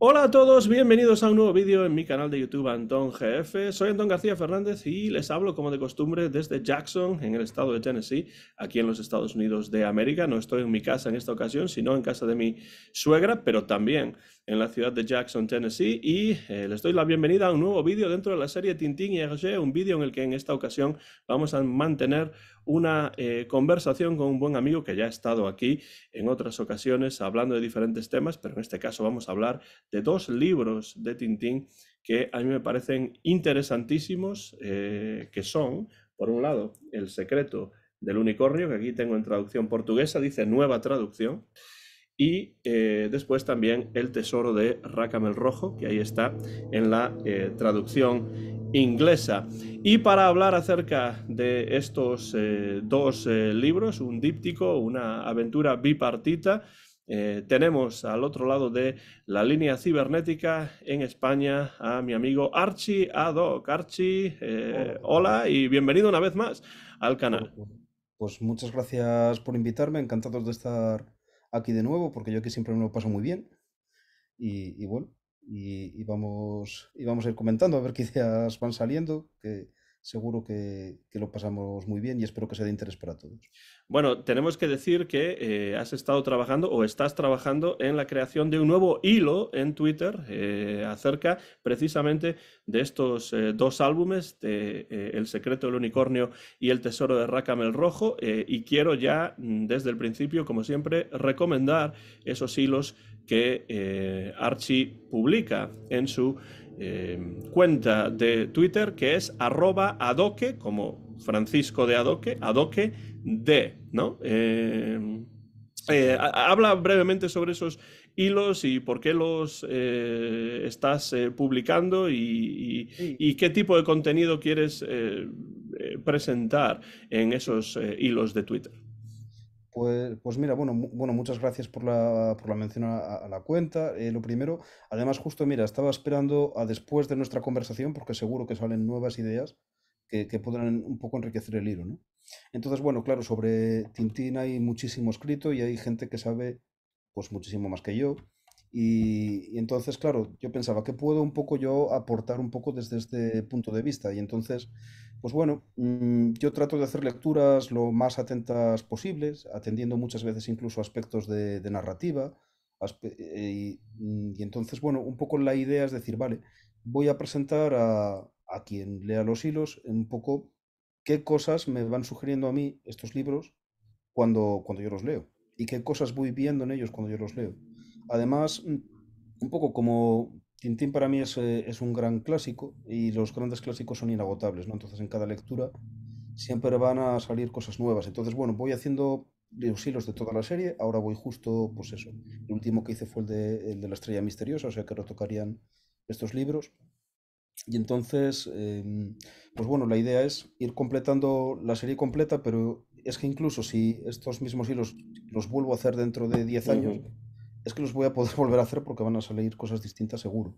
Hola a todos, bienvenidos a un nuevo vídeo en mi canal de YouTube Antón GF. Soy Antón García Fernández y les hablo como de costumbre desde Jackson, en el estado de Tennessee, aquí en los Estados Unidos de América. No estoy en mi casa en esta ocasión, sino en casa de mi suegra, pero también en la ciudad de Jackson, Tennessee. Y les doy la bienvenida a un nuevo vídeo dentro de la serie Tintín y Hergé, un vídeo en el que en esta ocasión vamos a mantener una conversación con un buen amigo que ya ha estado aquí en otras ocasiones hablando de diferentes temas, pero en este caso vamos a hablar de dos libros de Tintín que a mí me parecen interesantísimos, que son, por un lado, El secreto del unicornio, que aquí tengo en traducción portuguesa, dice nueva traducción, y después también El tesoro de Rackham el Rojo, que ahí está en la traducción inglesa. Y para hablar acerca de estos dos libros, un díptico, una aventura bipartita, tenemos al otro lado de la línea cibernética en España a mi amigo Archie Adoc. Archie, Hola, ¿qué tal? hola y bienvenido una vez más al Hola, canal. hola. Pues muchas gracias por invitarme, encantados de estar aquí de nuevo, porque yo aquí siempre me lo paso muy bien. Y bueno, y vamos a ir comentando a ver qué ideas van saliendo, que seguro que lo pasamos muy bien y espero que sea de interés para todos. Bueno, tenemos que decir que has estado trabajando o estás trabajando en la creación de un nuevo hilo en Twitter acerca precisamente de estos dos álbumes, de El secreto del unicornio y El tesoro de Rackham el Rojo, y quiero ya desde el principio, como siempre, recomendar esos hilos que Archie publica en su cuenta de Twitter, que es @adoque, como Francisco de Adoque, Adoque ¿no? Sí, claro. Habla brevemente sobre esos hilos y por qué los estás publicando Sí, y qué tipo de contenido quieres presentar en esos hilos de Twitter. pues mira, bueno, muchas gracias por la mención a la cuenta. Lo primero, además, justo mira, estaba esperando a después de nuestra conversación, porque seguro que salen nuevas ideas que podrán un poco enriquecer el hilo, ¿no? Entonces, bueno, claro, sobre Tintín hay muchísimo escrito y hay gente que sabe pues muchísimo más que yo. Y entonces, claro, yo pensaba, ¿qué puedo un poco yo aportar un poco desde este punto de vista? Y entonces, pues bueno, yo trato de hacer lecturas lo más atentas posibles, atendiendo muchas veces incluso aspectos de narrativa. Y entonces, bueno, un poco la idea es decir, vale, voy a presentar a quien lea los hilos un poco qué cosas me van sugiriendo a mí estos libros cuando yo los leo y qué cosas voy viendo en ellos cuando yo los leo. Además, un poco como Tintín para mí es un gran clásico y los grandes clásicos son inagotables, ¿no? Entonces en cada lectura siempre van a salir cosas nuevas. Entonces, bueno, voy haciendo los hilos de toda la serie. Ahora voy justo, pues eso. El último que hice fue el de la estrella misteriosa, o sea que retocarían estos libros. Y entonces, pues bueno, la idea es ir completando la serie completa, pero es que incluso si estos mismos hilos los vuelvo a hacer dentro de 10 años, Ujú. es que los voy a poder volver a hacer porque van a salir cosas distintas seguro.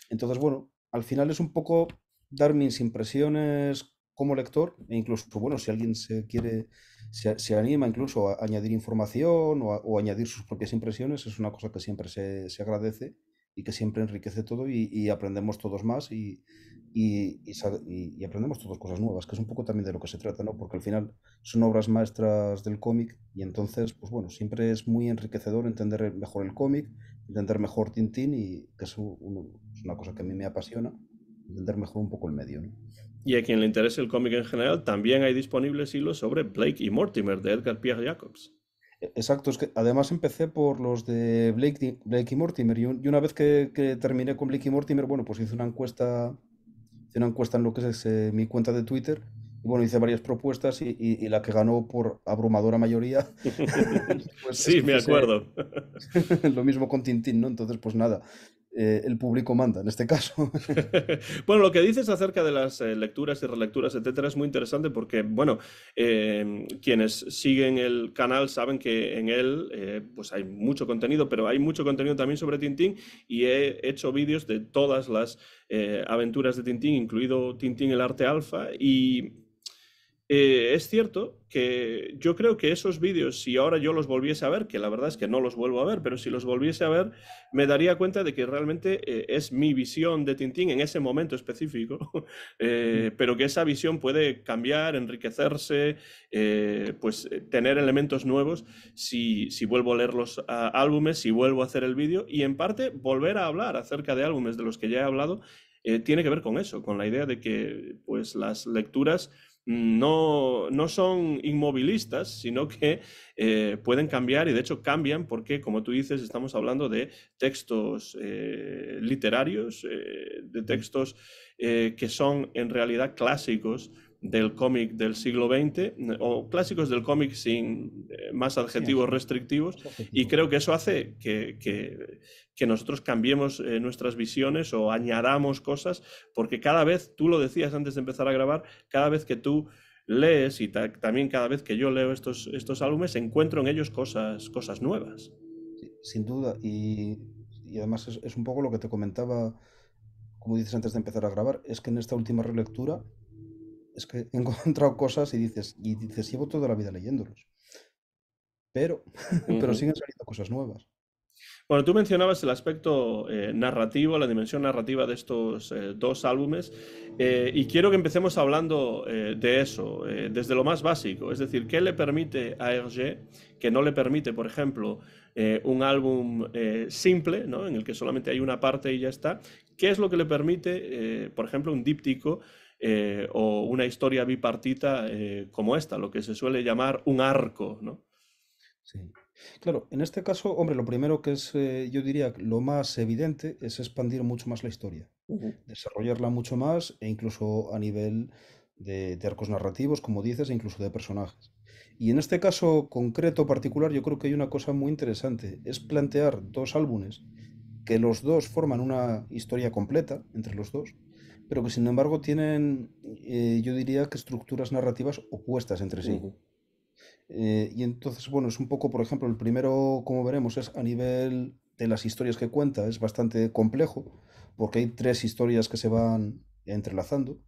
Entonces, bueno, al final es un poco dar mis impresiones como lector e incluso, bueno, si alguien se anima incluso a añadir información o añadir sus propias impresiones, es una cosa que siempre se agradece y que siempre enriquece todo y aprendemos todos más y aprendemos todas cosas nuevas, que es un poco también de lo que se trata, ¿no? Porque al final son obras maestras del cómic y entonces, pues bueno, siempre es muy enriquecedor entender mejor el cómic, entender mejor Tintín y que es una cosa que a mí me apasiona, entender mejor un poco el medio, ¿no? Y a quien le interese el cómic en general, también hay disponibles hilos sobre Blake y Mortimer de Edgar Pierre Jacobs. Exacto, es que además empecé por los de Blake y Mortimer y una vez que terminé con Blake y Mortimer, bueno, pues hice una encuesta en lo que es mi cuenta de Twitter y bueno, hice varias propuestas y la que ganó por abrumadora mayoría pues es Sí, que me fuese acuerdo. lo mismo con Tintín, ¿no? Entonces, pues nada, el público manda en este caso. Bueno, lo que dices acerca de las lecturas y relecturas, etcétera, es muy interesante porque, bueno, quienes siguen el canal saben que en él pues hay mucho contenido, pero hay mucho contenido también sobre Tintín y he hecho vídeos de todas las aventuras de Tintín, incluido Tintín el Arte Alfa, y Es cierto que yo creo que esos vídeos, si ahora yo los volviese a ver, que la verdad es que no los vuelvo a ver, pero si los volviese a ver, me daría cuenta de que realmente es mi visión de Tintín en ese momento específico, pero que esa visión puede cambiar, enriquecerse, tener elementos nuevos si vuelvo a leer los álbumes, si vuelvo a hacer el vídeo y en parte volver a hablar acerca de álbumes de los que ya he hablado. Tiene que ver con eso, con la idea de que pues, las lecturas no son inmovilistas, sino que pueden cambiar y de hecho cambian porque, como tú dices, estamos hablando de textos literarios, de textos que son en realidad clásicos del cómic del siglo XX o clásicos del cómic sin más Sí, adjetivos restrictivos más y adjetivos. creo que eso hace que nosotros cambiemos nuestras visiones o añadamos cosas porque cada vez, tú lo decías antes de empezar a grabar, cada vez que tú lees y también cada vez que yo leo estos álbumes encuentro en ellos cosas nuevas. Sí, sin duda. Y además es un poco lo que te comentaba, como dices antes de empezar a grabar, es que en esta última relectura es que he encontrado cosas y dices, llevo toda la vida leyéndolos, pero, pero Ujú. siguen saliendo cosas nuevas. Bueno, tú mencionabas el aspecto narrativo, la dimensión narrativa de estos dos álbumes, y quiero que empecemos hablando de eso, desde lo más básico, es decir, ¿qué le permite a Hergé que no le permite, por ejemplo, un álbum simple, ¿no? En el que solamente hay una parte y ya está? ¿Qué es lo que le permite, por ejemplo, un díptico o una historia bipartita como esta, lo que se suele llamar un arco, ¿no? Sí. Claro, en este caso, hombre, lo primero que es, yo diría, lo más evidente es expandir mucho más la historia, Ujú, desarrollarla mucho más e incluso a nivel de arcos narrativos, como dices, e incluso de personajes. Y en este caso concreto particular, yo creo que hay una cosa muy interesante, es plantear dos álbumes que los dos forman una historia completa entre los dos, pero que sin embargo tienen, yo diría que estructuras narrativas opuestas entre sí. ujú, Y entonces, bueno, es un poco, por ejemplo, el primero, como veremos, es a nivel de las historias que cuenta, es bastante complejo, porque hay tres historias que se van entrelazando.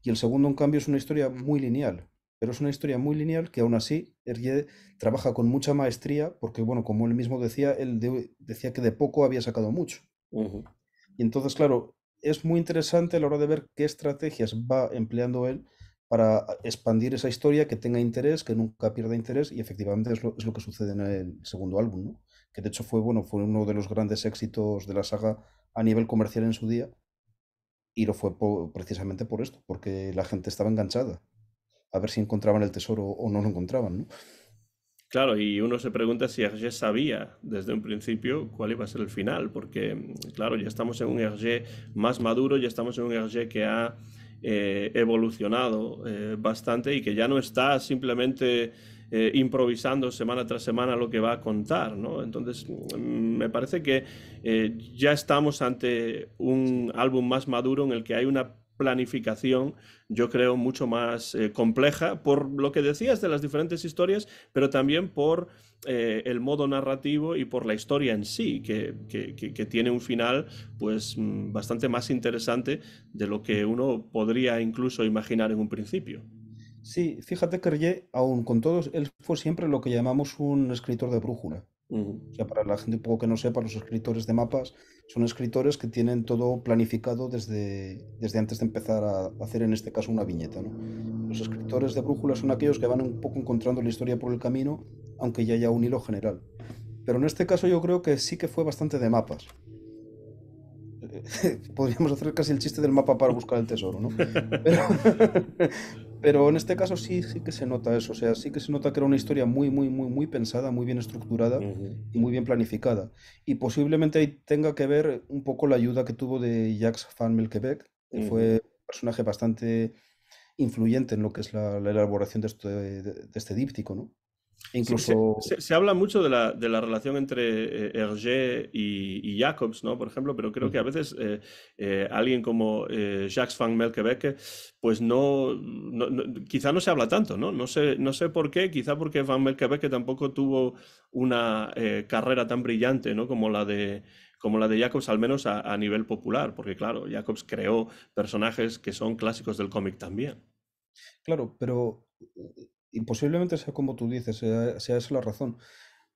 Y el segundo, en cambio, es una historia muy lineal, pero es una historia muy lineal que aún así Hergé trabaja con mucha maestría, porque, bueno, como él mismo decía, decía que de poco había sacado mucho. ujú. Y entonces, claro, es muy interesante a la hora de ver qué estrategias va empleando él para expandir esa historia, que tenga interés, que nunca pierda interés, y efectivamente es lo que sucede en el segundo álbum, ¿no? Que de hecho fue, bueno, fue uno de los grandes éxitos de la saga a nivel comercial en su día, y lo fue precisamente por esto, porque la gente estaba enganchada, a ver si encontraban el tesoro o no lo encontraban, ¿no? Claro, y uno se pregunta si Hergé sabía desde un principio cuál iba a ser el final, porque, claro, ya estamos en un Hergé más maduro, ya estamos en un Hergé que ha evolucionado bastante y que ya no está simplemente improvisando semana tras semana lo que va a contar, ¿no? Entonces, me parece que ya estamos ante un Sí. álbum más maduro en el que hay una planificación, yo creo, mucho más compleja, por lo que decías de las diferentes historias, pero también por el modo narrativo y por la historia en sí, que tiene un final pues bastante más interesante de lo que uno podría incluso imaginar en un principio. Sí, fíjate que Hergé, aun con todos, él fue siempre lo que llamamos un escritor de brújula. Uh O sea, para la gente un poco que no sepa, los escritores de mapas son escritores que tienen todo planificado desde antes de empezar a hacer, en este caso, una viñeta, ¿no? Los escritores de brújula son aquellos que van un poco encontrando la historia por el camino, aunque ya haya un hilo general. Pero en este caso yo creo que sí que fue bastante de mapas. Podríamos hacer casi el chiste del mapa para buscar el tesoro, ¿no? Pero, pero en este caso sí que se nota eso, o sea, sí que se nota que era una historia muy, muy, muy, muy pensada, muy bien estructurada -huh. y muy bien planificada. Y posiblemente ahí tenga que ver un poco la ayuda que tuvo de Jacques Van Melkebeek, que Uh fue un personaje bastante influyente en lo que es la elaboración de este díptico, ¿no? E Sí, incluso... se habla mucho de la relación entre Hergé y Jacobs, ¿no? Por ejemplo, pero creo que a Ujú. veces alguien como Jacques van Melkebeke, pues quizá no se habla tanto, ¿no? No sé por qué, quizá porque van Melkebeke tampoco tuvo una carrera tan brillante, ¿no? Como la de Jacobs, al menos a nivel popular, porque claro, Jacobs creó personajes que son clásicos del cómic también. Claro, pero y posiblemente sea como tú dices, sea esa la razón.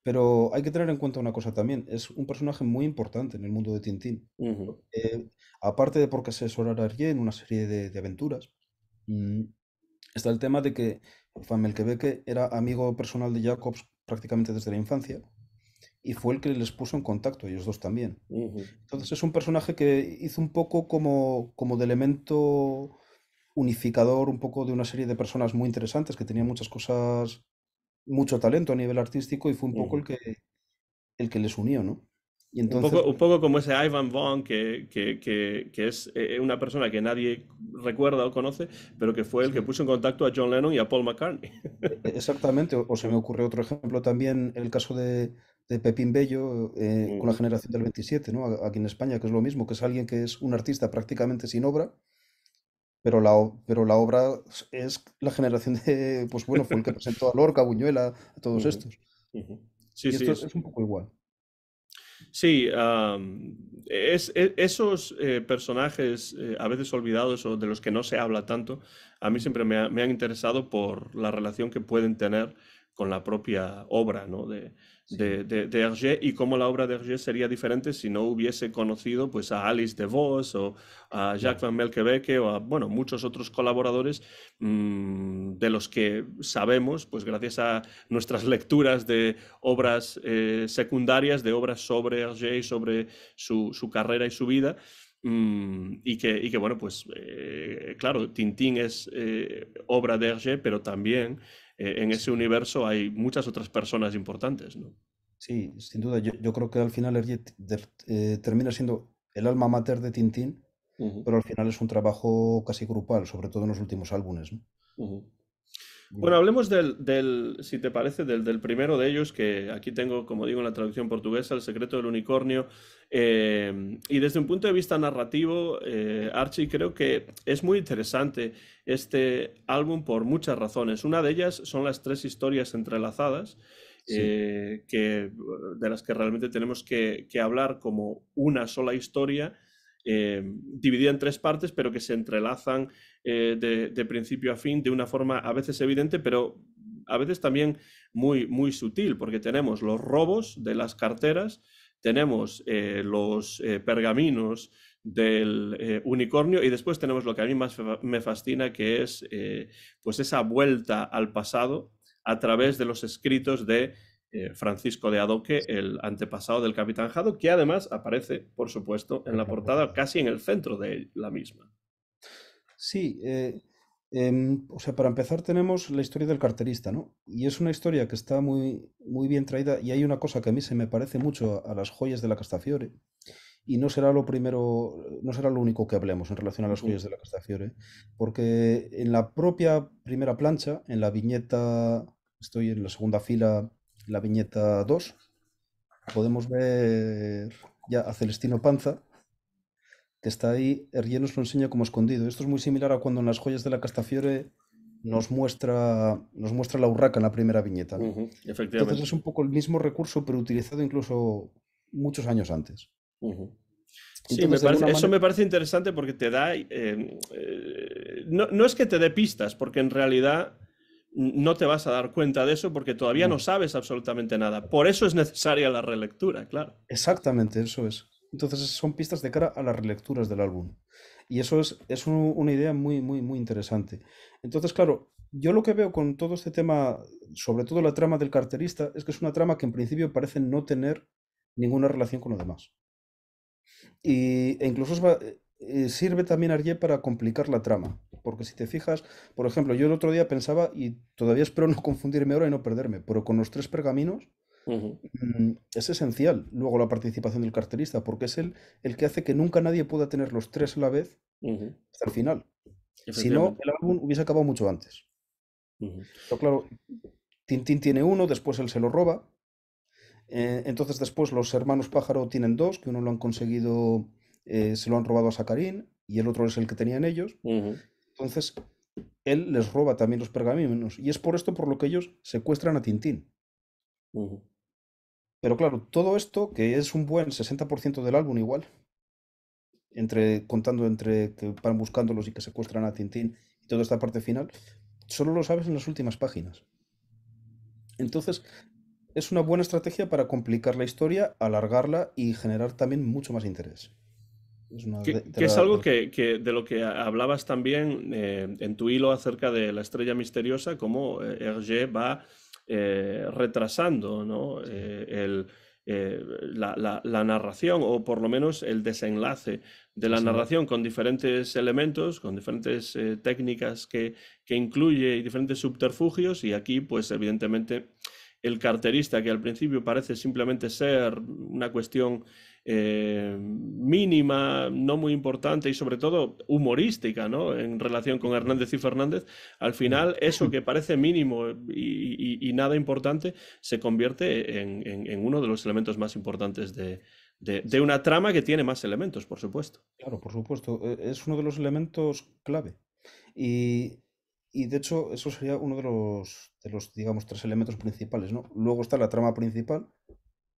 Pero hay que tener en cuenta una cosa también, es un personaje muy importante en el mundo de Tintín. Ujú, Eh, Aparte de porque asesorara a Hergé en una serie de aventuras, mm, está el tema de que Van Melkebeke era amigo personal de Jacobs prácticamente desde la infancia y fue el que les puso en contacto, ellos dos también. ujú. Entonces es un personaje que hizo un poco como de elemento unificador, un poco de una serie de personas muy interesantes que tenían muchas cosas, mucho talento a nivel artístico y fue un poco Ujú. el que les unió, ¿no? Y Un entonces, poco como ese Ivan Vaughn, que es una persona que nadie recuerda o conoce, pero que fue el que sí, puso en contacto a John Lennon y a Paul McCartney. exactamente. O se me ocurre otro ejemplo también, el caso de Pepín Bello con la Ujú, generación del 27, ¿no? Aquí en España, que es lo mismo, que es alguien que es un artista prácticamente sin obra, pero pero la obra es la generación de, pues bueno, fue el que presentó a Lorca, a Buñuel, a todos ujú, estos. ujú. Sí, Y sí, esto es un poco igual. sí, esos personajes a veces olvidados o de los que no se habla tanto, a mí siempre me han interesado por la relación que pueden tener con la propia obra, ¿no? Sí, de Hergé y cómo la obra de Hergé sería diferente si no hubiese conocido pues, a Alice de Vos o a Jacques claro. Van Melkebeke o a bueno, muchos otros colaboradores de los que sabemos, pues gracias a nuestras lecturas de obras secundarias, de obras sobre Hergé y sobre su carrera y su vida. Y que, bueno, pues claro, Tintín es obra de Hergé, pero también en ese Sí, universo hay muchas otras personas importantes, ¿no? sí, sin duda. Yo creo que al final Hergé termina siendo el alma mater de Tintín, Ujú, pero al final es un trabajo casi grupal, sobre todo en los últimos álbumes, ¿no? ujú. Bueno, Yo- hablemos si te parece, del primero de ellos, que aquí tengo, como digo, en la traducción portuguesa, El secreto del unicornio. Y desde un punto de vista narrativo, Archie, creo que es muy interesante este álbum por muchas razones. Una de ellas son las tres historias entrelazadas, sí, de las que realmente tenemos que hablar como una sola historia. Dividida en tres partes, pero que se entrelazan de principio a fin de una forma a veces evidente, pero a veces también muy sutil, porque tenemos los robos de las carteras, tenemos los pergaminos del unicornio y después tenemos lo que a mí más me fascina, que es pues esa vuelta al pasado a través de los escritos de Francisco de Adoque, el antepasado del Capitán Haddock, que además aparece, por supuesto, en la la portada, portada. casi en el centro de la misma. Sí, o sea, para empezar tenemos la historia del carterista, ¿no? Y es una historia que está muy bien traída y hay una cosa que a mí se me parece mucho a las joyas de la Castafiore y no será lo primero, no será lo único que hablemos en relación a las joyas de la Castafiore, porque en la propia primera plancha, en la viñeta, estoy en la segunda fila, en la viñeta 2, podemos ver ya a Celestino Panza que está ahí, Hergé nos lo enseña como escondido. Esto es muy similar a cuando en las joyas de la Castafiore nos muestra la urraca en la primera viñeta, ¿no? Ujú, Entonces efectivamente. es un poco el mismo recurso, pero utilizado incluso muchos años antes. Ujú. Sí, Entonces, de alguna eso manera, me parece interesante porque te da, no es que te dé pistas, porque en realidad no te vas a dar cuenta de eso porque todavía no no, sabes absolutamente nada. Por eso es necesaria la relectura, claro. exactamente eso es. Entonces son pistas de cara a las relecturas del álbum. Y eso es una idea muy interesante. Entonces, claro, yo lo que veo con todo este tema, sobre todo la trama del carterista, es que es una trama que en principio parece no tener ninguna relación con lo demás. E incluso sirve también Arjé para complicar la trama. Porque si te fijas, por ejemplo, yo el otro día pensaba, y todavía espero no confundirme ahora y no perderme, pero con los tres pergaminos Ujú, es esencial luego la participación del carterista, porque es el que hace que nunca nadie pueda tener los tres a la vez ujú, hasta el final. Si no, efectivamente. el álbum hubiese acabado mucho antes. Ujú, Pero claro, Tintín tiene uno, después él se lo roba. Entonces después los hermanos Pájaro tienen dos, que uno lo han conseguido, se lo han robado a Sacarín y el otro es el que tenían ellos. ujú, Entonces él les roba también los pergaminos y es por esto por lo que ellos secuestran a Tintín. ujú. Pero claro, todo esto, que es un buen 60% del álbum igual, contando entre que van buscándolos y que secuestran a Tintín y toda esta parte final, solo lo sabes en las últimas páginas. Entonces, es una buena estrategia para complicar la historia, alargarla y generar también mucho más interés. Es una Que es algo de lo que hablabas también en tu hilo acerca de la estrella misteriosa, cómo Hergé va retrasando, ¿no? La narración, o por lo menos el desenlace de la narración, con diferentes elementos, con diferentes técnicas que incluye y diferentes subterfugios, y aquí pues evidentemente el carterista, que al principio parece simplemente ser una cuestión mínima, no muy importante y sobre todo humorística, ¿no? En relación con Hernández y Fernández, al final eso que parece mínimo y nada importante se convierte en uno de los elementos más importantes de una trama que tiene más elementos, por supuesto. Claro, por supuesto, es uno de los elementos clave. Y, y de hecho, eso sería uno de los, digamos, tres elementos principales, ¿no? Luego está la trama principal,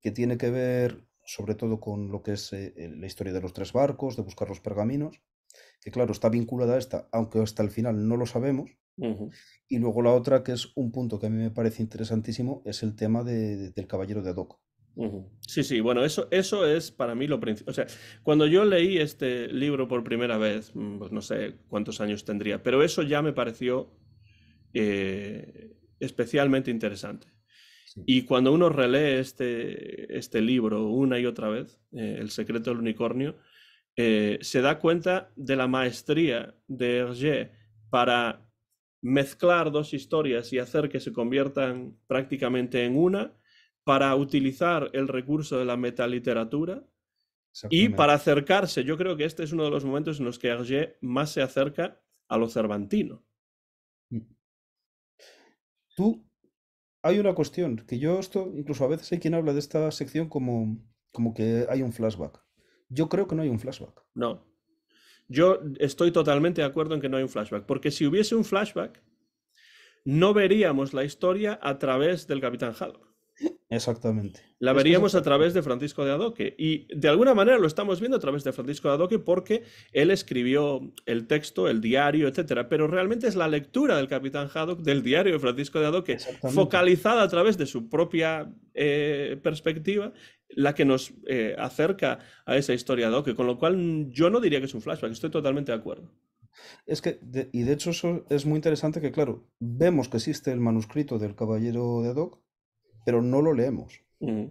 que tiene que ver sobre todo con lo que es la historia de los tres barcos, de buscar los pergaminos, que claro, está vinculada a esta, aunque hasta el final no lo sabemos. Ujú, Y luego la otra, que es un punto que a mí me parece interesantísimo, es el tema del Caballero de Haddock. ujú. Sí, sí, bueno, eso es para mí lo principal. O sea, cuando yo leí este libro por primera vez, pues no sé cuántos años tendría, pero eso ya me pareció especialmente interesante. Sí, Y cuando uno relee este libro una y otra vez, El secreto del unicornio, se da cuenta de la maestría de Hergé para mezclar dos historias y hacer que se conviertan prácticamente en una, para utilizar el recurso de la metaliteratura y para exactamente. acercarse. Yo creo que este es uno de los momentos en los que Hergé más se acerca a lo cervantino. Mm. Tú, hay una cuestión, que yo esto, incluso a veces hay quien habla de esta sección como que hay un flashback. Yo creo que no hay un flashback. No, yo estoy totalmente de acuerdo en que no hay un flashback, porque si hubiese un flashback, no veríamos la historia a través del Capitán Haddock. Exactamente. La Es que es veríamos a exactamente. través de Francisco de Adoque. Y de alguna manera lo estamos viendo a través de Francisco de Adoque porque él escribió el texto, el diario, etcétera. Pero realmente es la lectura del Capitán Haddock del diario de Francisco de Adoque, Exactamente. focalizada a través de su propia perspectiva, la que nos acerca a esa historia de Adoque. Con lo cual, yo no diría que es un flashback, estoy totalmente de acuerdo. Es que, y de hecho eso es muy interesante que, claro, vemos que existe el manuscrito del Caballero de Haddock, pero no lo leemos. Mm.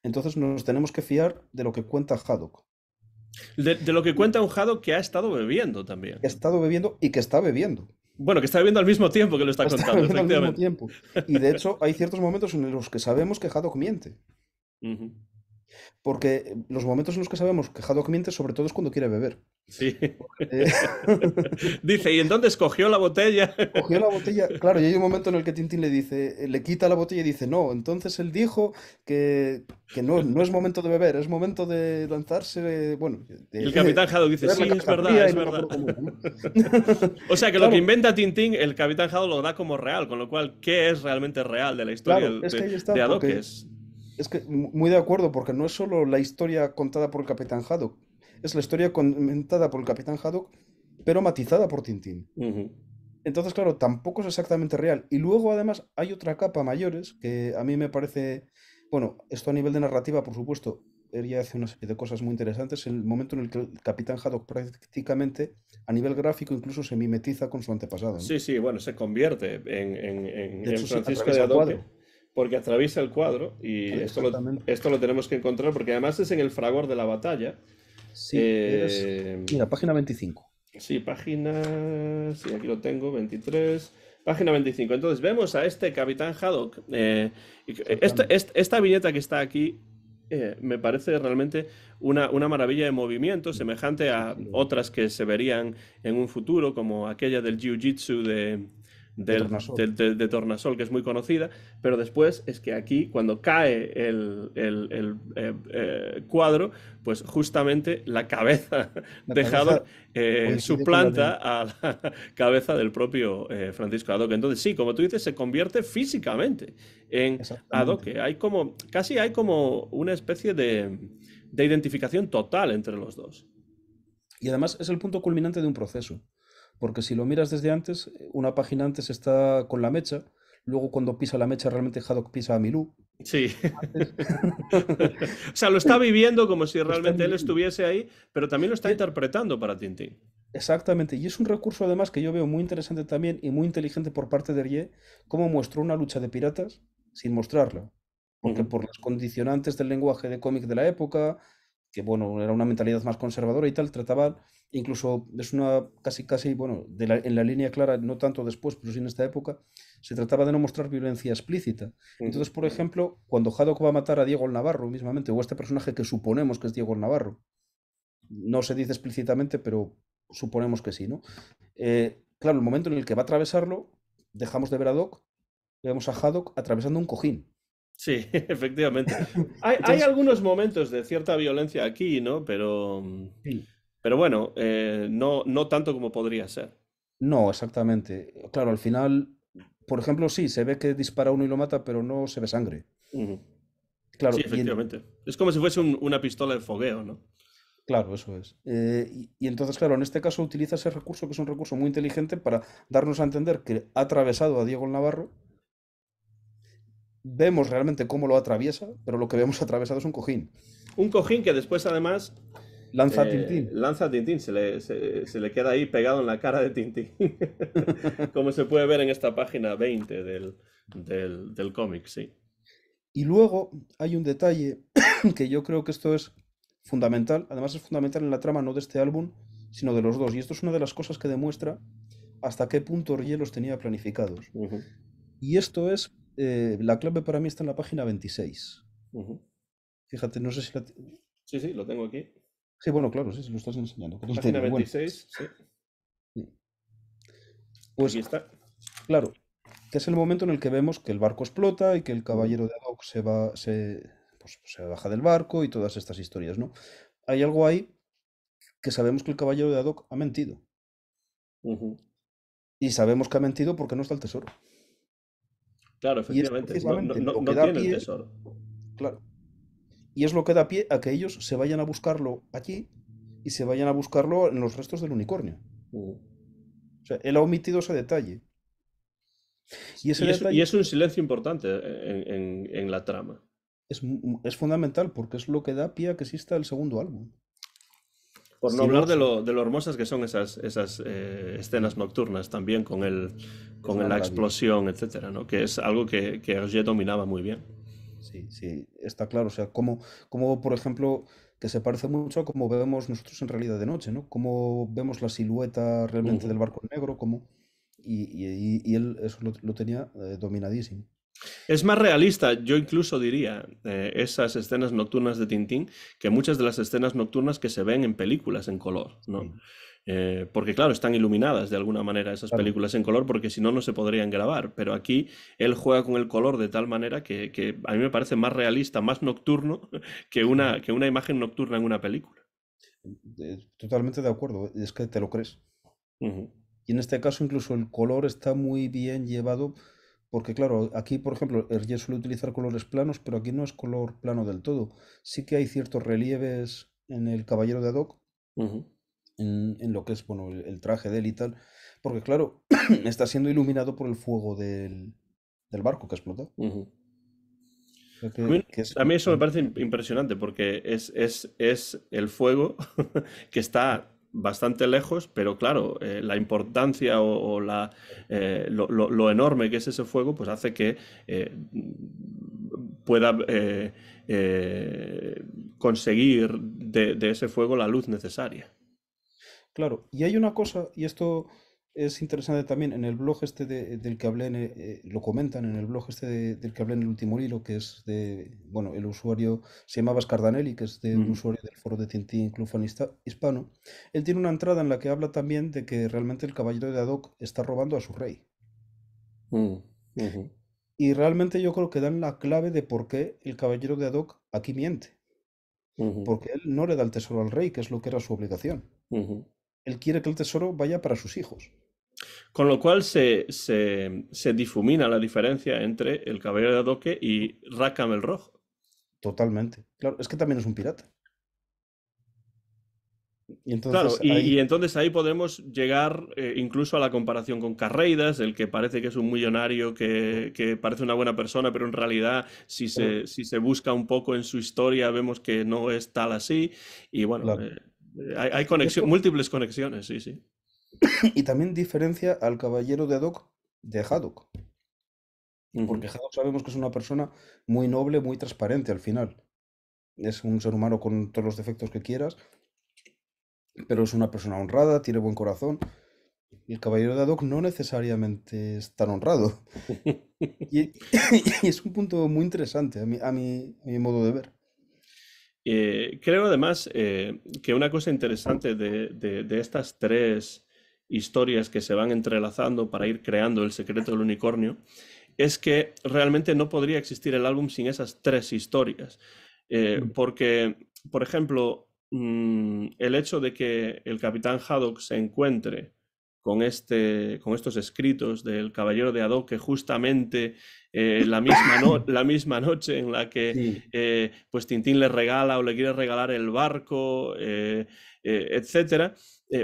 Entonces nos tenemos que fiar de lo que cuenta Haddock. De lo que Y cuenta un Haddock que ha estado bebiendo también. que ha estado bebiendo y que está bebiendo. Bueno, que está bebiendo al mismo tiempo que lo está Está contando, bebiendo al mismo efectivamente. tiempo. Y de hecho hay ciertos momentos en los que sabemos que Haddock miente. Ujú. Porque los momentos en los que sabemos que Haddock miente sobre todo es cuando quiere beber. Sí. Eh, Dice, y entonces cogió la botella. cogió la botella, claro, y hay un momento en el que Tintín le dice, le quita la botella y dice, no, entonces él dijo que no es momento de beber, es momento de lanzarse, bueno, Y el de capitán Haddock dice, ver la sí, es caja verdad, fría y es no me verdad. acuerdo cómo era, ¿no? O sea que lo que Claro, inventa Tintín, el capitán Haddock lo da como real, con lo cual, ¿qué es realmente real de la historia claro, es que ahí de está, Haddock? porque es que muy de acuerdo, porque no es solo la historia contada por el Capitán Haddock, es la historia comentada por el Capitán Haddock, pero matizada por Tintín. Ujú. Entonces, claro, tampoco es exactamente real. Y luego, además, hay otra capa mayores que a mí me parece, bueno, esto a nivel de narrativa, por supuesto, ella hace una serie de cosas muy interesantes. El momento en el que el Capitán Haddock prácticamente, a nivel gráfico, incluso se mimetiza con su antepasado, ¿no? Sí, sí, bueno, se convierte De en hecho, sí, Francisco de atraviesa el Adoque cuadro. porque atraviesa el cuadro y Exactamente. esto lo tenemos que encontrar porque además es en el fragor de la batalla. Sí, Eh, mira, página 25. Sí, página. Sí, aquí lo tengo, 23. Página 25. Entonces vemos a este Capitán Haddock. Exactamente. Esta viñeta que está aquí me parece realmente una maravilla de movimiento, Sí, semejante sí, a sí, lo es. otras que se verían en un futuro, como aquella del Jiu-Jitsu De tornasol. de Tornasol, que es muy conocida, pero después es que aquí, cuando cae el cuadro, pues justamente la cabeza La de Haddock cabeza coincide con la suplanta de... a la cabeza del propio Francisco Haddock. Entonces, sí, como tú dices, se convierte físicamente en Haddock. Exactamente. Casi hay como una especie de identificación total entre los dos. Y además es el punto culminante de un proceso. porque si lo miras desde antes, una página antes está con la mecha, luego cuando pisa la mecha realmente Haddock pisa a Milú. Sí. Antes O sea, lo está viviendo como si lo está realmente él viviendo. estuviese ahí, pero también lo está Y- interpretando para Tintín. Exactamente, y es un recurso además que yo veo muy interesante también y muy inteligente por parte de Hergé, cómo mostró una lucha de piratas sin mostrarla, porque Ujú, por las condicionantes del lenguaje de cómic de la época, que bueno, era una mentalidad más conservadora y tal, trataban, incluso es una casi, bueno, en la línea clara, no tanto después, pero sí en esta época, se trataba de no mostrar violencia explícita. ujú. Entonces, por ejemplo, cuando Haddock va a matar a Diego el Navarro mismamente, o este personaje que suponemos que es Diego el Navarro, no se dice explícitamente, pero suponemos que sí, ¿no? Claro, el momento en el que va a atravesarlo, dejamos de ver a Doc, vemos a Haddock atravesando un cojín. Sí, efectivamente. Hay Entonces, algunos momentos de cierta violencia aquí, ¿no? sí, Pero bueno, no tanto como podría ser. no, exactamente. Claro, al final, por ejemplo, sí, se ve que dispara a uno y lo mata, pero no se ve sangre. Ujú. Sí, Claro, efectivamente. Es como si fuese una pistola de fogueo, ¿no? claro, eso es. Y entonces, claro, en este caso utiliza ese recurso, que es un recurso muy inteligente para darnos a entender que ha atravesado a Diego el Navarro. Vemos realmente cómo lo atraviesa, pero lo que vemos atravesado es un cojín. Un cojín que después además Lanza a Tintín. lanza a Tintín, se le queda ahí pegado en la cara de Tintín. Como se puede ver en esta página 20 del cómic, sí. Y luego hay un detalle que yo creo que esto es fundamental, además es fundamental en la trama no de este álbum, sino de los dos. Y esto es una de las cosas que demuestra hasta qué punto Orgé los tenía planificados. Ujú, Y esto es, la clave para mí está en la página 26. ujú. Fíjate, no sé si la... Sí, sí, lo tengo aquí. Sí, bueno, claro, sí, se lo estás enseñando, que no te Página digo, bueno. 26, sí. Sí. Aquí Pues está. claro, que es el momento en el que vemos que el barco explota y que el Ujú, caballero de Haddock pues, se baja del barco y todas estas historias, ¿no? Hay algo ahí que sabemos que el caballero de Haddock ha mentido. ujú. Y sabemos que ha mentido porque no está el tesoro. Claro, Y es efectivamente. precisamente lo que No da tiene el pie, tesoro. claro, y es lo que da pie a que ellos se vayan a buscarlo allí y se vayan a buscarlo en los restos del unicornio. Ujú. O sea, él ha omitido ese detalle. Y ese Y detalle es un silencio importante en la trama. es fundamental porque es lo que da pie a que exista el segundo álbum. Por no Si no, hablar de lo hermosas que son esas escenas nocturnas también es con una la maravilla. explosión, etcétera, ¿no? Que es algo que Hergé dominaba muy bien. Sí, sí, está claro. O sea, como por ejemplo, que se parece mucho a cómo vemos nosotros en realidad de noche, ¿no? Cómo vemos la silueta realmente Ujú. del barco negro, y él eso lo tenía dominadísimo. Es más realista, yo incluso diría, esas escenas nocturnas de Tintín que muchas de las escenas nocturnas que se ven en películas en color, ¿no? Sí, Porque claro, están iluminadas de alguna manera esas claro. películas en color porque si no, no se podrían grabar. Pero aquí él juega con el color de tal manera que a mí me parece más realista, más nocturno Ujú. que una imagen nocturna en una película. Totalmente de acuerdo. Es que te lo crees. Ujú, Y en este caso incluso el color está muy bien llevado, porque claro, aquí por ejemplo, Hergé suele utilizar colores planos, pero aquí no es color plano del todo. Sí que hay ciertos relieves en el Caballero de Haddock, ujú, en lo que es, bueno, el traje de él y tal, porque claro, está siendo iluminado por el fuego del barco que explota. ujú. O sea A mí, que es a mí eso me parece impresionante. impresionante porque es el fuego que está bastante lejos, pero claro, la importancia lo enorme que es ese fuego, pues hace que pueda conseguir de ese fuego la luz necesaria. Claro, y hay una cosa, y esto es interesante también, en el blog este del que hablé, lo comentan en el blog este del que hablé en el último hilo, que es bueno, el usuario se llamaba Scardanelli, que es de un Mm, usuario del foro de Tintín Club Fanista Hispano. Él tiene una entrada en la que habla también de que realmente el caballero de Haddock está robando a su rey. mm, ujú, Y realmente yo creo que dan la clave de por qué el caballero de Haddock aquí miente. ujú, Porque él no le da el tesoro al rey, que es lo que era su obligación. ujú. Él quiere que el tesoro vaya para sus hijos. Con lo cual se difumina la diferencia entre el Caballero de Adoque y Rackham el Rojo. Totalmente. Claro, es que también es un pirata. Y Claro, entonces y ahí, entonces ahí podemos llegar incluso a la comparación con Carreiras, el que parece que es un millonario que parece una buena persona, pero en realidad pero, si se busca un poco en su historia vemos que no es tal así. Y bueno, claro. hay Y esto, múltiples conexiones, sí, sí. y también diferencia al caballero de Haddock de Haddock, Ujú. porque Haddock sabemos que es una persona muy noble, muy transparente al final. Es un ser humano con todos los defectos que quieras, pero es una persona honrada, tiene buen corazón. Y el caballero de Haddock no necesariamente es tan honrado. Y, y es un punto muy interesante a mi modo de ver. Creo además que una cosa interesante de estas tres historias que se van entrelazando para ir creando el secreto del unicornio es que realmente no podría existir el álbum sin esas tres historias. Mm, Porque, por ejemplo, el hecho de que el capitán Haddock se encuentre con estos escritos del Caballero de Haddock, que justamente la misma noche en la que sí, pues Tintín le regala o le quiere regalar el barco, etcétera,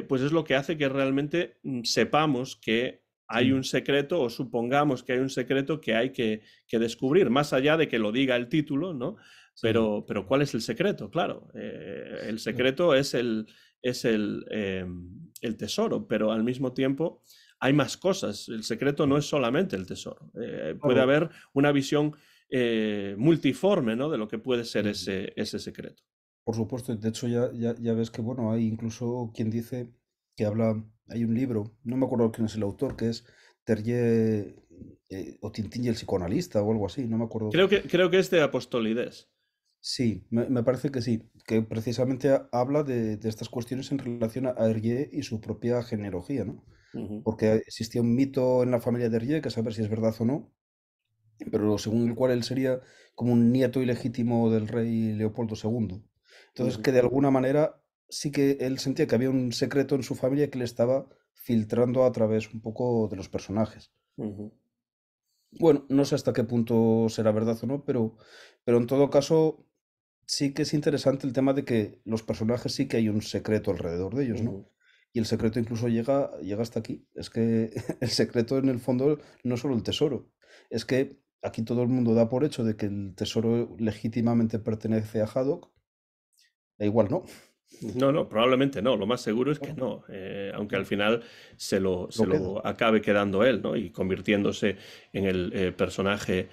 pues es lo que hace que realmente sepamos que hay sí, un secreto o supongamos que hay un secreto que hay que descubrir, más allá de que lo diga el título, ¿no? sí, Pero ¿cuál es el secreto? Claro, el claro, secreto es el tesoro, pero al mismo tiempo hay más cosas. El secreto no es solamente el tesoro. Puede claro. haber una visión multiforme, ¿no? De lo que puede ser Sí, ese secreto. por supuesto, de hecho ya ves que, bueno, hay incluso quien dice que habla, hay un libro, no me acuerdo quién es el autor, que es Terrier o Tintín y el psicoanalista o algo así, no me acuerdo. Creo que es de Apostolides. Sí, me parece que sí, que precisamente habla de estas cuestiones en relación a Hergé y su propia genealogía, ¿no? Ujú, Porque existía un mito en la familia de Hergé, que a saber si es verdad o no, pero según el cual él sería como un nieto ilegítimo del rey Leopoldo II. Entonces, ujú, que de alguna manera sí que él sentía que había un secreto en su familia que le estaba filtrando a través un poco de los personajes. ujú, Bueno, no sé hasta qué punto será verdad o no, pero en todo caso sí que es interesante el tema de que los personajes sí que hay un secreto alrededor de ellos, ¿no? ujú. Y el secreto incluso llega hasta aquí. Es que el secreto en el fondo no es solo el tesoro, es que aquí todo el mundo da por hecho de que el tesoro legítimamente pertenece a Haddock, da igual, ¿no? No, no, probablemente no. Lo más seguro es que Claro, no. Aunque al claro, final se lo queda. lo acabe quedando él, ¿no? Y convirtiéndose en el personaje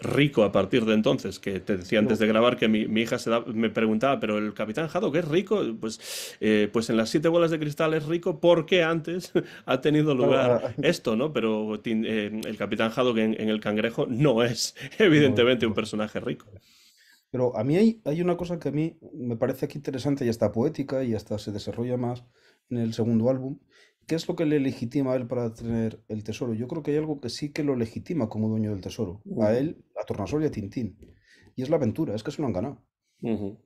rico a partir de entonces. Que te decía antes Pero, de grabar que mi hija me preguntaba, pero el Capitán Haddock es rico. Pues en las siete bolas de cristal es rico porque antes ha tenido claro, lugar esto, ¿no? Pero el Capitán Haddock en el Cangrejo no es no, evidentemente un no. personaje rico. Pero a mí hay una cosa que a mí me parece aquí interesante y hasta poética y hasta se desarrolla más en el segundo álbum. ¿Qué es lo que le legitima a él para tener el tesoro? Yo creo que hay algo que sí que lo legitima como dueño del tesoro. A Ujú, él, a Tornasol y a Tintín. Y es la aventura, es que se lo han ganado. ujú.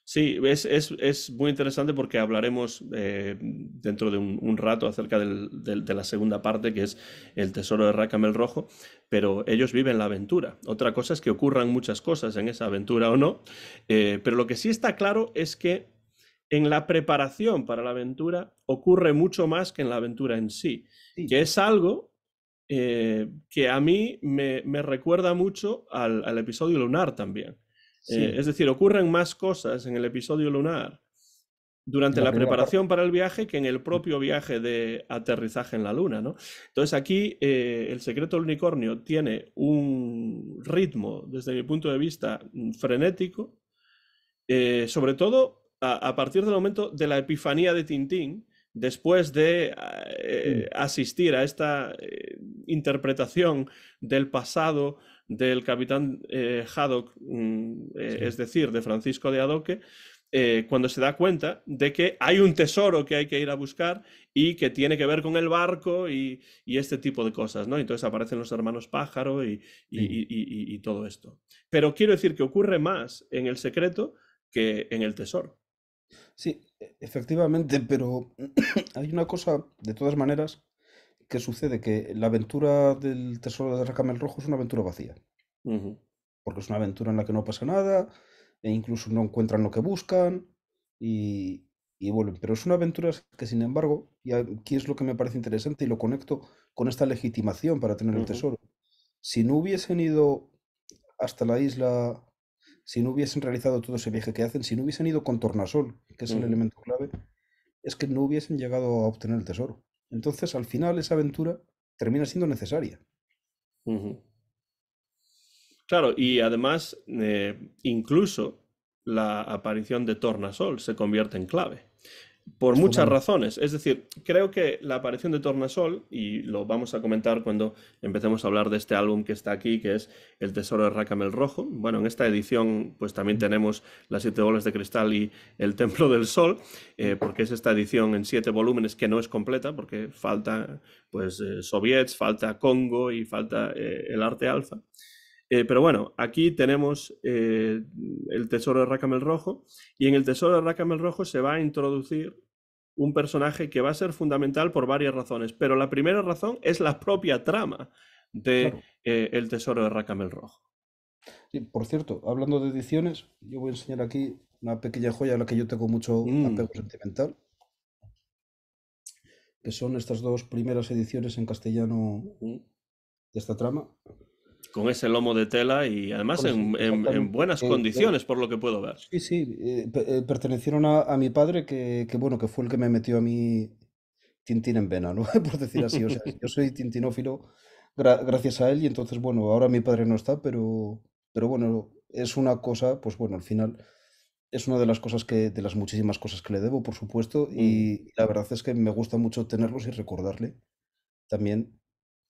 Sí, es muy interesante porque hablaremos dentro de un rato acerca de la segunda parte, que es el tesoro de Rácame el Rojo, pero ellos viven la aventura. Otra cosa es que ocurran muchas cosas en esa aventura o no, pero lo que sí está claro es que en la preparación para la aventura ocurre mucho más que en la aventura en sí, Sí, que es algo que a mí me recuerda mucho al episodio lunar también. sí. Es decir, ocurren más cosas en el episodio lunar En durante la la primera parte. preparación para el viaje que en el propio viaje de aterrizaje en la Luna, ¿no? Entonces aquí el secreto del unicornio tiene un ritmo, desde mi punto de vista, frenético, sobre todo a partir del momento de la epifanía de Tintín, después de Mm, asistir a esta interpretación del pasado del capitán Haddock, sí, es decir, de Francisco de Adoque, cuando se da cuenta de que hay un tesoro que hay que ir a buscar y que tiene que ver con el barco y este tipo de cosas, ¿no? Entonces aparecen los hermanos Pájaro sí. y todo esto. Pero quiero decir que ocurre más en el secreto que en el tesoro. Sí, efectivamente, pero hay una cosa, de todas maneras, que sucede, que la aventura del tesoro de Racamel Rojo es una aventura vacía. Ujú, Porque es una aventura en la que no pasa nada, e incluso no encuentran lo que buscan, y, y vuelven. Pero es una aventura que, sin embargo, y aquí es lo que me parece interesante y lo conecto con esta legitimación para tener el Ujú, tesoro. Si no hubiesen ido hasta la isla, si no hubiesen realizado todo ese viaje que hacen, si no hubiesen ido con Tornasol, que es el ujú, elemento clave, es que no hubiesen llegado a obtener el tesoro. Entonces, al final, esa aventura termina siendo necesaria. ujú. Claro, y además, incluso la aparición de Tornasol se convierte en clave. Por Es muchas fundamental. razones. Es decir, creo que la aparición de Tornasol, y lo vamos a comentar cuando empecemos a hablar de este álbum que está aquí, que es El Tesoro de Rácamo el Rojo. Bueno, en esta edición pues también tenemos Las Siete Bolas de Cristal y El Templo del Sol, porque es esta edición en 7 volúmenes que no es completa, porque falta pues soviets, falta Congo y falta el arte alfa. Pero bueno, aquí tenemos el Tesoro de Rácamo el Rojo, y en el Tesoro de Rácamo el Rojo se va a introducir un personaje que va a ser fundamental por varias razones, pero la primera razón es la propia trama de Claro. El Tesoro de Rácamo el Rojo. Sí, por cierto, hablando de ediciones, yo voy a enseñar aquí una pequeña joya a la que yo tengo mucho Mm, apego sentimental, que son estas dos primeras ediciones en castellano mm. de esta trama. Con ese lomo de tela y además en Exactamente. buenas condiciones, por lo que puedo ver. Sí, sí, pertenecieron a mi padre, bueno, que fue el que me metió a mí Tintín en vena, ¿no? Por decir así. O sea, yo soy tintinófilo gracias a él y entonces, bueno, ahora mi padre no está, pero bueno, es una cosa, pues bueno, al final es una de las cosas de las muchísimas cosas que le debo, por supuesto, Mm. y la verdad es que me gusta mucho tenerlos y recordarle también,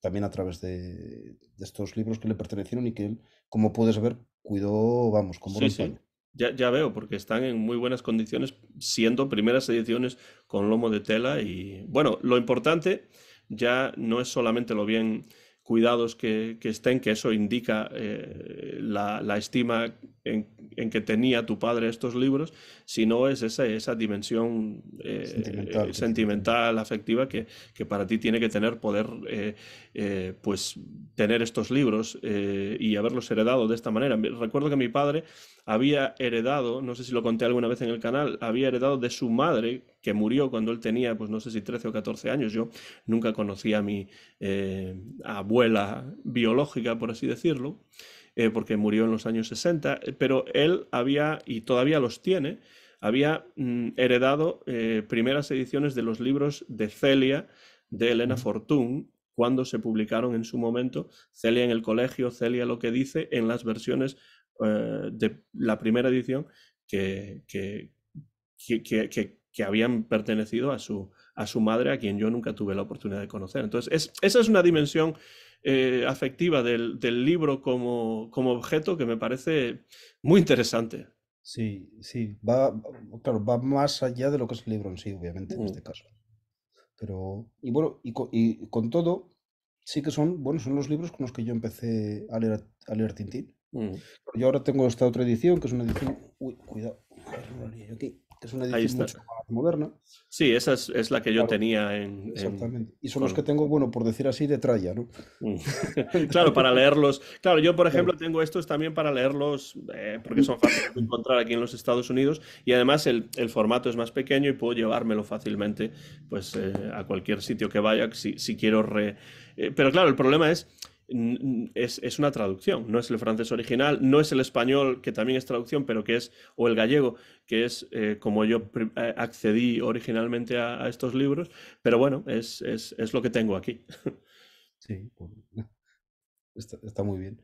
también a través de estos libros que le pertenecieron y que él, como puedes ver, cuidó, vamos, con Sí, buen sí. paño. Ya veo, porque están en muy buenas condiciones, siendo primeras ediciones con lomo de tela. Y bueno, lo importante ya no es solamente lo bien cuidados que estén, que eso indica la estima en que tenía tu padre estos libros, sino es esa dimensión Sentimental que tiene también. sentimental, afectiva, que para ti tiene que tener poder, pues, tener estos libros y haberlos heredado de esta manera. Recuerdo que mi padre había heredado, no sé si lo conté alguna vez en el canal, había heredado de su madre, que murió cuando él tenía, pues no sé si 13 o 14 años. Yo nunca conocí a mi abuela biológica, por así decirlo, porque murió en los años 60, pero él había, y todavía los tiene, había heredado primeras ediciones de los libros de Celia, de Elena Ujú. Fortún, cuando se publicaron en su momento, Celia en el colegio, Celia lo que dice, en las versiones de la primera edición que, que, que habían pertenecido a su madre, a quien yo nunca tuve la oportunidad de conocer. Entonces, esa es una dimensión afectiva del libro como objeto que me parece muy interesante. Sí, sí, claro, va más allá de lo que es el libro en sí, obviamente, en Mm, este caso. Pero, y bueno, y con todo, sí que son, bueno, son los libros con los que yo empecé a leer Tintín. mm. Pero yo ahora tengo esta otra edición, que es una edición, uy, cuidado, joder, no la lié yo aquí, que es una Ahí edición está. mucho más moderna. Sí, esa es la que yo Claro, tenía exactamente. Y son los que con, tengo, bueno, por decir así, de tralla, ¿no? mm. Claro, para leerlos. Claro, yo por Claro. ejemplo tengo estos también para leerlos porque son fáciles de encontrar aquí en los Estados Unidos, y además el formato es más pequeño y puedo llevármelo fácilmente pues a cualquier sitio que vaya si quiero pero claro, el problema es una traducción, no es el francés original, no es el español, que también es traducción, pero que es, o el gallego, que es como yo accedí originalmente a estos libros, pero bueno, es lo que tengo aquí. Sí, pues, está muy bien.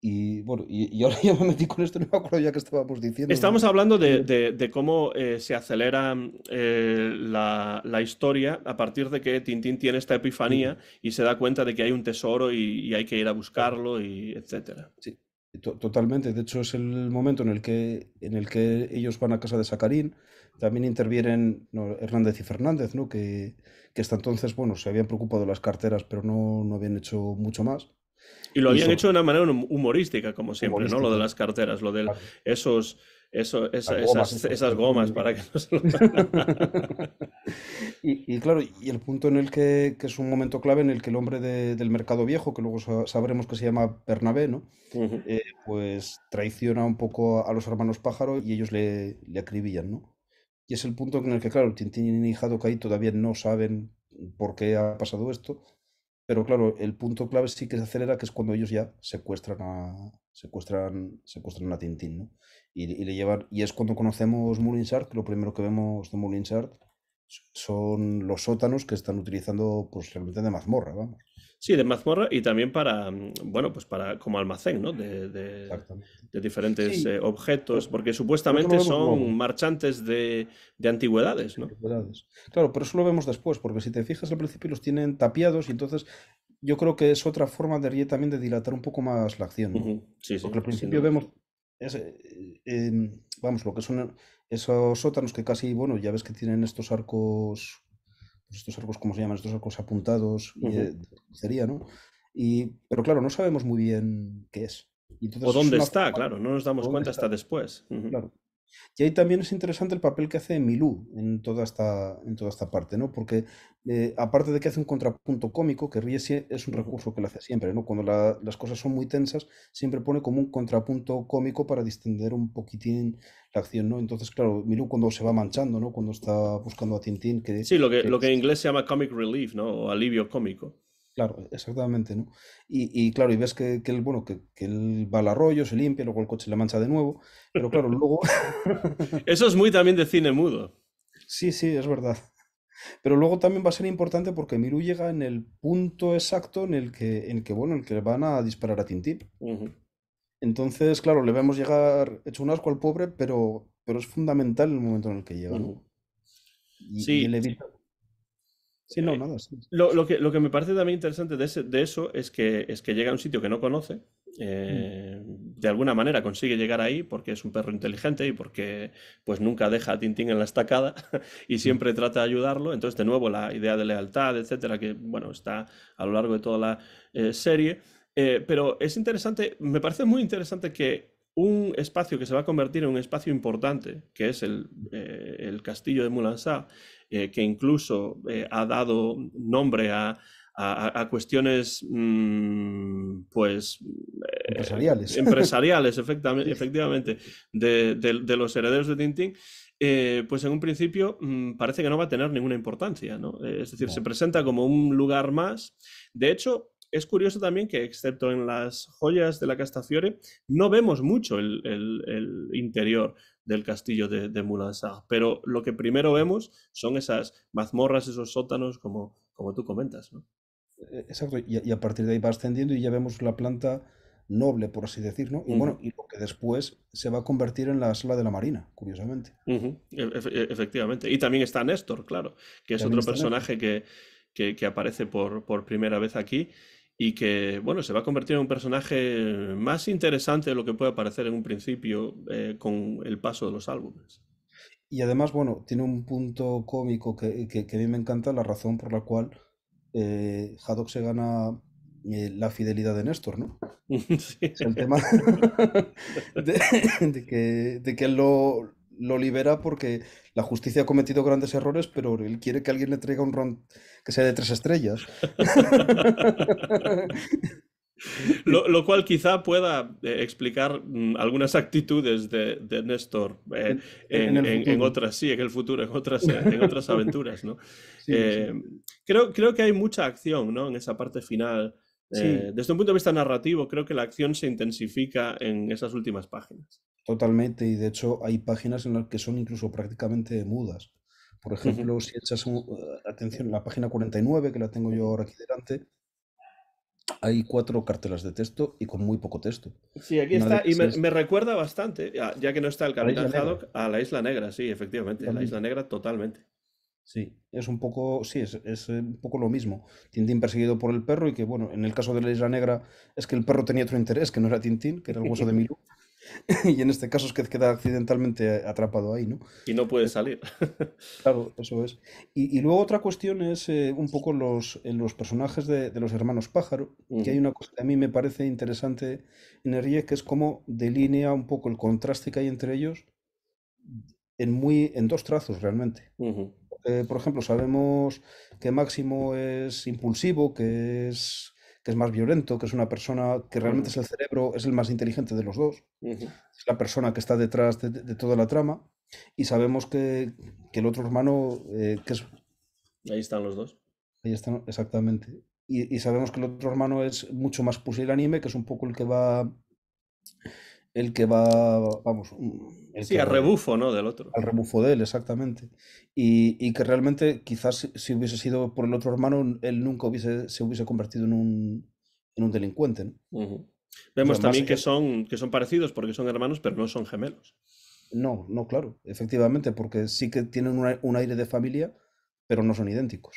Y bueno, y ahora ya me metí con esto, no me acuerdo ya que estábamos diciendo. Estamos hablando de cómo se acelera la historia a partir de que Tintín tiene esta epifanía Sí, y se da cuenta de que hay un tesoro y hay que ir a claro. buscarlo y etcétera. Sí, totalmente. De hecho, es el momento en el que ellos van a casa de Sacarín. También intervienen, no, Hernández y Fernández, ¿no? Que hasta entonces, bueno, se habían preocupado de las carteras, pero no habían hecho mucho más. Y lo Y habían sobre hecho de una manera humorística, como siempre, ¿no? Lo de humorística, las carteras, lo de claro. esos, Las gomas estas que esas le ponen gomas ahí. para que no se lo... Y claro, y el punto en el que es un momento clave en el que el hombre del Mercado Viejo, que luego sabremos que se llama Bernabé, ¿no? Ujú. Pues traiciona un poco a los hermanos Pájaro y ellos le acribillan, ¿no? Y es el punto en el que, claro, Tintín y Haddock ahí todavía no saben por qué ha pasado esto, pero claro, el punto clave sí que se acelera, que es cuando ellos ya secuestran a Tintín, ¿no? Y le llevan, y es cuando conocemos Mulinsart, que lo primero que vemos de Mulinsart son los sótanos que están utilizando, pues realmente de mazmorra, vamos. Sí, de mazmorra y también para, bueno, pues para como almacén, ¿no? Exactamente. De diferentes Sí, objetos, porque pero eso lo supuestamente vemos son luego. marchantes de antigüedades, ¿no? Antigüedades. Claro, pero eso lo vemos después, porque si te fijas al principio los tienen tapiados y entonces yo creo que es otra forma de Rie también de dilatar un poco más la acción, ¿no? Ujú. Sí, sí, Porque al sin principio duda. vemos, vamos, lo que son esos sótanos que casi, bueno, ya ves que tienen estos arcos, ¿cómo se llaman? Estos arcos apuntados y Ujú. de crucería, ¿no? Pero claro, no sabemos muy bien qué es. Y O entonces es dónde una está, forma, claro, no nos damos ¿por dónde cuenta está? hasta después. Ujú. Claro. Y ahí también es interesante el papel que hace Milú en toda esta parte, ¿no? Porque aparte de que hace un contrapunto cómico, que ríe es un Ujú. recurso que le hace siempre, ¿no? Cuando las cosas son muy tensas, siempre pone como un contrapunto cómico para distender un poquitín la acción, ¿no? Entonces, claro, Milú cuando se va manchando, ¿no? Cuando está buscando a Tintín, Sí, lo que en inglés se llama comic relief, ¿no? O alivio cómico. claro, exactamente, ¿no? Y claro, y ves que él, bueno, que él va al arroyo, se limpia, luego el coche le mancha de nuevo, pero claro, luego... Eso es muy también de cine mudo. Sí, sí, es verdad. Pero luego también va a ser importante porque Miru llega en el punto exacto bueno, en el que van a disparar a Tintín. Ujú. Entonces, claro, le vemos llegar hecho un asco al pobre, pero es fundamental el momento en el que llega, ¿no? Ujú. Y él Sí, evita. Sí, no, nada, sí. lo que me parece también interesante de eso es que llega a un sitio que no conoce, Mm, de alguna manera consigue llegar ahí porque es un perro inteligente y porque pues nunca deja a Tintín en la estacada y mm. siempre trata de ayudarlo. Entonces, de nuevo, la idea de lealtad, etcétera, que bueno, está a lo largo de toda la serie. Pero es interesante, me parece muy interesante que un espacio que se va a convertir en un espacio importante, que es el castillo de Mulansa, que incluso ha dado nombre a cuestiones pues Empresariales. empresariales, Sí, efectivamente, de los herederos de Tintín, pues en un principio parece que no va a tener ninguna importancia, ¿no? Es decir, se no. presenta como un lugar más. De hecho, es curioso también que, excepto en las joyas de la Castafiore, no vemos mucho el interior del castillo de Mulanság, pero lo que primero vemos son esas mazmorras, esos sótanos, como tú comentas, ¿no? Exacto. Y a partir de ahí va ascendiendo y ya vemos la planta noble, por así decir, ¿no? Y Ujú, bueno, y lo que después se va a convertir en la sala de la Marina, curiosamente. ujú, efectivamente. Y también está Néstor, claro, que es También otro está en esto. personaje que aparece por primera vez aquí y que, bueno, se va a convertir en un personaje más interesante de lo que puede parecer en un principio con el paso de los álbumes. Y además, bueno, tiene un punto cómico que a mí me encanta, la razón por la cual Haddock se gana la fidelidad de Néstor, ¿no? Sí. Es el tema de, de que él lo libera porque la justicia ha cometido grandes errores, pero él quiere que alguien le traiga un ron que sea de 3 estrellas. Lo cual quizá pueda explicar algunas actitudes de Néstor En el en futuro. otras, sí, en el futuro, en otras aventuras, ¿no? Sí, sí. Eh, creo que hay mucha acción, ¿no? En esa parte final. Sí, Desde un punto de vista narrativo, creo que la acción se intensifica en esas últimas páginas. totalmente. Y de hecho hay páginas en las que son incluso prácticamente mudas. Por Ujú. ejemplo, si echas atención, la página 49, que la tengo yo ahora aquí delante, hay 4 cartelas de texto y con muy poco texto. Sí, aquí Una de está, y ellas es me recuerda bastante, ya que no está el a la Capitán Isla Negra, Haddock, a la Isla Negra, sí, efectivamente, a la Isla totalmente. Negra totalmente. Sí, es un poco, sí, es un poco lo mismo. Tintín perseguido por el perro y que, bueno, en el caso de la Isla Negra es que el perro tenía otro interés, que no era Tintín, que era el hueso de Milú, y en este caso es que queda accidentalmente atrapado ahí, ¿no? Y no puede Pero salir. claro, eso es. Y luego otra cuestión es un poco en los personajes de los hermanos Pájaro, que hay Ujú, una cosa que a mí me parece interesante en Herrié, que es cómo delinea un poco el contraste que hay entre ellos en dos trazos realmente. ujú, Por ejemplo, sabemos que Máximo es impulsivo, que es más violento, que es una persona que realmente ujú, es el cerebro, es el más inteligente de los dos, ujú. es la persona que está detrás de toda la trama. Y sabemos que el otro hermano, que es, Ahí están los dos. ahí está, ¿no? Exactamente. Y sabemos que el otro hermano es mucho más pusilánime, que es un poco vamos, el Sí, que a rebufo, ¿no? Del otro. al rebufo de él, exactamente. Y que realmente quizás si hubiese sido por el otro hermano, él nunca se hubiese convertido en un delincuente, ¿no? Ujú. O sea, Vemos más también allá, que son parecidos porque son hermanos, pero no son gemelos. no, no, claro, efectivamente, porque sí que tienen un aire de familia, pero no son idénticos.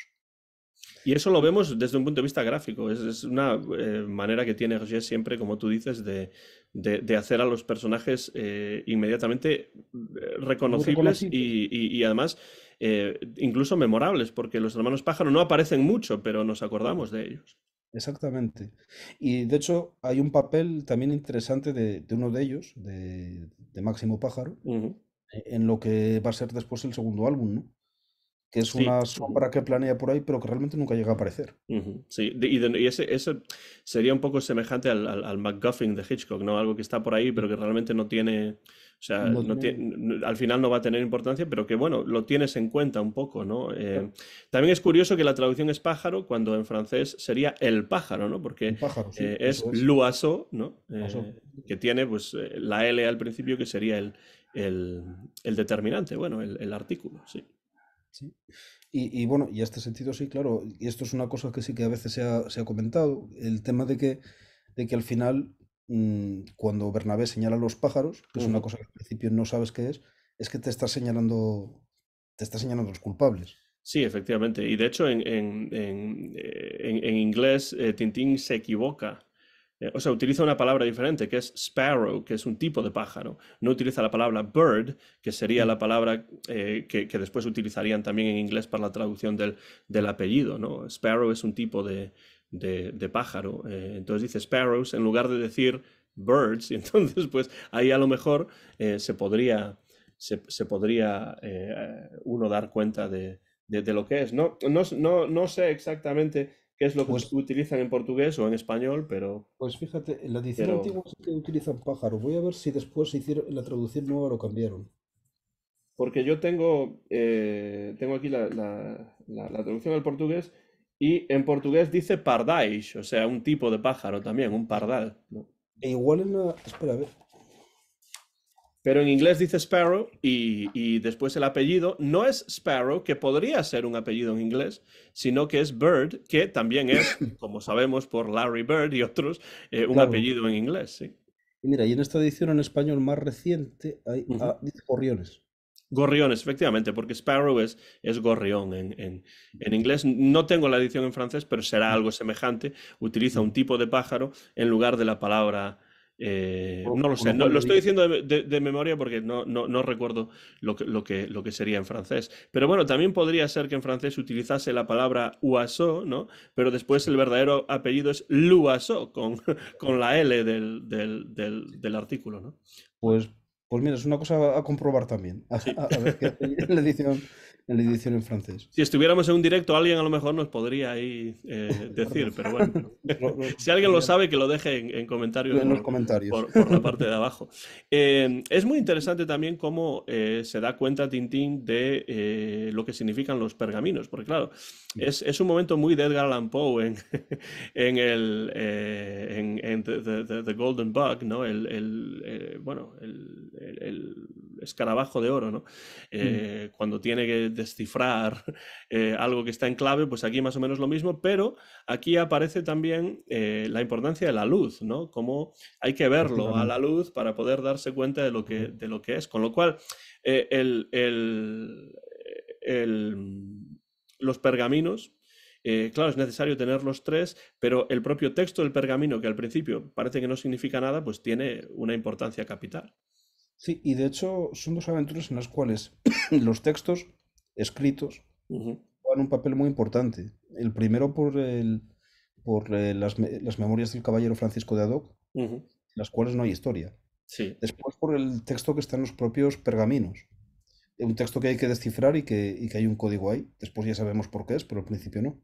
Y eso lo vemos desde un punto de vista gráfico. Es una manera que tiene Hergé siempre, como tú dices, de hacer a los personajes inmediatamente Muy reconocibles reconocibles. y además incluso memorables, porque los hermanos Pájaro no aparecen mucho, pero nos acordamos de ellos. Exactamente. Y de hecho hay un papel también interesante de uno de ellos, de Máximo Pájaro, Ujú. en lo que va a ser después el segundo álbum, ¿no? Que es Sí. una Ujú. sombra que planea por ahí, pero que realmente nunca llega a aparecer. Ujú, sí, y ese sería un poco semejante al MacGuffin de Hitchcock, ¿no? Algo que está por ahí, pero que realmente no tiene, o sea, No tiene... al final no va a tener importancia, pero que bueno, lo tienes en cuenta un poco, ¿no? También es curioso que la traducción es pájaro, cuando en francés sería el pájaro, ¿no? Porque El pájaro, sí, es eso es. l'oiseau, ¿no? Pasó. Que tiene pues la L al principio, que sería el, el determinante, bueno, el artículo, sí. Sí. Y bueno, y en este sentido sí, claro, y esto es una cosa que sí que a veces se ha comentado, el tema de que al final, cuando Bernabé señala a los pájaros, que es una Ujú. cosa que al principio no sabes qué es que te está señalando a los culpables. Sí, efectivamente. Y de hecho, en inglés, Tintín se equivoca. O sea, utiliza una palabra diferente, que es sparrow, que es un tipo de pájaro. No utiliza la palabra bird, que sería Mm, la palabra que después utilizarían también en inglés para la traducción del apellido, ¿no? Sparrow es un tipo de pájaro. Entonces dice sparrows en lugar de decir birds. Y entonces, pues ahí a lo mejor se podría, se podría uno dar cuenta de lo que es. No sé exactamente qué es lo que Pues, utilizan en portugués o en español, pues fíjate, en la edición pero antigua sí que utilizan pájaro. Voy a ver si después en la traducción nueva lo cambiaron. porque yo tengo aquí la traducción al portugués y en portugués dice pardais, o sea, un tipo de pájaro también, un pardal, ¿no? E igual en la... Espera, a ver. Pero en inglés dice Sparrow y después el apellido no es Sparrow, que podría ser un apellido en inglés, sino que es Bird, que también es, como sabemos por Larry Bird y otros, un Claro. apellido en inglés, sí. Y mira, y en esta edición en español más reciente Ujú. dice gorriones. Gorriones, efectivamente, porque Sparrow es gorrión en inglés. No tengo la edición en francés, pero será Mm, algo semejante. Utiliza un mm. tipo de pájaro en lugar de la palabra. No lo Con sé, lo cual lo estoy debería... diciendo de memoria porque no recuerdo lo que sería en francés. Pero bueno, también podría ser que en francés utilizase la palabra oiseau, ¿no? Pero después Sí. el verdadero apellido es l'oiseau, con la L del artículo, ¿no? Bueno, Pues mira, es una cosa a comprobar también. A, sí. a ver qué hace en la edición en francés. Si estuviéramos en un directo, alguien a lo mejor nos podría ahí ¿Verdad? decir, pero bueno, si alguien lo Podrían sabe, que lo deje en comentarios en los comentarios. por la parte de abajo. Es muy interesante también cómo se da cuenta Tintín de lo que significan los pergaminos, porque claro, es un momento muy de Edgar Allan Poe en The Golden Bug, ¿no? Bueno, el escarabajo de oro, ¿no? Mm, Cuando tiene que descifrar algo que está en clave, pues aquí más o menos lo mismo, pero aquí aparece también la importancia de la luz, ¿no? Cómo hay que verlo a la efectivamente. luz para poder darse cuenta de lo que es. Con lo cual, eh, el, el- el- los pergaminos, claro, es necesario tener los tres, pero el propio texto del pergamino, que al principio parece que no significa nada, pues tiene una importancia capital. Sí, y de hecho son dos aventuras en las cuales los textos escritos Ujú. juegan un papel muy importante. El primero por las memorias del caballero Francisco de Adoc, Ujú. en las cuales no hay historia. Sí. Después por el texto que está en los propios pergaminos. Un texto que hay que descifrar y que hay un código ahí. Después ya sabemos por qué es, pero al principio no.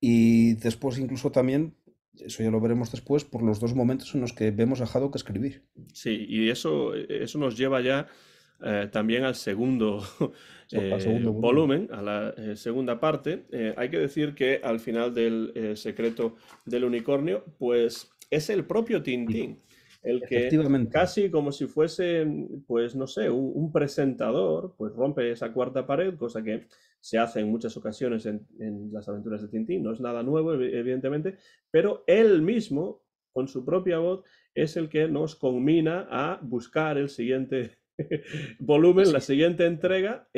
Y después incluso también, eso ya lo veremos después, por los dos momentos en los que vemos a Haddock escribir. Sí, y eso nos lleva ya también al segundo Al segundo volumen. volumen, a la segunda parte. Hay que decir que al final del secreto del unicornio, pues es el propio Sí, Tintín el que efectivamente. casi como si fuese, pues no sé, un presentador, pues rompe esa cuarta pared, cosa que se hace en muchas ocasiones en las aventuras de Tintín, no es nada nuevo, evidentemente, pero él mismo, con su propia voz, es el que nos conmina a buscar el siguiente volumen, la Sí, siguiente entrega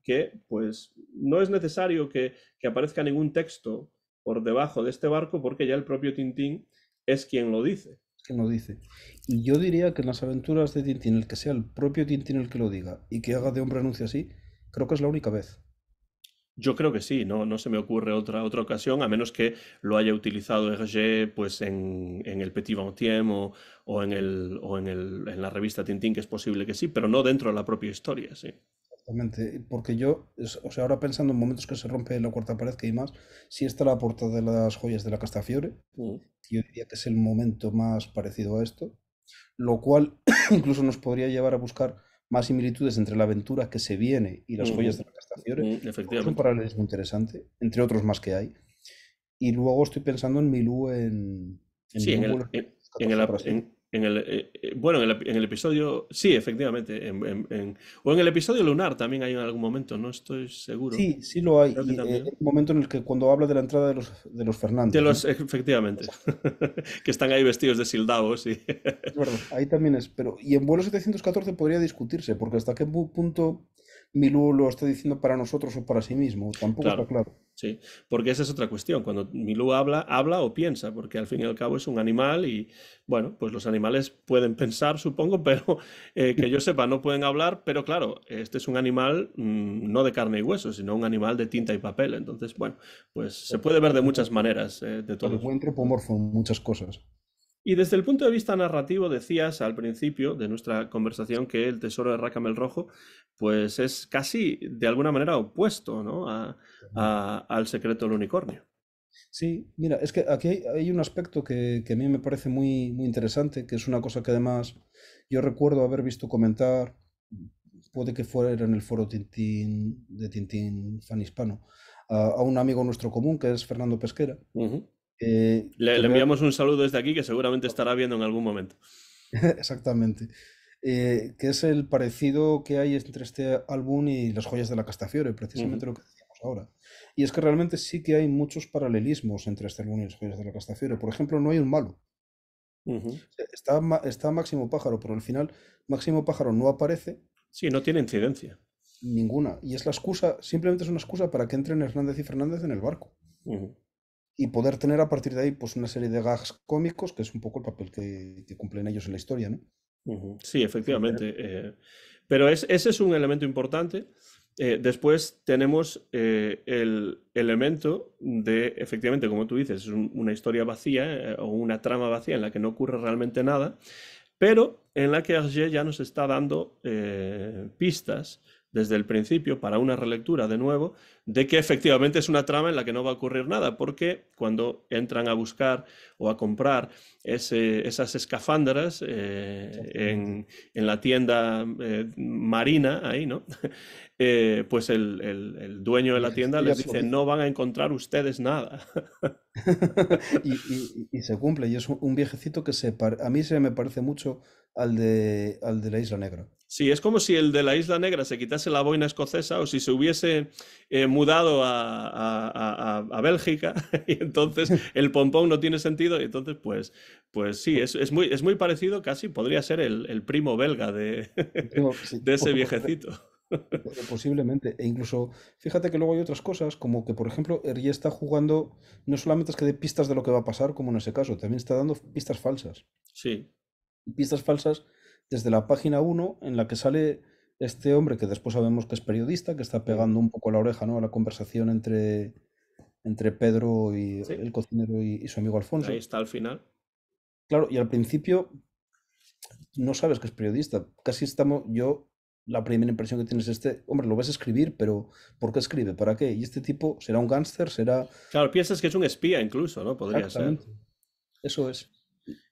que pues no es necesario que aparezca ningún texto por debajo de este barco porque ya el propio Tintín es quien lo dice. que lo dice. Y yo diría que en las aventuras de Tintín, el que sea el propio Tintín el que lo diga y que haga de hombre anuncio así, creo que es la única vez. Yo creo que sí, no se me ocurre otra ocasión, a menos que lo haya utilizado Hergé pues en el Petit Vingtième o en la revista Tintín, que es posible que sí, pero no dentro de la propia historia, sí. Exactamente, porque o sea, ahora pensando en momentos que se rompe la cuarta pared que hay más, si está la portada de las joyas de la Castafiore, Mm, yo diría que es el momento más parecido a esto, lo cual incluso nos podría llevar a buscar más similitudes entre la aventura que se viene y las joyas de ujú, la Castafiore, porque es un efectivamente. paralelismo interesante, entre otros más que hay. Y luego estoy pensando en Milú en Sí, Milú vuelve a 14 para siempre. bueno, en el episodio, sí, efectivamente, o en el episodio lunar también hay en algún momento, no estoy seguro, Sí, sí lo hay. creo que Y también. hay un momento en el que cuando habla de la entrada de los Fernández, ¿no? Efectivamente, que están ahí vestidos de sildaos y... Es verdad, ahí también es. Pero, y en vuelo 714 podría discutirse, porque hasta qué punto Milú lo está diciendo para nosotros o para sí mismo, tampoco está Claro, claro. sí, porque esa es otra cuestión. Cuando Milú habla o piensa, porque al fin y al cabo es un animal y, bueno, pues los animales pueden pensar, supongo, pero que yo sepa, no pueden hablar, pero claro, este es un animal no de carne y hueso, sino un animal de tinta y papel. Entonces, bueno, pues se puede ver de muchas maneras, de Claro, todos. muy antropomorfo en muchas cosas. Y desde el punto de vista narrativo, decías al principio de nuestra conversación que el tesoro de Rácame el Rojo, pues es casi de alguna manera opuesto, ¿no? Al secreto del unicornio. Sí, mira, es que aquí hay un aspecto que a mí me parece muy interesante, que es una cosa que además yo recuerdo haber visto comentar, puede que fuera en el foro Tintín, de Tintín Fan Hispano, a un amigo nuestro común, que es Fernando Pesquera, Ujú. que Le enviamos un saludo desde aquí que seguramente estará viendo en algún momento. exactamente, que es el parecido que hay entre este álbum y Las joyas de la Castafiore, Ujú, precisamente lo que decíamos ahora. Y es que realmente sí que hay muchos paralelismos entre este álbum y Las joyas de la Castafiore. Por ejemplo, no hay un malo. ujú. Está, está Máximo Pájaro, pero al final Máximo Pájaro no aparece Sí, no tiene incidencia. ninguna. Y es la excusa, simplemente es una excusa para que entren Hernández y Fernández en el barco. Ujú, Y poder tener a partir de ahí pues una serie de gags cómicos, que es un poco el papel que cumplen ellos en la historia, ¿no? ujú. Sí, Sin tener- efectivamente. Pero ese es un elemento importante. Después tenemos el elemento de, efectivamente, como tú dices, es una historia vacía o una trama vacía en la que no ocurre realmente nada, pero en la que Hergé ya nos está dando pistas desde el principio para una relectura de nuevo de que efectivamente es una trama en la que no va a ocurrir nada, porque cuando entran a buscar o a comprar esas escafandras Exactamente. en la tienda marina, ahí, ¿no? Pues el dueño de El la tienda viejecito ya les se lo dice, dice. no van a encontrar ustedes nada. Y se cumple, y es un viejecito que a mí se me parece mucho al de la Isla Negra. Sí, es como si el de la Isla Negra se quitase la boina escocesa o si se hubiese mudado a Bélgica y entonces el pompón no tiene sentido y entonces pues sí, es muy parecido casi, podría ser el primo belga de, Sí, de ese viejecito. posiblemente. E incluso, fíjate que luego hay otras cosas, como que, por ejemplo, Hergé está jugando, no solamente es que dé pistas de lo que va a pasar, como en ese caso, también está dando pistas falsas. Sí. Pistas falsas desde la página uno en la que sale este hombre que después sabemos que es periodista, que está Ujú. pegando un poco la oreja, ¿no? A la conversación entre Pedro y Sí, el cocinero y su amigo ahí Alfonso. está al final. Claro, y al principio no sabes que es periodista. Casi estamos, la primera impresión que tienes es hombre, lo ves escribir, pero ¿por qué escribe? ¿Para qué? Y este tipo será un gángster, será... Claro, piensas que es un espía incluso, ¿no? Podría ser. Exactamente. Eso es.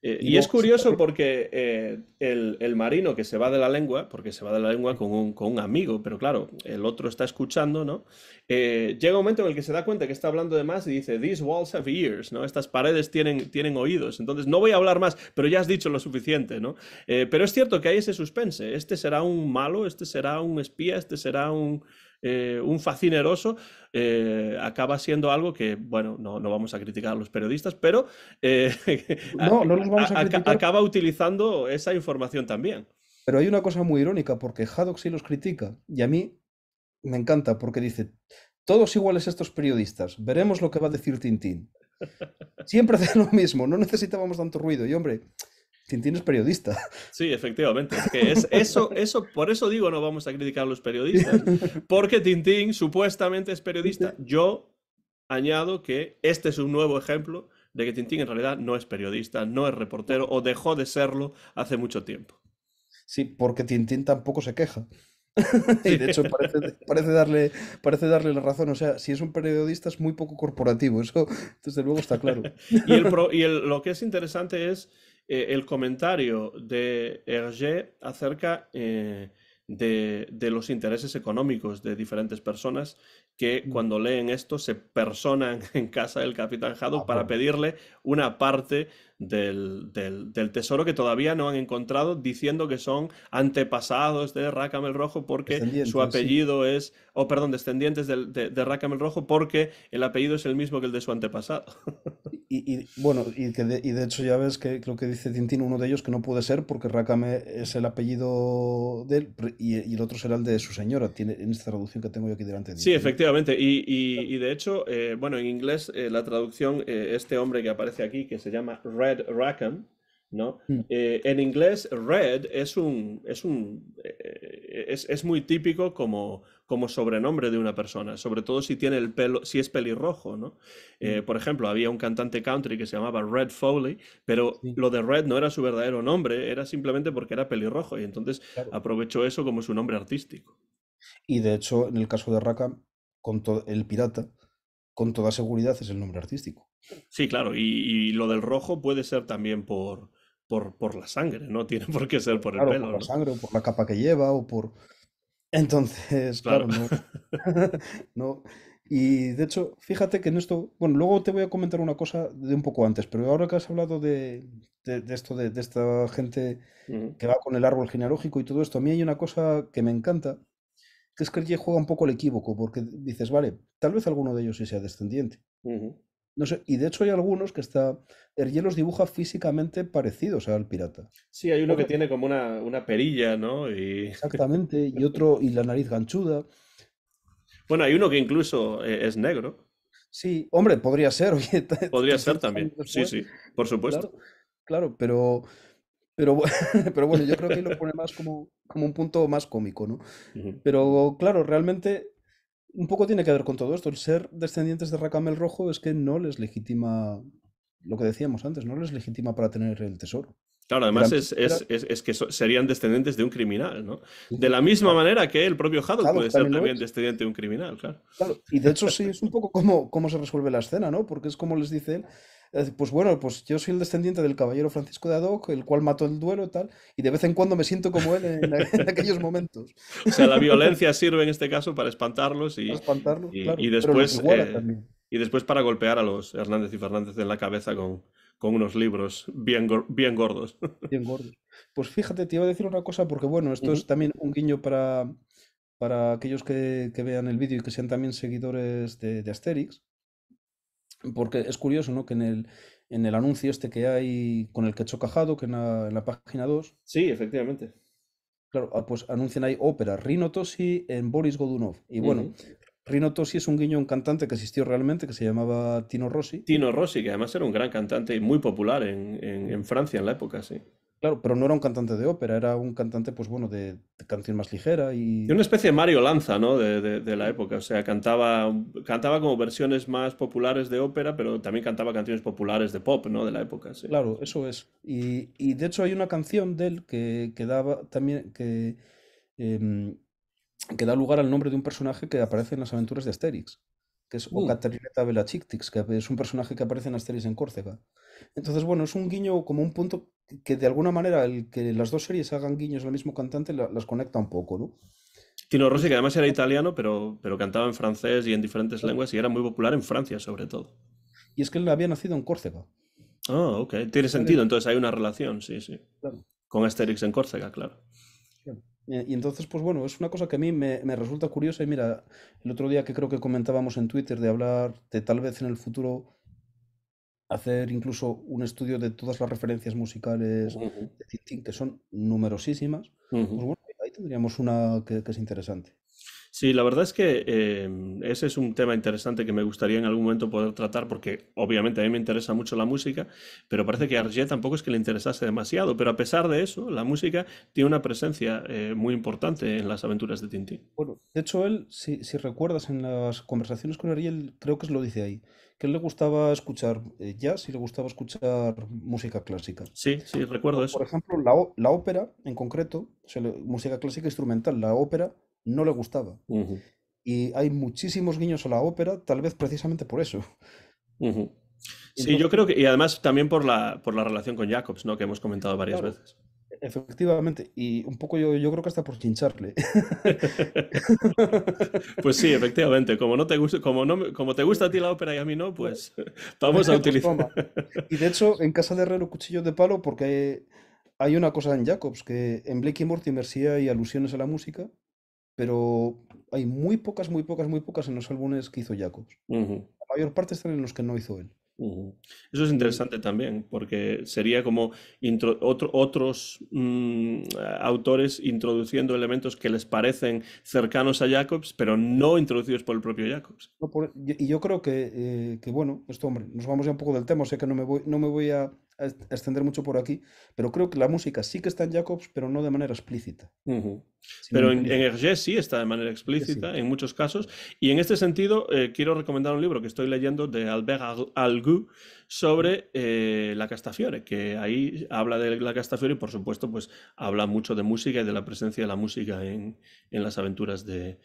Y Y es luego, curioso porque el marino que se va de la lengua, porque se va de la lengua con un amigo, pero claro, el otro está escuchando, ¿no? Llega un momento en el que se da cuenta que está hablando de más y dice, These walls have ears, ¿no? Estas paredes tienen oídos, entonces no voy a hablar más, pero ya has dicho lo suficiente, ¿no? Pero es cierto que hay ese suspense, este será un malo, este será un espía, este será un facineroso, acaba siendo algo que, bueno, no vamos a criticar a los periodistas, pero eh, no, no los vamos a criticar, acaba utilizando esa información también. pero hay una cosa muy irónica, porque Haddock sí los critica, y a mí me encanta, porque dice, todos iguales estos periodistas, veremos lo que va a decir Tintín. Siempre hace lo mismo, no necesitábamos tanto ruido. Y hombre, Tintín es periodista. Sí, efectivamente, es que por eso digo no vamos a criticar a los periodistas, porque Tintín supuestamente es periodista. Yo añado que este es un nuevo ejemplo de que Tintín en realidad no es periodista, no es reportero o dejó de serlo hace mucho tiempo. Sí, porque Tintín tampoco se queja. Y Sí. de hecho parece darle la razón. O sea, si es un periodista es muy poco corporativo. Eso desde luego está claro. Lo que es interesante es el comentario de Hergé acerca de los intereses económicos de diferentes personas que cuando leen esto se personan en casa del capitán Ah, Haddock para bueno, pedirle una parte del tesoro que todavía no han encontrado, diciendo que son antepasados de Rackham el Rojo porque su descendientes, sí. apellido es, o perdón, descendientes de Rackham el Rojo porque el apellido es el mismo que el de su antepasado. Bueno, y de hecho ya ves que lo que dice Tintín, uno de ellos que no puede ser porque Rakame es el apellido de él y el otro será el de su señora, tiene en esta traducción que tengo yo aquí delante, Sí, dice, ¿no? efectivamente. Y de hecho, bueno, en inglés la traducción, este hombre que aparece aquí, que se llama Red Rackham, ¿no? Mm. En inglés, Red es muy típico como sobrenombre de una persona, sobre todo si tiene el pelo, si es pelirrojo, ¿no? Mm. Por ejemplo, había un cantante country que se llamaba Red Foley, pero Sí, lo de Red no era su verdadero nombre, era simplemente porque era pelirrojo y entonces claro. aprovechó eso como su nombre artístico. Y de hecho, en el caso de Rakam, el pirata, con toda seguridad es el nombre artístico. Sí, claro, y lo del rojo puede ser también por la sangre, no tiene por qué ser por el Claro, por pelo, la ¿no? sangre o por la capa que lleva o por... Entonces, Claro. claro, no. No. Y de hecho, fíjate que en esto, bueno, luego te voy a comentar una cosa de un poco antes, pero ahora que has hablado de esto, de esta gente Ujú, que va con el árbol genealógico y todo esto, a mí hay una cosa que me encanta, que es que ella juega un poco al equívoco, porque dices, vale, tal vez alguno de ellos sí sea descendiente. ujú. No sé, y de hecho hay algunos que Hergé los dibuja físicamente parecidos al pirata. Sí, hay uno que Otro, tiene como una perilla, ¿no? Y exactamente, y otro, y la nariz ganchuda. bueno, hay uno que incluso es negro. Sí, hombre, podría ser, oye, Podría ser 300 también. años Sí, después, sí, por supuesto. claro, claro, pero, pero bueno, yo creo que ahí lo pone más como un punto más cómico, ¿no? Ujú. Pero claro, realmente un poco tiene que ver con todo esto. El ser descendientes de Racamel Rojo es que no les legitima, lo que decíamos antes, no les legitima para tener el tesoro. Claro, De la además misma manera, es que serían descendientes de un criminal, ¿no? De sí, la misma claro, manera que el propio Haddock puede Haddock ser también lo también es. descendiente de un criminal, claro. Claro, y de hecho sí, es un poco como se resuelve la escena, ¿no? Porque es como les dice él, pues bueno, pues yo soy el descendiente del caballero Francisco de Adoc, el cual mató el duelo y tal, y de vez en cuando me siento como él en aquellos momentos, O sea, la violencia sirve en este caso para espantarlos para espantarlo, y claro, pero los después, iguala también, y después para golpear a los Hernández y Fernández en la cabeza con unos libros bien gordos. bien gordos. Pues fíjate, te iba a decir una cosa, porque bueno, esto Ujú. es también un guiño para aquellos que vean el vídeo y que sean también seguidores de Asterix, porque es curioso, ¿no? Que en el anuncio este que hay con el que choca Haddock en la página 2. Sí, efectivamente. Claro, pues anuncian ahí ópera, Rino Tosi en Boris Godunov. Y bueno, Ujú. Rino Tosi es un guiño a un cantante que existió realmente, que se llamaba Tino Rossi. Tino Rossi, que además era un gran cantante y muy popular en Francia en la época, sí. Claro, pero no era un cantante de ópera, era un cantante, pues bueno, de canción más ligera Y y... una especie de Mario Lanza, ¿no? De la época. O sea, cantaba como versiones más populares de ópera, pero también cantaba canciones populares de pop, ¿no? De la época, sí. Claro, eso es. Y de hecho hay una canción de él que daba también, em, que da lugar al nombre de un personaje que aparece en las aventuras de Asterix. que es O Mm. Catarineta Velachictix, que es un personaje que aparece en Asterix en Córcega. Entonces, bueno, es un guiño como un punto que de alguna manera el que las dos series hagan guiños al mismo cantante las conecta un poco, ¿no? Tino Rossi, que Entonces, además era italiano, pero cantaba en francés y en diferentes claro, lenguas y era muy popular en Francia, sobre todo. y es que él había nacido en Córcega. Ah, ok. Tiene ¿Vale? sentido, entonces hay una relación, sí, sí. Claro, Con Asterix en Córcega, claro. claro. Y entonces, pues bueno, es una cosa que a mí me resulta curiosa. Y mira, el otro día que creo que comentábamos en Twitter de hablar de tal vez en el futuro hacer incluso un estudio de todas las referencias musicales Ujú, de Tintín, que son numerosísimas, pues ujú. bueno, ahí tendríamos una que es interesante. Sí, la verdad es que ese es un tema interesante que me gustaría en algún momento poder tratar porque obviamente a mí me interesa mucho la música, pero parece que a Hergé tampoco es que le interesase demasiado, pero a pesar de eso, la música tiene una presencia muy importante en las aventuras de Tintín. Bueno, de hecho él, si recuerdas en las conversaciones con Ariel, creo que lo dice ahí, que él le gustaba escuchar jazz y le gustaba escuchar música clásica. Sí, sí, recuerdo Por eso. ejemplo, la ópera en concreto, o sea, música clásica instrumental, la ópera no le gustaba. Ujú, Y hay muchísimos guiños a la ópera, tal vez precisamente por eso. ujú. Y Sí, yo entonces, creo que, y además también por la relación con Jacobs, ¿no? Que hemos comentado varias claro, veces. efectivamente, y un poco yo creo que hasta por chincharle. Pues sí, efectivamente, como no te gusta, como no, como te gusta a ti la ópera y a mí no, pues vamos a Pues utilizar. toma. Y de hecho, en casa de Herrero, cuchillo de palo, porque hay una cosa en Jacobs, que en Blake y Mortimer sí hay alusiones a la música, pero hay muy pocas, muy pocas, muy pocas en los álbumes que hizo Jacobs. Ujú. La mayor parte están en los que no hizo él. Ujú. Eso es Y interesante también, porque sería como otros autores introduciendo elementos que les parecen cercanos a Jacobs, pero no introducidos por el propio Jacobs. no y yo creo que, bueno, esto, hombre, nos vamos ya un poco del tema, o sea que no me voy a extender mucho por aquí, pero creo que la música sí que está en Jacobs, pero no de manera explícita, Ujú. sino Pero en implícita. Hergé sí está de manera Que sí. explícita en muchos casos. Y en este sentido, quiero recomendar un libro que estoy leyendo de Albert Algu sobre la Castafiore, que ahí habla de la Castafiore y, por supuesto, pues habla mucho de música y de la presencia de la música en las aventuras de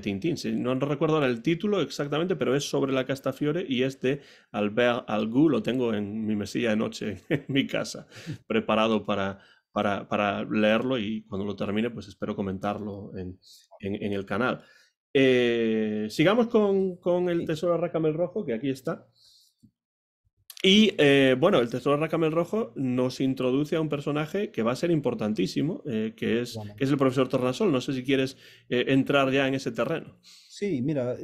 Tintín. Sí, no recuerdo ahora el título exactamente, pero es sobre la Castafiore y es de Albert Algu. Lo tengo en mi mesilla de noche en mi casa, preparado para leerlo y cuando lo termine, pues espero comentarlo en el canal. Sigamos con el Sí. Tesoro de Racamel Rojo, que aquí está. Y bueno, el Tesoro de Racamel Rojo nos introduce a un personaje que va a ser importantísimo, que es el profesor Tornasol. No sé si quieres entrar ya en ese terreno. Sí, mira,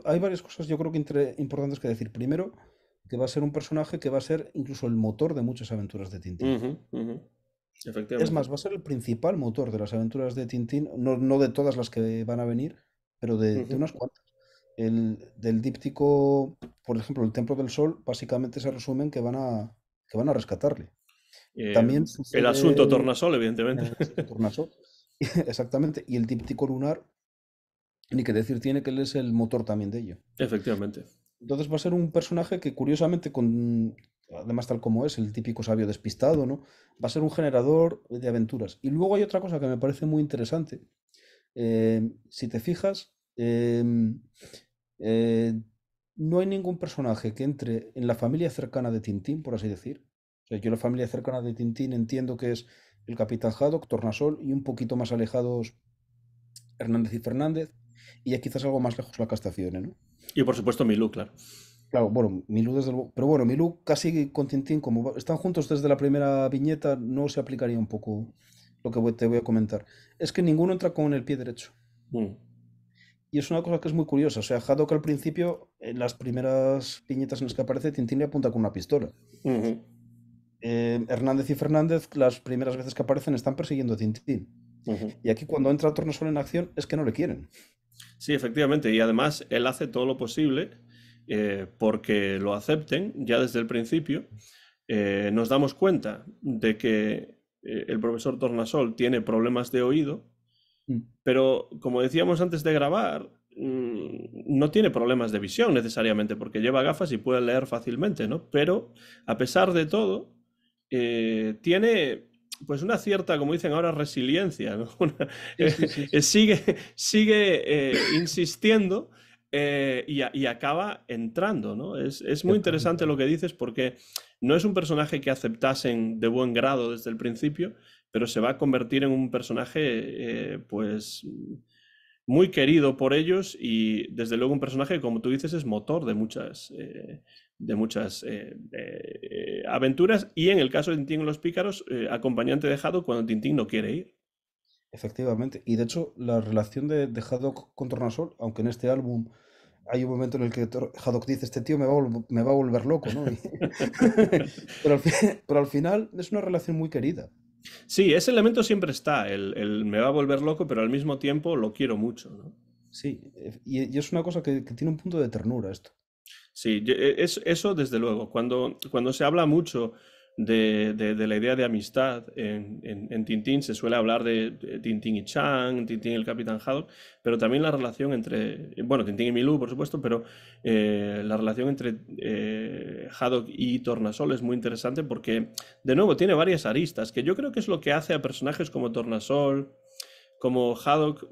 hay varias cosas yo creo que importantes que decir. Primero, que va a ser un personaje que va a ser incluso el motor de muchas aventuras de Tintín. Ujú, ujú. Es Efectivamente. más, va a ser el principal motor de las aventuras de Tintín, no de todas las que van a venir, pero de Ujú. unas cuantas. Del díptico, por ejemplo, el Templo del Sol, básicamente se resumen que van a rescatarle. Eh, También el asunto sucede Tornasol, en evidentemente. el asunto Tornasol, exactamente, y el díptico lunar, ni que decir tiene que él es el motor también de ello. Efectivamente. Entonces va a ser un personaje que curiosamente, además tal como es, el típico sabio despistado, ¿no? Va a ser un generador de aventuras. Y luego hay otra cosa que me parece muy interesante. Si te fijas, eh, no hay ningún personaje que entre en la familia cercana de Tintín, por así decir. O sea, yo la familia cercana de Tintín entiendo que es el Capitán Haddock, Tornasol y un poquito más alejados Hernández y Fernández, y ya quizás algo más lejos la Castafiore, ¿no? Y por supuesto Milú, claro. Claro, bueno, Milú desde luego. Pero bueno, Milú casi con Tintín, como están juntos desde la primera viñeta, no se aplicaría un poco lo que te voy a comentar. Es que ninguno entra con el pie derecho. Mm. Y es una cosa que es muy curiosa. O sea, Haddock al principio, en las primeras viñetas en las que aparece, Tintín le apunta con una pistola. Ujú. Hernández y Fernández, las primeras veces que aparecen, están persiguiendo a Tintín. Ujú. Y aquí cuando entra Tornasol en acción, es que no le quieren. Sí, efectivamente. Y además él hace todo lo posible porque lo acepten ya desde el principio. Nos damos cuenta de que el profesor Tornasol tiene problemas de oído, Mm. pero como decíamos antes de grabar, no tiene problemas de visión necesariamente porque lleva gafas y puede leer fácilmente, ¿no? Pero a pesar de todo, tiene pues una cierta, como dicen ahora, resiliencia, ¿no? Sí, sí, sí, sí. Sigue insistiendo y acaba entrando, ¿no? Es muy interesante Ciertamente. lo que dices porque no es un personaje que aceptasen de buen grado desde el principio, pero se va a convertir en un personaje, pues, muy querido por ellos y desde luego un personaje que, como tú dices, es motor de muchas aventuras y en el caso de Tintín y los Pícaros, acompañante de Haddock cuando Tintín no quiere ir. Efectivamente. Y de hecho, la relación de Haddock con Tornasol, aunque en este álbum hay un momento en el que Haddock dice, este tío me va a volver loco, ¿no? Pero al final es una relación muy querida. Sí, ese elemento siempre está, el me va a volver loco, pero al mismo tiempo lo quiero mucho, ¿no? Sí, y es una cosa que tiene un punto de ternura esto. Sí, eso desde luego. Cuando se habla mucho de la idea de amistad en Tintín, se suele hablar de Tintín y Chang, Tintín y el Capitán Haddock, pero también la relación entre, bueno, Tintín y Milú, por supuesto, pero la relación entre Haddock y Tornasol es muy interesante porque, de nuevo, tiene varias aristas, que yo creo que es lo que hace a personajes como Tornasol, como Haddock,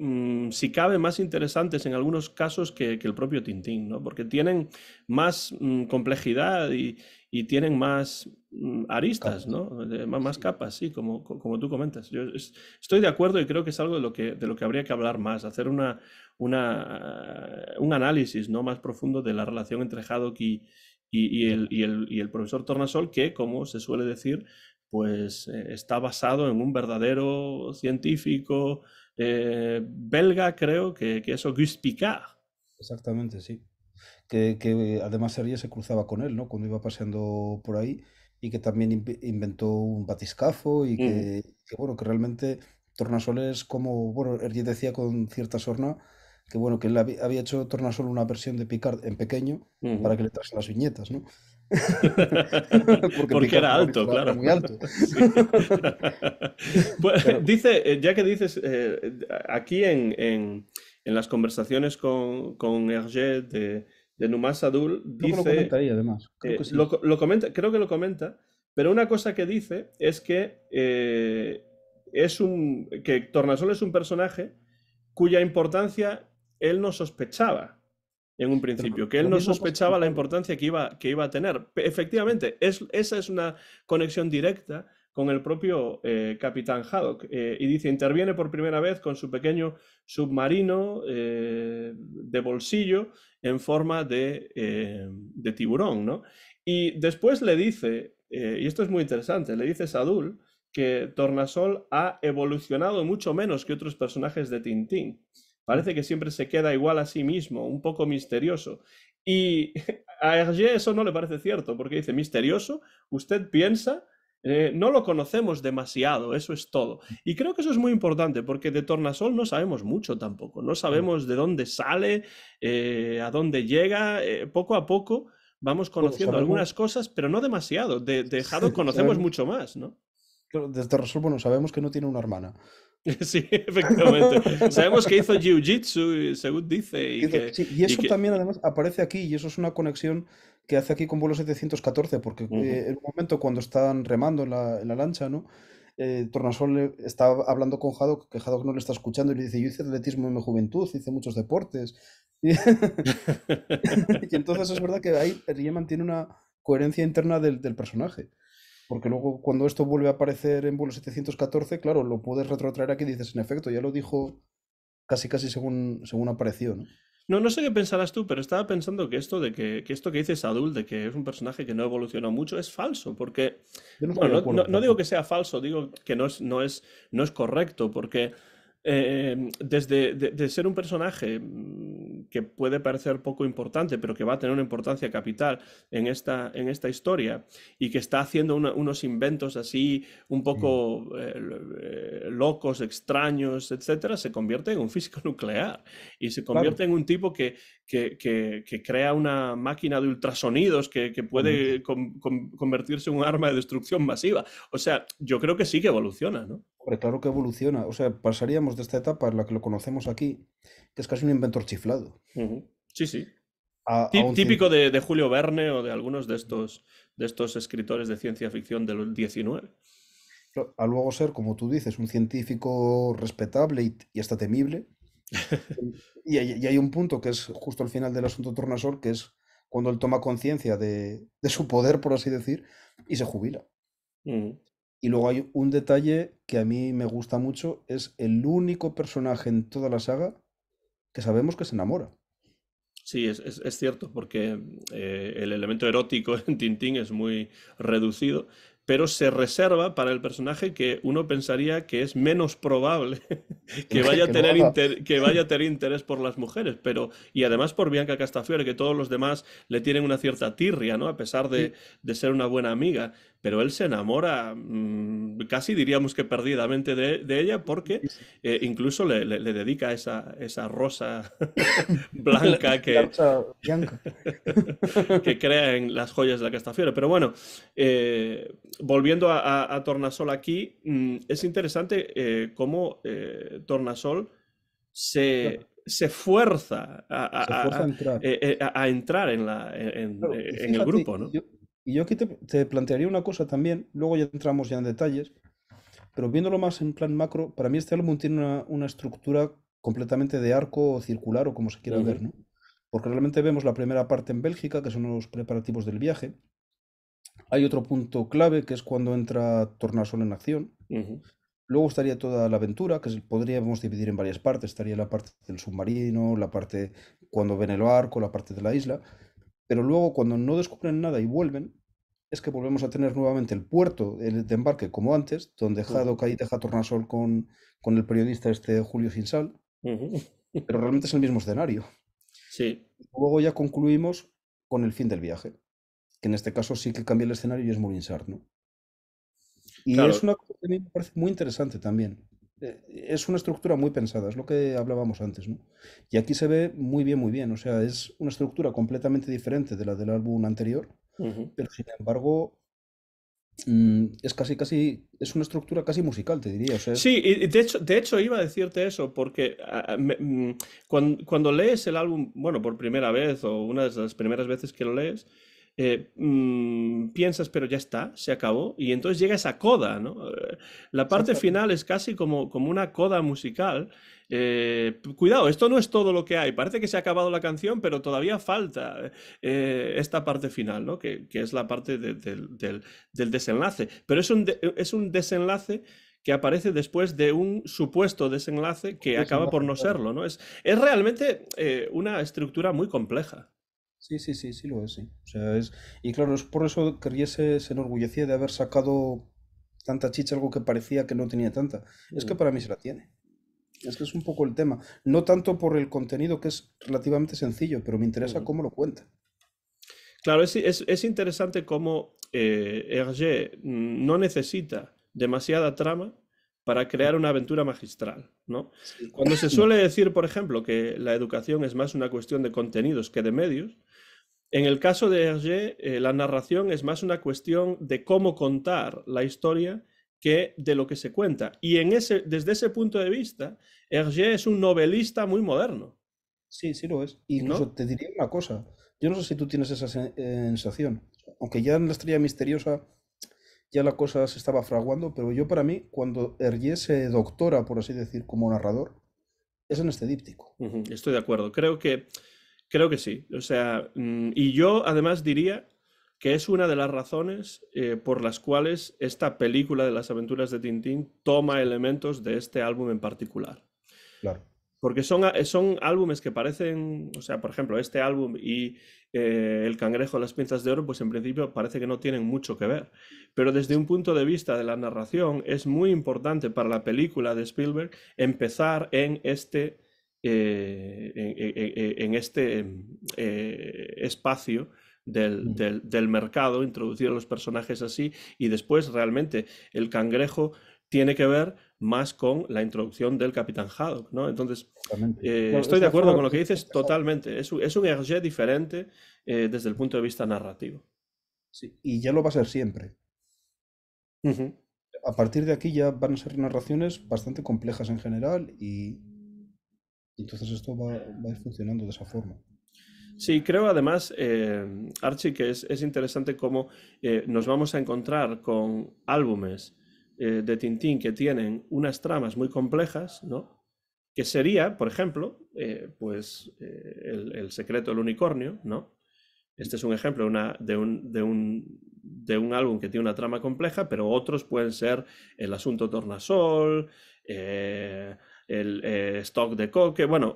si cabe, más interesantes en algunos casos que el propio Tintín, ¿no? Porque tienen más complejidad y tienen más aristas, Capas. ¿no? Más Sí, capas, sí, como tú comentas. Estoy de acuerdo y creo que es algo de lo que habría que hablar más, hacer un análisis, ¿no? Más profundo de la relación entre Haddock y el profesor Tornasol, que, como se suele decir, pues está basado en un verdadero científico belga, creo que es Auguste Picard. exactamente, sí. Que además Serge se cruzaba con él, ¿no? Cuando iba paseando por ahí y que también inventó un batiscafo y Ujú, bueno, que realmente Tornasol es como, bueno, Hergé decía con cierta sorna que bueno, que él había hecho Tornasol una versión de Picard en pequeño ujú. para que le trasen las viñetas, ¿no? Porque Porque Picard era por lo visto alto, era claro. muy alto. Sí. Pues Pero dice, ya que dices, aquí en las conversaciones con Hergé de Numas Sadul, creo que lo comenta dice, ahí además, creo que sí. lo comenta, creo que lo comenta, pero una cosa que dice es que que Tornasol es un personaje cuya importancia él no sospechaba en un Pero principio, que él lo no mismo pasa con sospechaba la Haddock. importancia que iba a tener. Efectivamente, esa es una conexión directa con el propio Capitán Haddock. Y dice, interviene por primera vez con su pequeño submarino de bolsillo en forma de tiburón, ¿no? Y después le dice, y esto es muy interesante, le dice Sadul que Tornasol ha evolucionado mucho menos que otros personajes de Tintín. Mm. Parece que siempre se queda igual a sí mismo, un poco misterioso. Y a Hergé eso no le parece cierto, porque dice, misterioso, usted piensa, no lo conocemos demasiado, eso es todo. Y creo que eso es muy importante, porque de Tornasol no sabemos mucho tampoco, no No. sabemos de dónde sale, a dónde llega, poco a poco vamos Bueno, conociendo sabemos, algunas cosas, pero no demasiado. De Haddock conocemos sabemos, mucho más, ¿no? claro, desde Resol, bueno, sabemos que no tiene una hermana. Sí, efectivamente. Sabemos que hizo Jiu-Jitsu, según dice, y que, Sí, y y eso que... también además aparece aquí, y eso es una conexión que hace aquí con vuelo 714, porque Ujú. en un momento cuando están remando en la lancha, ¿no? Tornasol está hablando con Haddock, que Haddock no le está escuchando y le dice, yo hice atletismo en mi juventud, hice muchos deportes. Y, y entonces es verdad que ahí Riemann tiene una coherencia interna del personaje. Porque luego cuando esto vuelve a aparecer en vuelo 714, claro, lo puedes retrotraer aquí y dices, en efecto, ya lo dijo casi casi según apareció, ¿no? No, no sé qué pensarás tú, pero estaba pensando que esto que dice Sadul, de que es un personaje que no evolucionó mucho, es falso, porque, Yo no estoy de bueno, acuerdo no digo tampoco. que sea falso, digo que no es correcto, porque desde de ser un personaje que puede parecer poco importante, pero que va a tener una importancia capital en esta historia, y que está haciendo unos inventos así un Mm, poco locos, extraños, etcétera, se convierte en un físico nuclear y se claro, convierte en un tipo que crea una máquina de ultrasonidos que totalmente. puede convertirse en un arma de destrucción masiva. O sea, yo creo que sí que evoluciona, ¿no? Hombre, claro que evoluciona. O sea, pasaríamos de esta etapa en la que lo conocemos aquí, que es casi un inventor chiflado, Ujú. Sí, sí. a un Típico científico, de Julio Verne o de algunos de estos escritores de ciencia ficción del 19. a luego ser, como tú dices, un científico respetable y hasta temible. Y hay un punto que es justo al final del asunto Tornasol, que es cuando él toma conciencia de su poder, por así decir, y se jubila. Mm. Y luego hay un detalle que a mí me gusta mucho, es el único personaje en toda la saga que sabemos que se enamora. Sí, es cierto, porque el elemento erótico en Tintín es muy reducido, pero se reserva para el personaje que uno pensaría que es menos probable Que, que que lo haga. vaya a tener interés por las mujeres, pero y además por Bianca Castafiore, que todos los demás le tienen una cierta tirria, ¿no? A pesar Sí, de ser una buena amiga, pero él se enamora, casi diríamos que perdidamente de ella, porque sí, sí. incluso le dedica esa rosa blanca La rosa Bianca. que crea en las joyas de la Castafiore. Pero bueno, volviendo a Tornasol aquí, es interesante cómo Tornasol Claro, se fuerza se fuerza a entrar. a entrar en, Claro, y en el fíjate, grupo, ¿no? y yo aquí te plantearía una cosa también, luego ya entramos ya en detalles, pero viéndolo más en plan macro, para mí este álbum tiene una estructura completamente de arco circular o como se quiera ver, Ujú, ¿no? Porque realmente vemos la primera parte en Bélgica, que son los preparativos del viaje. Hay otro punto clave, que es cuando entra Tornasol en acción. ujú. Luego estaría toda la aventura, que podríamos dividir en varias partes. Estaría la parte del submarino, la parte cuando ven el barco, la parte de la isla. Pero luego, cuando no descubren nada y vuelven, es que volvemos a tener nuevamente el puerto de embarque como antes, donde Ujú, Haddock ahí deja Tornasol con el periodista este Julio Cinsal, ujú. pero realmente es el mismo escenario. Sí, Luego ya concluimos con el fin del viaje, que en este caso sí que cambia el escenario y es Murinsart, ¿no? Y es claro. una cosa que a mí me parece muy interesante también. Es una estructura muy pensada, es lo que hablábamos antes, ¿no? Y aquí se ve muy bien, muy bien. O sea, es una estructura completamente diferente de la del álbum anterior, Ujú. pero sin embargo, es es una estructura casi musical, te diría. O sea, es Sí, y de hecho iba a decirte eso, porque cuando lees el álbum, bueno, por primera vez o una de las primeras veces que lo lees, piensas, pero ya está, se acabó, y entonces llega esa coda, ¿no? La parte exactamente. final es casi como una coda musical. Cuidado, esto no es todo lo que hay, parece que se ha acabado la canción, pero todavía falta esta parte final, ¿no? Que es la parte del desenlace, pero es un desenlace que aparece después de un supuesto desenlace que acaba por Desenlace, no claro. serlo, ¿no? Es realmente una estructura muy compleja. Sí, sí, sí, sí lo es, sí. O sea, y claro, es por eso que Riese se enorgullecía de haber sacado tanta chicha, algo que parecía que no tenía tanta. Es que Mm. para mí se la tiene. Es que es un poco el tema. No tanto por el contenido, que es relativamente sencillo, pero me interesa Ujú. cómo lo cuenta. Claro, es interesante cómo Hergé no necesita demasiada trama para crear una aventura magistral, ¿no? Sí. Cuando se No, suele decir, por ejemplo, que la educación es más una cuestión de contenidos que de medios, en el caso de Hergé, la narración es más una cuestión de cómo contar la historia que de lo que se cuenta. Y desde ese punto de vista, Hergé es un novelista muy moderno, sí, sí lo es. Incluso ¿no? te diría una cosa. Yo no sé si tú tienes esa sensación. Aunque ya en la estrella misteriosa ya la cosa se estaba fraguando, pero yo para mí, cuando Hergé se doctora, por así decir, como narrador, es en este díptico. Ujú, estoy de acuerdo. Creo que sí. O sea, y yo además diría que es una de las razones por las cuales esta película de las aventuras de Tintín toma Sí, elementos de este álbum en particular. claro. Porque son álbumes que parecen, o sea, por ejemplo, este álbum y El Cangrejo de las Pinzas de Oro, pues en principio parece que no tienen mucho que ver. Pero desde un punto de vista de la narración, es muy importante para la película de Spielberg empezar en en este espacio Mm, del mercado, introducir a los personajes así, y después realmente el cangrejo tiene que ver más con la introducción del Capitán Haddock, ¿no? Entonces, exactamente. Claro, estoy es de la acuerdo forma con lo que de dices empezar. totalmente. Es un Hergé diferente desde el punto de vista narrativo. Sí, y ya lo va a ser siempre. Ujú. A partir de aquí ya van a ser narraciones bastante complejas en general y entonces esto va a ir funcionando de esa forma. Sí, creo además, Archie, que es interesante cómo nos vamos a encontrar con álbumes de Tintín que tienen unas tramas muy complejas, ¿no? que sería, por ejemplo, pues el secreto del unicornio, ¿no? Este es un ejemplo de un álbum que tiene una trama compleja, pero otros pueden ser el asunto Tornasol, el Stock de Coque, bueno,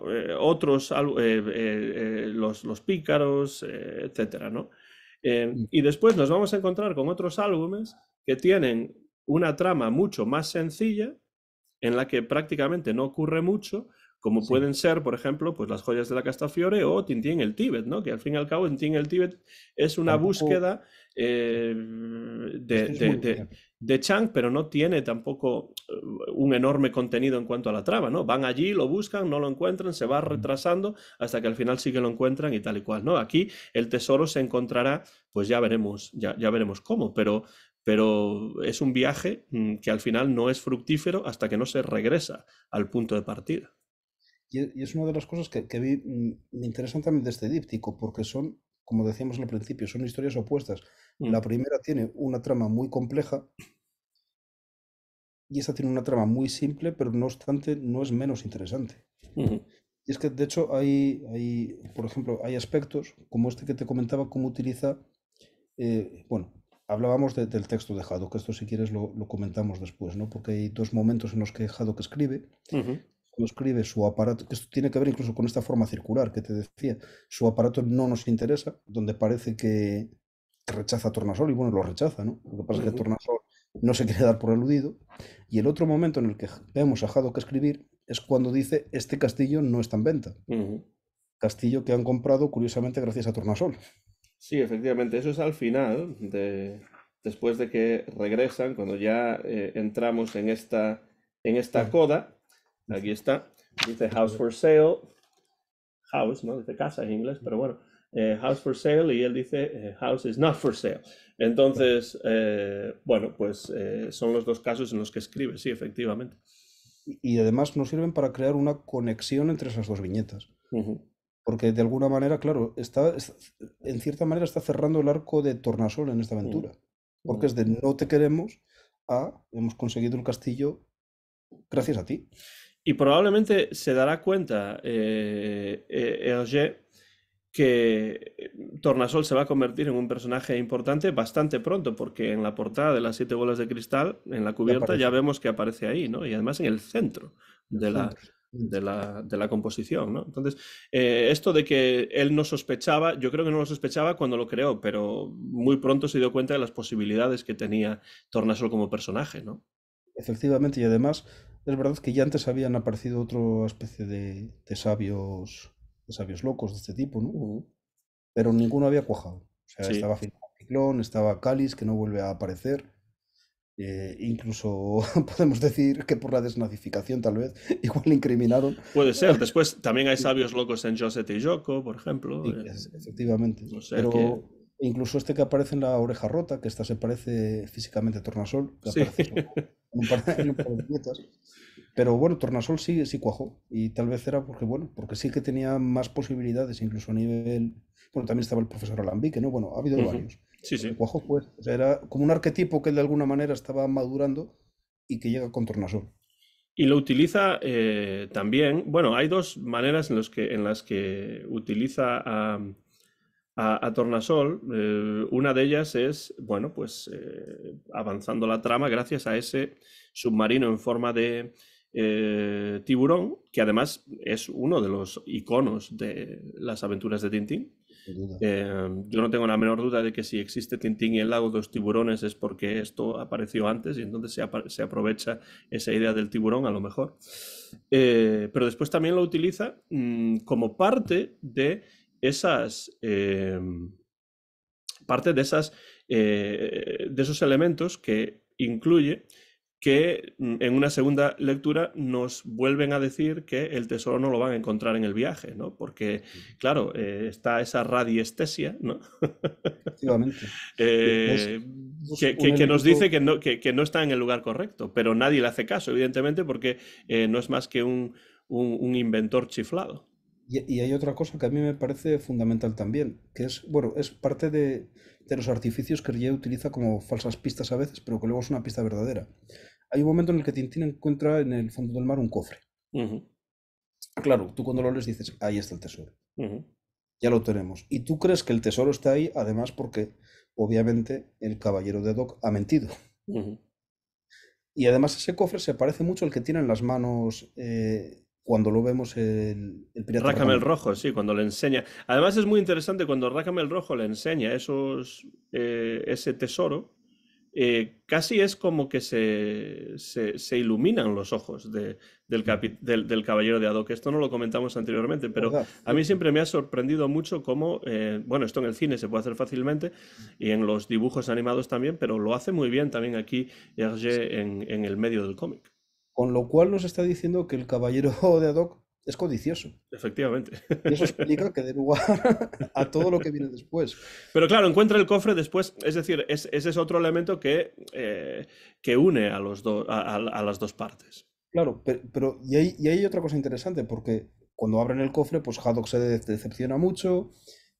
los Pícaros, etcétera, ¿no? Y después nos vamos a encontrar con otros álbumes que tienen una trama mucho más sencilla, en la que prácticamente no ocurre mucho, como Sí, pueden ser, por ejemplo, pues las joyas de la Castafiore o Tintín en el Tíbet, ¿no? Que al fin y al cabo Tintín en el Tíbet es una tampoco, búsqueda esto es muy bien. de Chang, pero no tiene tampoco un enorme contenido en cuanto a la trama, ¿no? Van allí, lo buscan, no lo encuentran, se va retrasando hasta que al final sí que lo encuentran y tal y cual, ¿no? Aquí el tesoro se encontrará, pues ya veremos, ya veremos cómo, pero es un viaje que al final no es fructífero hasta que no se regresa al punto de partida. Y es una de las cosas que vi, me interesan también de este díptico, porque son, como decíamos al principio, son historias opuestas. La Mm, primera tiene una trama muy compleja y esta tiene una trama muy simple, pero no obstante no es menos interesante. ujú, Y es que, de hecho, por ejemplo, hay aspectos como este que te comentaba, cómo utiliza, bueno, hablábamos del texto de Haddock, esto si quieres lo comentamos después, ¿no? Porque hay dos momentos en los que Haddock escribe. ujú, Cuando escribe su aparato, que esto tiene que ver incluso con esta forma circular que te decía, su aparato no nos interesa, donde parece que rechaza a Tornasol, y bueno, lo rechaza, ¿no? Lo que pasa es que ujú, Tornasol no se quiere dar por aludido, y el otro momento en el que vemos a Haddock escribir es cuando dice, este castillo no está en venta. ujú. Castillo que han comprado, curiosamente, gracias a Tornasol. Sí, efectivamente, eso es al final, después de que regresan, cuando ya entramos en esta Claro, coda, aquí está, dice esto House es. for Sale, house, ¿no? Dice casa en inglés, pero bueno, house for sale y él dice house is not for sale. Claro. Entonces, bueno, pues son los dos casos en los que escribe, sí, efectivamente. Y además nos sirven para crear una conexión entre esas dos viñetas. Ujú, Porque de alguna manera, claro, en cierta manera está cerrando el arco de Tornasol en esta ujú, aventura. Porque ujú. es de no te queremos a hemos conseguido el castillo gracias a ti. Y probablemente se dará cuenta Hergé que Tornasol se va a convertir en un personaje importante bastante pronto, porque en la portada de las siete bolas de cristal, en la Ya cubierta, ya aparece vemos que aparece ahí, ¿no? Y además en el centro en el de la, centro. de la composición, ¿no? Entonces, esto de que él no sospechaba, yo creo que no lo sospechaba cuando lo creó, pero muy pronto se dio cuenta de las posibilidades que tenía Tornasol como personaje, ¿no? Efectivamente, y además es verdad que ya antes habían aparecido otra especie de sabios locos de este tipo, ¿no? Uh, Pero ninguno había cuajado. O sea, sí. estaba Ciclón, estaba Cáliz, que no vuelve a aparecer. Incluso podemos decir que por la desnazificación tal vez, igual le incriminaron. Puede ser. Después también hay sabios locos en Josette y Yoko, por ejemplo. Sí, efectivamente. O sea que Pero incluso este que aparece en la oreja rota, que esta se parece físicamente a Tornasol, que sí. aparece solo en un par de viñetas. Pero bueno, Tornasol sí, sí cuajó. Y tal vez era porque, bueno, porque sí que tenía más posibilidades, incluso a nivel. Bueno, también estaba el profesor Alambique, ¿no? Bueno, ha habido Ujú. varios. Sí, Lo que sí. cuajó fue, o sea, era como un arquetipo que de alguna manera estaba madurando y que llega con Tornasol. Y lo utiliza también. Bueno, hay dos maneras en las que utiliza a Tornasol. Una de ellas es, bueno, pues avanzando la trama gracias a ese submarino en forma de tiburón, que además es uno de los iconos de las aventuras de Tintín. Sin duda. Yo no tengo la menor duda de que si existe Tintín y el lago de los tiburones es porque esto apareció antes y entonces se aprovecha esa idea del tiburón a lo mejor. Pero después también lo utiliza como esas, eh, parte de esos elementos que incluye que en una segunda lectura nos vuelven a decir que el tesoro no lo van a encontrar en el viaje, ¿no? Porque, claro, está esa radiestesia, ¿no? Efectivamente. Es, Eh, es un que nos dice elemento. que no está en el lugar correcto, pero nadie le hace caso, evidentemente, porque no es más que un inventor chiflado. Y hay otra cosa que a mí me parece fundamental también, que es, bueno, es parte de los artificios que Rie utiliza como falsas pistas a veces, pero que luego es una pista verdadera. Hay un momento en el que Tintín encuentra en el fondo del mar un cofre. Ujú, Claro, tú cuando lo lees dices, ahí está el tesoro, Ujú, ya lo tenemos. Y tú crees que el tesoro está ahí, además porque obviamente el caballero de Doc ha mentido. ujú. Y además ese cofre se parece mucho al que tiene en las manos cuando lo vemos el pirata Rackham el Rackamel. Rojo, sí, cuando le enseña. Además es muy interesante cuando Rackham el Rojo le enseña ese tesoro, casi es como que se iluminan los ojos Ujú. del Caballero de Haddock. Esto no lo comentamos anteriormente, pero ¿Verdad? a mí Cierto. siempre me ha sorprendido mucho cómo, bueno, esto en el cine se puede hacer fácilmente y en los dibujos animados también, pero lo hace muy bien también aquí Hergé en el medio del cómic. Con lo cual nos está diciendo que el caballero de Haddock es codicioso. Efectivamente. Y eso explica que dé lugar a todo lo que viene después. Pero claro, encuentra el cofre después, es decir, ese es otro elemento que une a las dos partes. Claro, pero y hay otra cosa interesante, porque cuando abren el cofre, pues Haddock se decepciona mucho,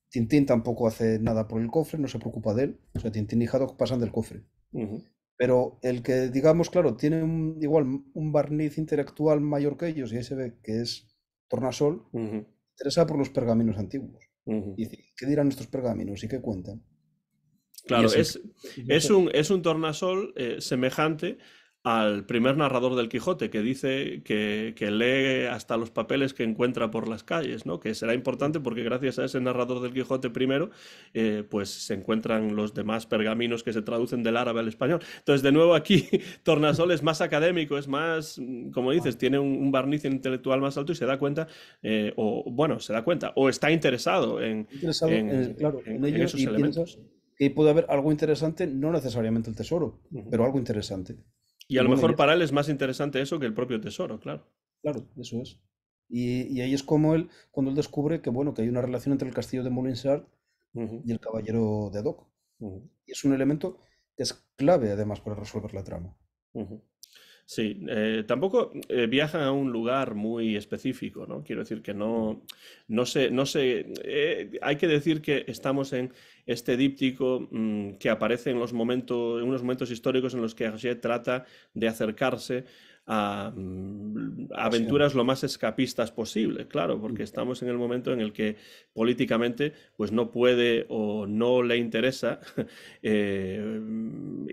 Tintín tampoco hace nada por el cofre, no se preocupa de él, o sea, Tintín y Haddock pasan del cofre. Ujú, Pero el que, digamos, claro, tiene igual un barniz intelectual mayor que ellos, y ahí se ve que es Tornasol, ujú, interesa por los pergaminos antiguos. ujú. Y dice, ¿qué dirán estos pergaminos y qué cuentan? Y Claro, es el que es dice, un tornasol semejante al primer narrador del Quijote, que dice que lee hasta los papeles que encuentra por las calles, ¿no? Que será importante porque gracias a ese narrador del Quijote primero, pues se encuentran los demás pergaminos que se traducen del árabe al español. Entonces, de nuevo aquí, Tornasol es más académico, es más, como dices, tiene un barniz intelectual más alto y se da cuenta, o bueno, se da cuenta, o está interesado interesado claro, en en ello esos y piensa elementos. que puede haber algo interesante, no necesariamente el tesoro, Ujú. pero algo interesante. Y a Y lo bueno, mejor para él es más interesante eso que el propio tesoro, claro. claro, eso es. Y ahí es como él, cuando él descubre que, bueno, que hay una relación entre el castillo de Molinsart Ujú, y el caballero de Doc. ujú, Y es un elemento que es clave, además, para resolver la trama. ujú. Sí, tampoco viajan a un lugar muy específico, ¿no? Quiero decir que hay que decir que estamos en este díptico que aparece en unos momentos históricos en los que Hergé trata de acercarse a Pasión. aventuras lo más escapistas posible, claro, porque estamos en el momento en el que políticamente pues no puede o no le interesa eh,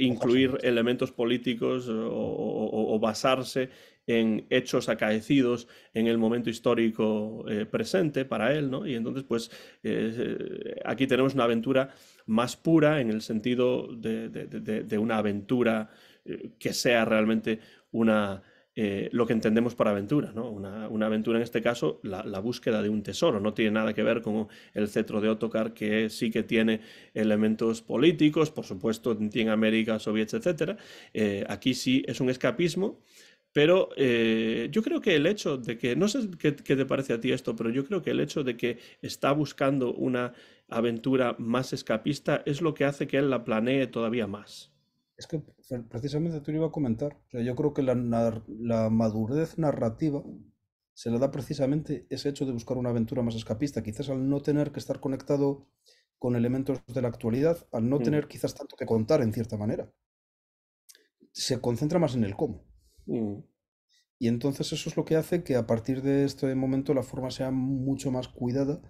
Mojarse incluir mucho. elementos políticos o basarse en hechos acaecidos en el momento histórico presente para él, ¿no? Y entonces, pues, aquí tenemos una aventura más pura en el sentido de una aventura que sea realmente una, lo que entendemos por aventura, ¿no? Una aventura en este caso, la búsqueda de un tesoro, no tiene nada que ver con el cetro de Ottokar, que sí que tiene elementos políticos, por supuesto, tiene América, soviets, etcétera. Aquí sí es un escapismo, pero yo creo que el hecho de que, no sé qué te parece a ti esto, pero yo creo que el hecho de que está buscando una aventura más escapista es lo que hace que él la planee todavía más. Es que precisamente te lo iba a comentar. O sea, yo creo que la madurez narrativa se le da precisamente ese hecho de buscar una aventura más escapista. Quizás al no tener que estar conectado con elementos de la actualidad, al no Mm, tener quizás tanto que contar en cierta manera, se concentra más en el cómo. mm, Y entonces eso es lo que hace que a partir de este momento la forma sea mucho más cuidada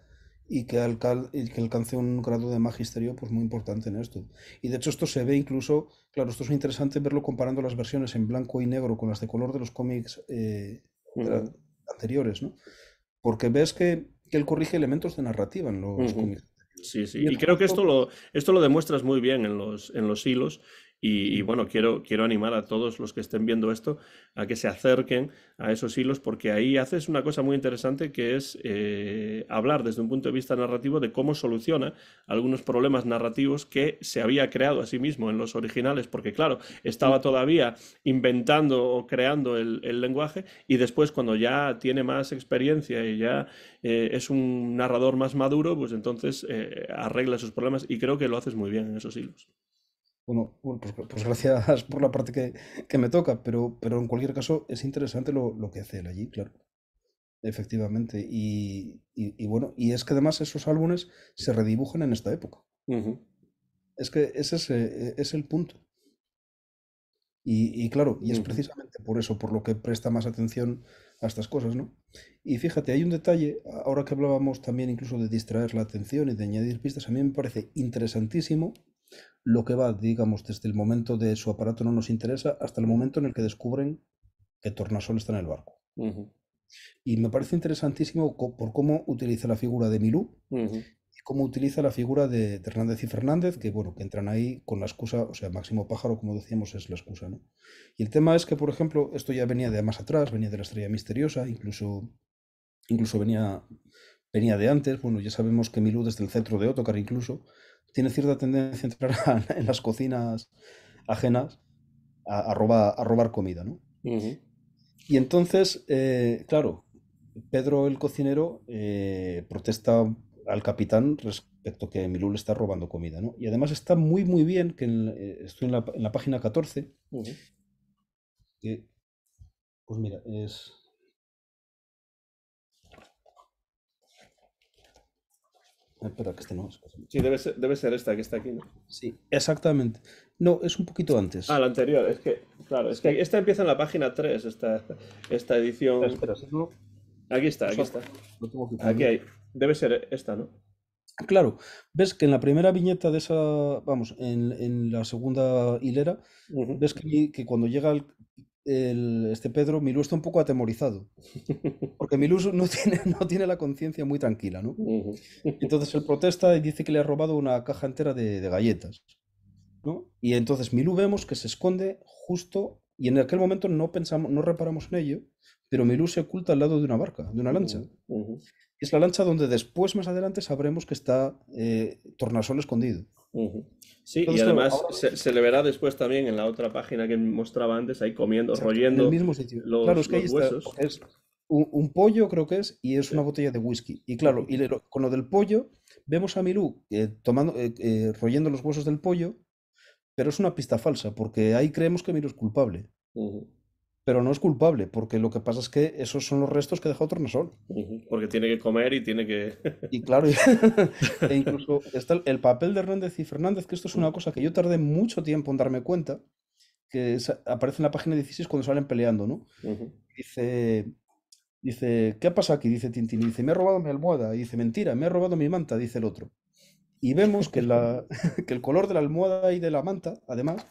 y que alcance un grado de magisterio pues muy importante en esto. Y de hecho esto se ve incluso, claro, esto es interesante verlo comparando las versiones en blanco y negro con las de color de los cómics mm, anteriores, ¿no? Porque ves que él corrige elementos de narrativa en los ujú. cómics anteriores. Sí, sí. Y Y todo creo que esto, pues, esto lo demuestras muy bien en los hilos. Y mm, bueno, quiero animar a todos los que estén viendo esto a que se acerquen a esos hilos, porque ahí haces una cosa muy interesante que es hablar desde un punto de vista narrativo de cómo soluciona algunos problemas narrativos que se había creado a sí mismo en los originales, porque claro, estaba mm, todavía inventando o creando el lenguaje y después cuando ya tiene más experiencia y ya es un narrador más maduro, pues entonces arregla esos problemas y creo que lo haces muy bien en esos hilos. bueno, pues gracias por la parte que me toca, pero en cualquier caso es interesante lo que hace él allí, claro. Efectivamente. Y bueno, y es que además esos álbumes se redibujan en esta época. Ujú, Es que ese es el punto. Y claro, y es ujú, precisamente por eso, por lo que presta más atención a estas cosas, ¿no? Y fíjate, hay un detalle, ahora que hablábamos también incluso de distraer la atención y de añadir pistas, a mí me parece interesantísimo lo que va, digamos, desde el momento de su aparato no nos interesa hasta el momento en el que descubren que Tornasol está en el barco. Ujú, Y me parece interesantísimo por cómo utiliza la figura de Milú ujú, y cómo utiliza la figura de Hernández y Fernández, que bueno, que entran ahí con la excusa, o sea, Máximo Pájaro, como decíamos, es la excusa, ¿no? Y el tema es que, por ejemplo, esto ya venía de más atrás, venía de la Estrella Misteriosa, incluso venía de antes. Bueno, ya sabemos que Milú desde el centro de Ottokar incluso tiene cierta tendencia a entrar en las cocinas ajenas a robar comida, ¿no? ujú. Y entonces, claro, Pedro el cocinero protesta al capitán respecto que Milú le está robando comida, ¿no? Y además está muy, muy bien, que estoy en la página 14, Ujú. que, pues mira, es... Espera, que este no es. Sí, debe ser esta que está aquí, ¿no? Sí, exactamente. No, es un poquito Ah, antes. la anterior, es que, claro, es Sí. que esta empieza en la página 3 esta Espera, edición. espera, si no, Aquí está, o aquí sea, está. lo tengo aquí Aquí también. hay. Debe ser esta, ¿no? Claro, ves que en la primera viñeta de esa, vamos, en la segunda hilera, Ujú. ves que cuando llega este Pedro, Milú está un poco atemorizado, porque Milú no tiene, no tiene la conciencia muy tranquila, ¿no? Ujú. Entonces él protesta y dice que le ha robado una caja entera de galletas, ¿no? Y entonces Milú vemos que se esconde justo, y en aquel momento no pensamos, no reparamos en ello, pero Milú se oculta al lado de una barca, de una lancha. Ujú. Ujú. Es la lancha donde después, más adelante, sabremos que está Tornasol escondido. Ujú. Sí, y Entonces, claro, además ahora se le verá después también en la otra página que mostraba antes, ahí comiendo, exacto, en el royendo mismo sitio. Claro, es que ahí los está, huesos. porque es un pollo, creo que es, y es Sí. una botella de whisky. Y claro, con lo del pollo, vemos a Milú tomando, royendo los huesos del pollo, pero es una pista falsa, porque ahí creemos que Milú es culpable. Ujú. Pero no es culpable, porque lo que pasa es que esos son los restos que dejó Tornasol. Ujú. Porque tiene que comer y tiene que... Y claro, e incluso está el papel de Hernández y Fernández, que esto es una cosa que yo tardé mucho tiempo en darme cuenta, que aparece en la página 16 cuando salen peleando, ¿no? Ujú. Dice, dice, ¿qué pasa aquí? Dice Tintín, y dice, me ha robado mi almohada. Y dice, mentira, me ha robado mi manta, dice el otro. Y vemos que, que el color de la almohada y de la manta, además,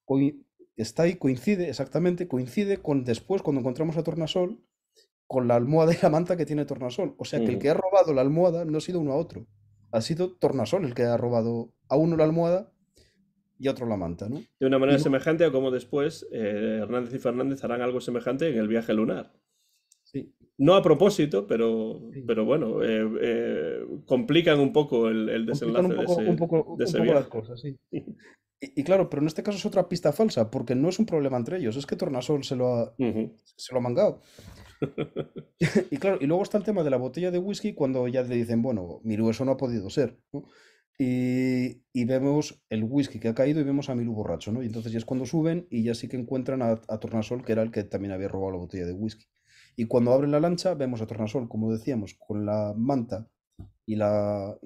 coi- está ahí, coincide, exactamente, coincide con después, cuando encontramos a Tornasol, con la almohada y la manta que tiene Tornasol. O sea que el Ujú. que ha robado la almohada no ha sido uno a otro. Ha sido Tornasol el que ha robado a uno la almohada y a otro la manta, ¿no? De una Y manera luego, semejante a cómo después Hernández y Fernández harán algo semejante en el viaje lunar. sí, No a propósito, sí. pero bueno, complican un poco el Complican desenlace de un ese poco las viaje. cosas, sí. Y claro, pero en este caso es otra pista falsa, porque no es un problema entre ellos, es que Tornasol Ujú. se lo ha mangado. Y claro, y luego está el tema de la botella de whisky cuando ya le dicen, bueno, Miru, eso no ha podido ser, ¿no? Y vemos el whisky que ha caído y vemos a Miru borracho, ¿no? Y entonces ya es cuando suben y ya sí que encuentran a Tornasol, que era el que también había robado la botella de whisky. Y cuando abren la lancha, vemos a Tornasol, como decíamos, con la manta y la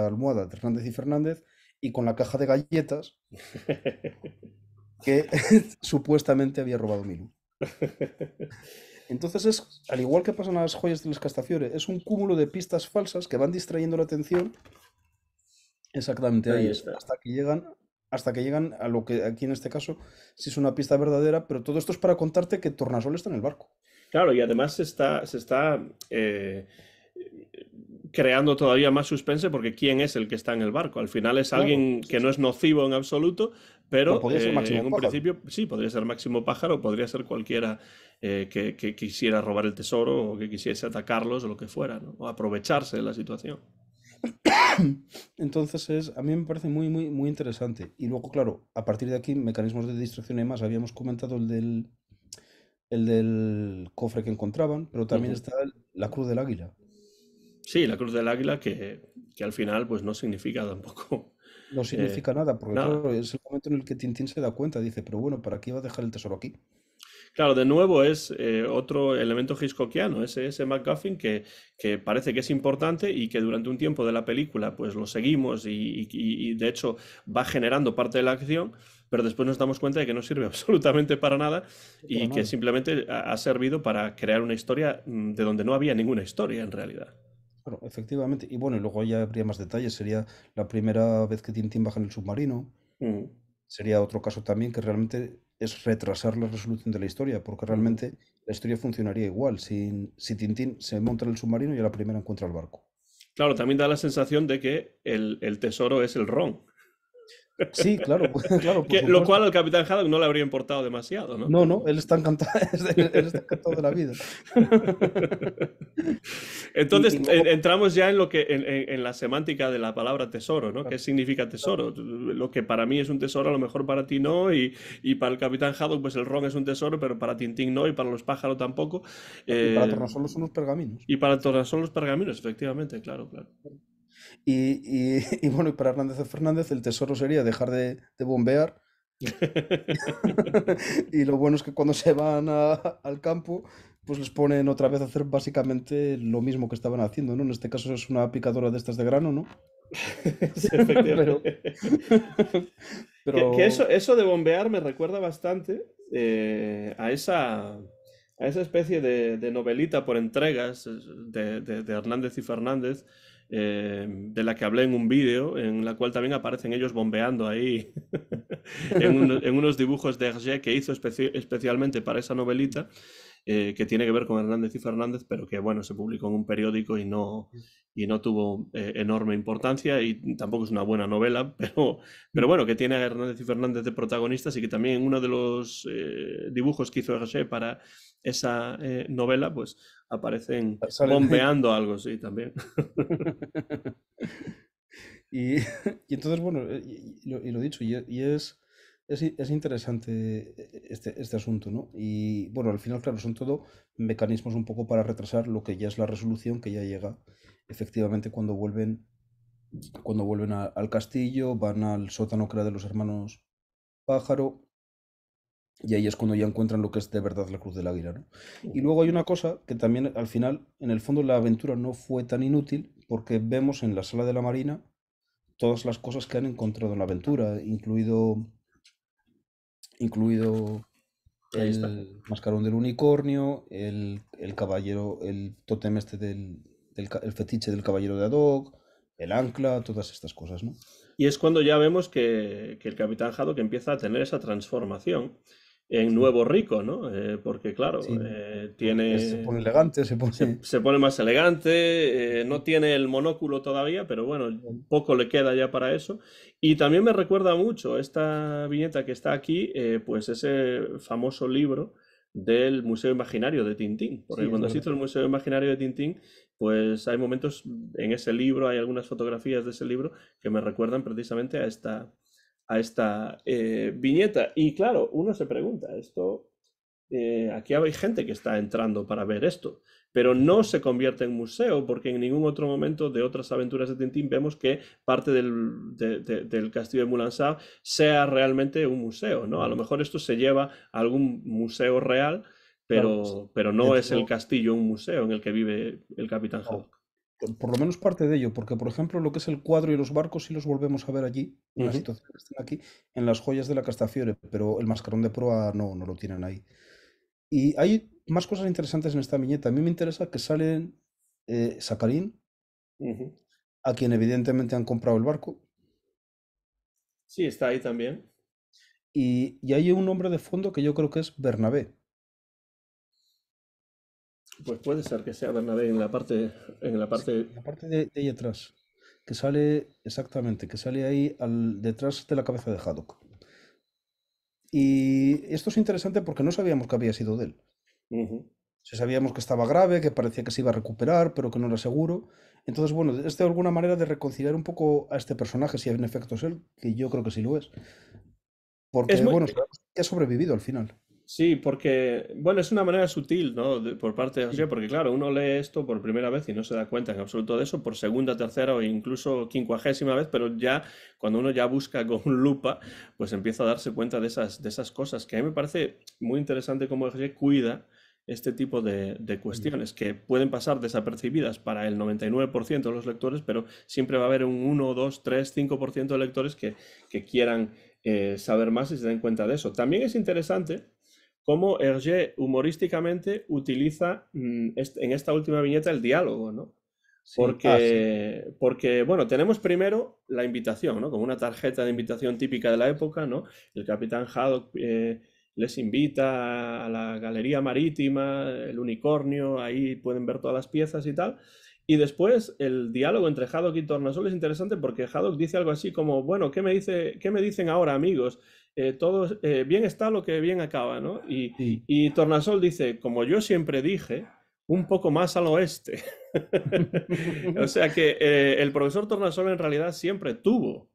almohada de Hernández y Fernández y con la caja de galletas que supuestamente había robado Miru. Entonces es, al igual que pasan las joyas del Castafiore, es un cúmulo de pistas falsas que van distrayendo la atención. Exactamente, ahí Ahí es, está. hasta que llegan a lo que aquí en este caso sí es una pista verdadera, pero todo esto es para contarte que Tornasol está en el barco. Claro, y además se está creando todavía más suspense porque ¿quién es el que está en el barco? Al final es Claro, alguien sí, que no sí. es nocivo en absoluto, Pero pero podría ser en Máximo un Pájaro. principio sí, podría ser Máximo Pájaro, podría ser cualquiera que quisiera robar el tesoro o que quisiese atacarlos o lo que fuera, ¿no? O aprovecharse de la situación. Entonces a mí me parece muy, muy, muy interesante. Y luego, claro, a partir de aquí, mecanismos de distracción y demás, habíamos comentado el del cofre que encontraban, pero también Ujú. está la Cruz del Águila. Sí, la Cruz del Águila que al final pues no significa tampoco No eh, significa nada, porque nada. claro, es el momento en el que Tintín se da cuenta, dice, pero bueno, ¿para qué iba a dejar el tesoro aquí? Claro, de nuevo es otro elemento hitchcockiano, ese MacGuffin que parece que es importante y que durante un tiempo de la película pues lo seguimos y de hecho va generando parte de la acción, pero después nos damos cuenta de que no sirve absolutamente para nada No para y que nada. simplemente ha servido para crear una historia de donde no había ninguna historia en realidad. Claro, efectivamente. Y bueno, y luego ya habría más detalles. Sería la primera vez que Tintín baja en el submarino. Mm, Sería otro caso también que realmente es retrasar la resolución de la historia, porque ujú. realmente la historia funcionaría igual si Tintín se monta en el submarino y a la primera encuentra el barco. Claro, también da la sensación de que el tesoro es el ron. Sí, claro, claro, por Lo cual supuesto. al Capitán Haddock no le habría importado demasiado, ¿no? No, no, él está encantado, él está encantado de la vida. Y Entonces, luego, entramos ya en lo que en la semántica de la palabra tesoro, ¿no? ¿Qué claro, significa claro. tesoro? Lo que para mí es un tesoro, a lo mejor para ti no, y para el Capitán Haddock, pues el ron es un tesoro, pero para Tintín no, y para los pájaros tampoco. Y para Eh, Tornasolo son los pergaminos. y para todas son los pergaminos, efectivamente, claro, claro. Y bueno, y para Hernández de Fernández el tesoro sería dejar de bombear. Y lo bueno es que cuando se van al campo, pues les ponen otra vez a hacer básicamente lo mismo que estaban haciendo, ¿no? En este caso es una picadora de estas de grano, ¿no? Sí, Pero, efectivamente. Que pero eso de bombear me recuerda bastante a esa especie de novelita por entregas de Hernández y Fernández, de la que hablé en un vídeo, en la cual también aparecen ellos bombeando ahí en unos dibujos de Hergé que hizo especialmente para esa novelita, que tiene que ver con Hernández y Fernández, pero que bueno, se publicó en un periódico y no tuvo enorme importancia y tampoco es una buena novela, pero bueno, que tiene a Hernández y Fernández de protagonistas y que también en uno de los dibujos que hizo Hergé para esa novela, pues aparecen salen ahí. bombeando algo, sí, también. Y, y entonces, bueno, y lo dicho, es interesante este asunto, ¿no? Y bueno, al final, claro, son todo mecanismos un poco para retrasar lo que ya es la resolución que ya llega efectivamente cuando vuelven al castillo, van al sótano que era de los hermanos Pájaro, y ahí es cuando ya encuentran lo que es de verdad la Cruz del Águila, ¿no? Y luego hay una cosa que también al final, en el fondo, la aventura no fue tan inútil porque vemos en la sala de la Marina todas las cosas que han encontrado en la aventura, incluido Ahí está. el mascarón del unicornio, el caballero, el tótem este el fetiche del caballero de Adog, el ancla, todas estas cosas, ¿no? Y es cuando ya vemos que el Capitán Haddock empieza a tener esa transformación en Sí, nuevo rico, ¿no? Porque claro, sí. Se pone elegante, se pone... se pone más elegante, no tiene el monóculo todavía, pero bueno, poco le queda ya para eso. Y también me recuerda mucho esta viñeta que está aquí, pues ese famoso libro del Museo Imaginario de Tintín, porque Sí, es cuando se verdad. hizo el Museo Imaginario de Tintín, pues hay momentos en ese libro, hay algunas fotografías de ese libro que me recuerdan precisamente a esta viñeta. Y claro, uno se pregunta, esto, aquí hay gente que está entrando para ver esto, pero no se convierte en museo porque en ningún otro momento de otras aventuras de Tintín vemos que parte del castillo de Moulin-Sart sea realmente un museo, ¿no? A lo mejor esto se lleva a algún museo real, Claro, pero no es el dentro... castillo un museo en el que vive el Capitán no, Haddock. por lo menos parte de ello, porque por ejemplo lo que es el cuadro y los barcos sí los volvemos a ver allí, en la Ujú. situación que están aquí, en las joyas de la Castafiore, pero el mascarón de proa no, no lo tienen ahí. Y hay más cosas interesantes en esta viñeta. A mí me interesa que salen Sacarín, Ujú. a quien evidentemente han comprado el barco, Sí, está ahí también. y hay un nombre de fondo que yo creo que es Bernabé. Pues puede ser que sea Bernabé en la Sí, parte. en la parte de ahí atrás, que sale exactamente, que sale ahí detrás de la cabeza de Haddock. Y esto es interesante porque no sabíamos que había sido de él. Ujú. Sí, sabíamos que estaba grave, que parecía que se iba a recuperar, pero que no era seguro. Entonces, bueno, es de alguna manera de reconciliar un poco a este personaje, si en efecto es él, que yo creo que sí lo es. Es Porque, muy, bueno, sabemos que ha sobrevivido al final. Sí, porque, bueno, es una manera sutil, ¿no? Por parte de Sí, José, porque claro, uno lee esto por primera vez y no se da cuenta en absoluto de eso, por segunda, tercera o incluso quincuagésima vez, pero ya cuando uno ya busca con lupa, pues empieza a darse cuenta de esas cosas, que a mí me parece muy interesante cómo José cuida este tipo de mm, cuestiones, que pueden pasar desapercibidas para el 99% de los lectores, pero siempre va a haber un 1, 2, 3, 5% de lectores que quieran saber más y se den cuenta de eso. También es interesante cómo Hergé humorísticamente utiliza en esta última viñeta el diálogo, ¿no? sí, sí, Porque, bueno, tenemos primero la invitación, ¿no? Como una tarjeta de invitación típica de la época, ¿no? El capitán Haddock les invita a la galería marítima, el unicornio, ahí pueden ver todas las piezas y tal. Y después el diálogo entre Haddock y Tornasol es interesante porque Haddock dice algo así como, bueno, qué me dicen ahora, amigos? Todo, bien está lo que bien acaba, ¿no? sí. Y Tornasol dice, como yo siempre dije, un poco más al oeste. O sea que el profesor Tornasol en realidad siempre tuvo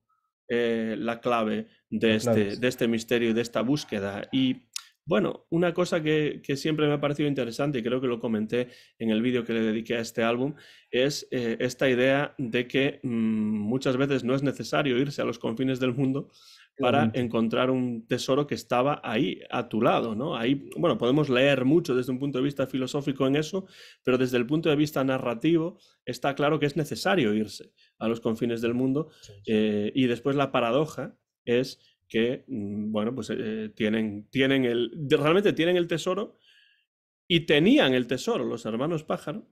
la clave La clave, de sí. este misterio y de esta búsqueda. Y bueno, una cosa que siempre me ha parecido interesante, y creo que lo comenté en el vídeo que le dediqué a este álbum, es esta idea de que muchas veces no es necesario irse a los confines del mundo para Efectivamente. encontrar un tesoro que estaba ahí a tu lado, ¿no? Ahí, bueno, podemos leer mucho desde un punto de vista filosófico en eso, pero desde el punto de vista narrativo está claro que es necesario irse a los confines del mundo Eso es. y después la paradoja es que, bueno, pues realmente tienen el tesoro y tenían el tesoro los hermanos Pájaro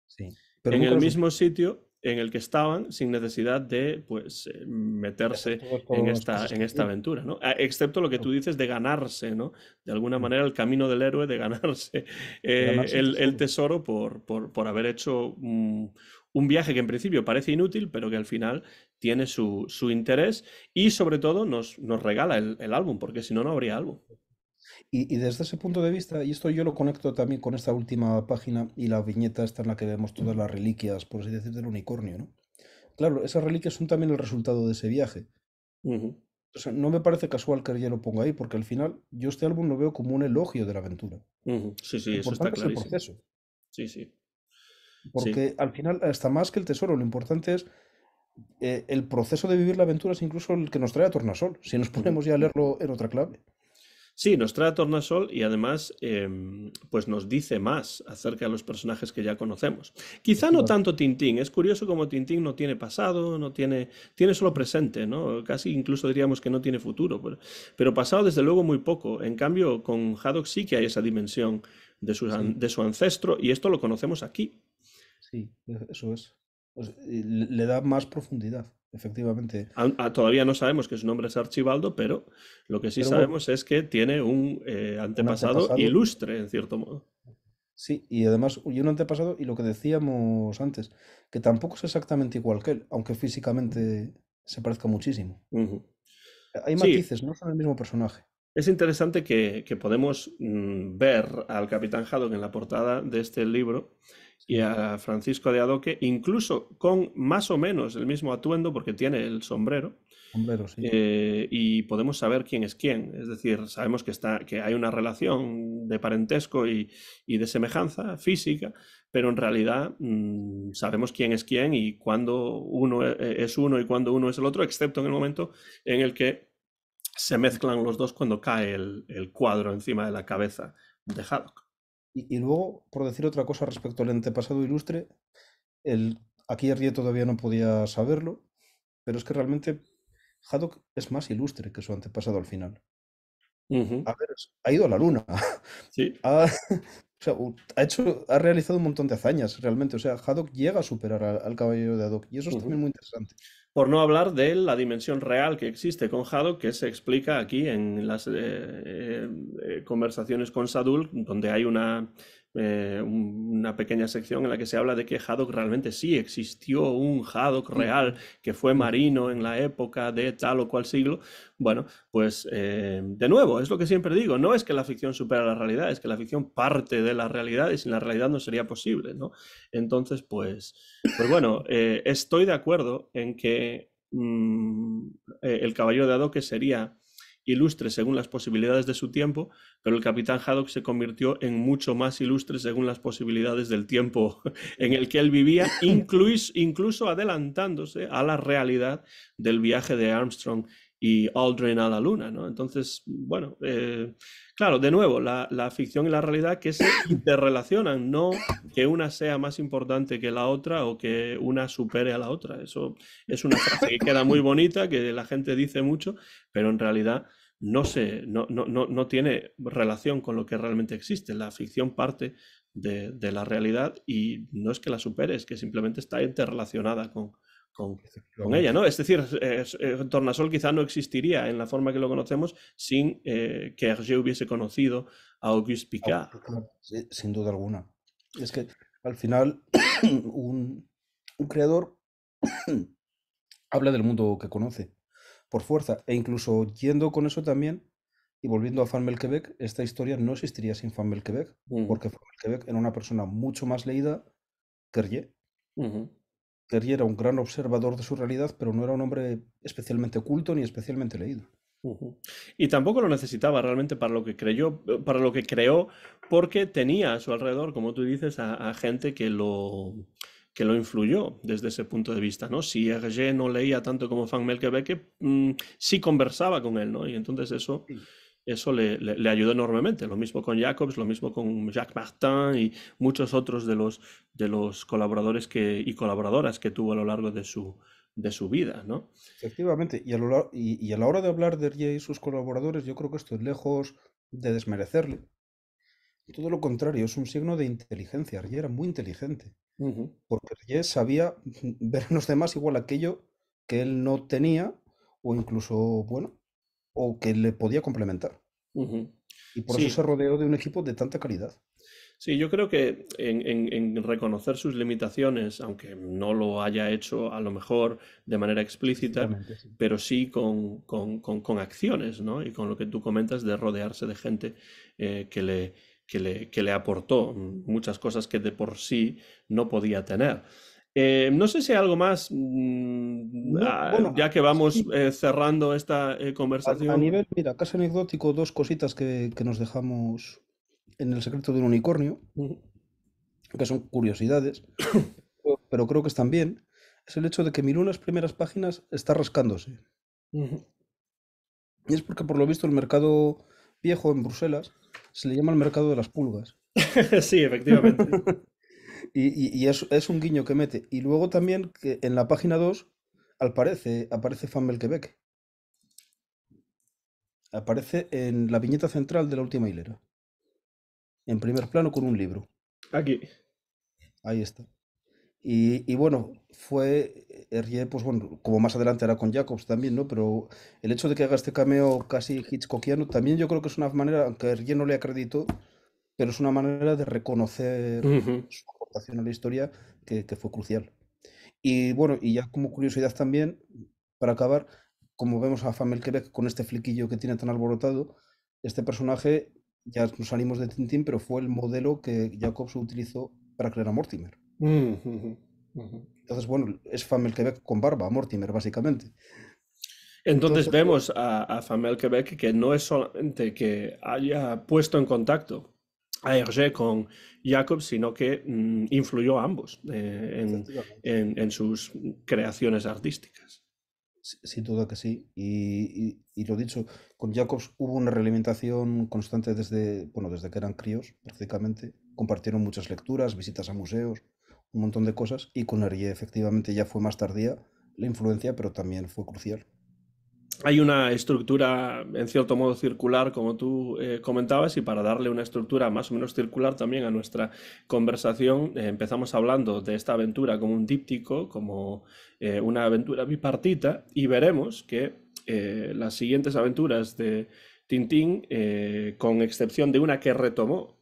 Sí. Pero en nunca el lo mismo supieron. sitio en el que estaban sin necesidad de pues De hacer meterse todas las cosas en que esta hicieron. aventura, ¿no? Excepto lo que tú Claro. dices de ganarse, ¿no? De alguna Mm. manera el camino del héroe de ganarse De ganarse el el tesoro. tesoro por haber hecho un viaje que en principio parece inútil, pero que al final tiene su interés y sobre todo nos regala el álbum, porque si no, no habría álbum. Y desde ese punto de vista, y esto yo lo conecto también con esta última página y la viñeta esta en la que vemos todas las reliquias, por así decir, del unicornio, ¿no? Claro, esas reliquias son también el resultado de ese viaje. Ujú, O sea, no me parece casual que ella lo ponga ahí, porque al final yo este álbum lo veo como un elogio de la aventura. ujú. Sí, Lo sí, eso está importante es el clarísimo. proceso, Sí, sí, sí. porque al final, hasta más que el tesoro, lo importante es el proceso de vivir la aventura, es incluso el que nos trae a Tornasol, si nos Ujú. ponemos ya a leerlo en otra clave. Sí, nos trae a Tornasol y además pues nos dice más acerca de los personajes que ya conocemos. Quizá no Efectivamente. tanto Tintín, es curioso como Tintín no tiene pasado, tiene solo presente, ¿no? Casi incluso diríamos que no tiene futuro, pero pasado desde luego muy poco. En cambio, con Haddock sí que hay esa dimensión Sí, de su ancestro y esto lo conocemos aquí. sí, eso es. Y le da más profundidad, efectivamente. Todavía no sabemos que su nombre es Archibaldo, pero lo que sí Pero bueno, sabemos es que tiene un un antepasado antepasado, ilustre, en cierto modo. sí, y además y un antepasado, y lo que decíamos antes, que tampoco es exactamente igual que él, aunque físicamente se parezca muchísimo. Ujú. Hay Sí, matices, no son el mismo personaje. es interesante que podemos ver al Capitán Haddock en la portada de este libro y Sí, a Francisco de Adoque, incluso con más o menos el mismo atuendo, porque tiene el sombrero, sombrero, sí. y podemos saber quién es quién. Es decir, sabemos que hay una relación de parentesco y de semejanza física, pero en realidad sabemos quién es quién y cuándo uno es uno y cuándo uno es el otro, excepto en el momento en el que se mezclan los dos cuando cae el cuadro encima de la cabeza de Haddock. Y luego, por decir otra cosa respecto al antepasado ilustre, el, aquí Herrié todavía no podía saberlo, pero es que realmente Haddock es más ilustre que su antepasado al final. Ujú. A ver, ha ido a la luna, Sí. ha, o sea, ha realizado un montón de hazañas realmente. O sea, Haddock llega a superar al caballero de Haddock y eso es también Ujú. muy interesante. Por no hablar de la dimensión real que existe con Haddock, que se explica aquí en las conversaciones con Sadul, donde hay una pequeña sección en la que se habla de que Haddock realmente sí existió un Haddock Sí, real que fue marino en efectivamente. la época de tal o cual siglo. Bueno, pues de nuevo, es lo que siempre digo, no es que la ficción supera la realidad, es que la ficción parte de la realidad y sin la realidad no sería posible, ¿no? Entonces, pues bueno, estoy de acuerdo en que el caballero de Adoque sería ilustre según las posibilidades de su tiempo, pero el Capitán Haddock se convirtió en mucho más ilustre según las posibilidades del tiempo en el que él vivía, incluso adelantándose a la realidad del viaje de Armstrong y Aldrin a la Luna, ¿no? Entonces, bueno, claro, de nuevo, la ficción y la realidad que se interrelacionan, no que una sea más importante que la otra o que una supere a la otra. Eso es una frase que queda muy bonita, que la gente dice mucho, pero en realidad no tiene relación con lo que realmente existe. La ficción parte de la realidad y no es que la supere, es que simplemente está interrelacionada con ella, Efectivamente. ¿no? Es decir, Tornasol quizá no existiría en la forma que lo conocemos sin que Hergé hubiese conocido a Auguste Piccard. Claro, sí, sin duda alguna. Es que al final un, un creador habla del mundo que conoce, por fuerza, e incluso yendo con eso también, y volviendo a Van Quebec, esta historia no existiría sin Van Quebec, Ujú, porque Van Quebec era una persona mucho más leída que Hergé. ujú, Hergé era un gran observador de su realidad, pero no era un hombre especialmente culto ni especialmente leído. ujú. Y tampoco lo necesitaba realmente para lo que creyó, para lo que creó, porque tenía a su alrededor, como tú dices, a gente que lo influyó desde ese punto de vista, ¿no? Si Hergé no leía tanto como Van Melkebeke, sí conversaba con él, ¿no? Y entonces Sí. eso le ayudó enormemente. Lo mismo con Jacobs, lo mismo con Jacques Martin y muchos otros de los colaboradores y colaboradoras que tuvo a lo largo de su vida, ¿no? Efectivamente, y a la hora de hablar de Hergé y sus colaboradores, yo creo que esto es lejos de desmerecerle. Todo lo contrario, es un signo de inteligencia. Hergé era muy inteligente, Ujú, porque Hergé sabía ver en los demás igual aquello que él no tenía, o incluso, bueno, o que le podía complementar. ujú. Y por eso se Sí, rodeó de un equipo de tanta calidad. sí, yo creo que en reconocer sus limitaciones, aunque no lo haya hecho a lo mejor de manera explícita, Explícitamente, sí. pero sí con acciones, ¿no? Y con lo que tú comentas de rodearse de gente que que le aportó muchas cosas que de por sí no podía tener. No sé si hay algo más, No, bueno, ya que vamos sí, cerrando esta a conversación. nivel, mira, caso anecdótico, dos cositas que nos dejamos en el secreto de un unicornio, Ujú, que son curiosidades, pero creo que están bien, es el hecho de que Milú en las primeras páginas está rascándose. ujú. Y es porque por lo visto el mercado viejo en Bruselas se le llama el mercado de las pulgas. Sí, efectivamente. Y es un guiño que mete. Y luego también que en la página 2 aparece Fan Quebec. Aparece en la viñeta central de la última hilera. En primer plano con un libro. Aquí. Ahí está. Y bueno, fue Hergé, pues bueno, como más adelante era con Jacobs también, ¿no? Pero el hecho de que haga este cameo casi hitchcockiano, también yo creo que es una manera, aunque Hergé no le acreditó, pero es una manera de reconocer Ujú. su aportación a la historia que fue crucial. Y bueno, y ya como curiosidad también, para acabar, como vemos a Famel Quebec con este fliquillo que tiene tan alborotado, este personaje, ya nos salimos de Tintín, pero fue el modelo que Jacobs utilizó para crear a Mortimer. Ujú, ujú. Entonces, bueno, es Famel Quebec con barba, Mortimer, básicamente. Entonces Entonces, bueno, vemos a Famel Quebec que no es solamente que haya puesto en contacto a Hergé con Jacob, sino que influyó a ambos efectivamente. en sus creaciones artísticas. Sin duda que sí. Y lo dicho, con Jacobs hubo una realimentación constante desde, bueno, desde que eran críos, prácticamente. Compartieron muchas lecturas, visitas a museos, un montón de cosas. Y con Hergé efectivamente ya fue más tardía la influencia, pero también fue crucial. Hay una estructura, en cierto modo, circular, como tú comentabas, y para darle una estructura más o menos circular también a nuestra conversación, empezamos hablando de esta aventura como un díptico, como una aventura bipartita, y veremos que las siguientes aventuras de Tintín, con excepción de una que retomó,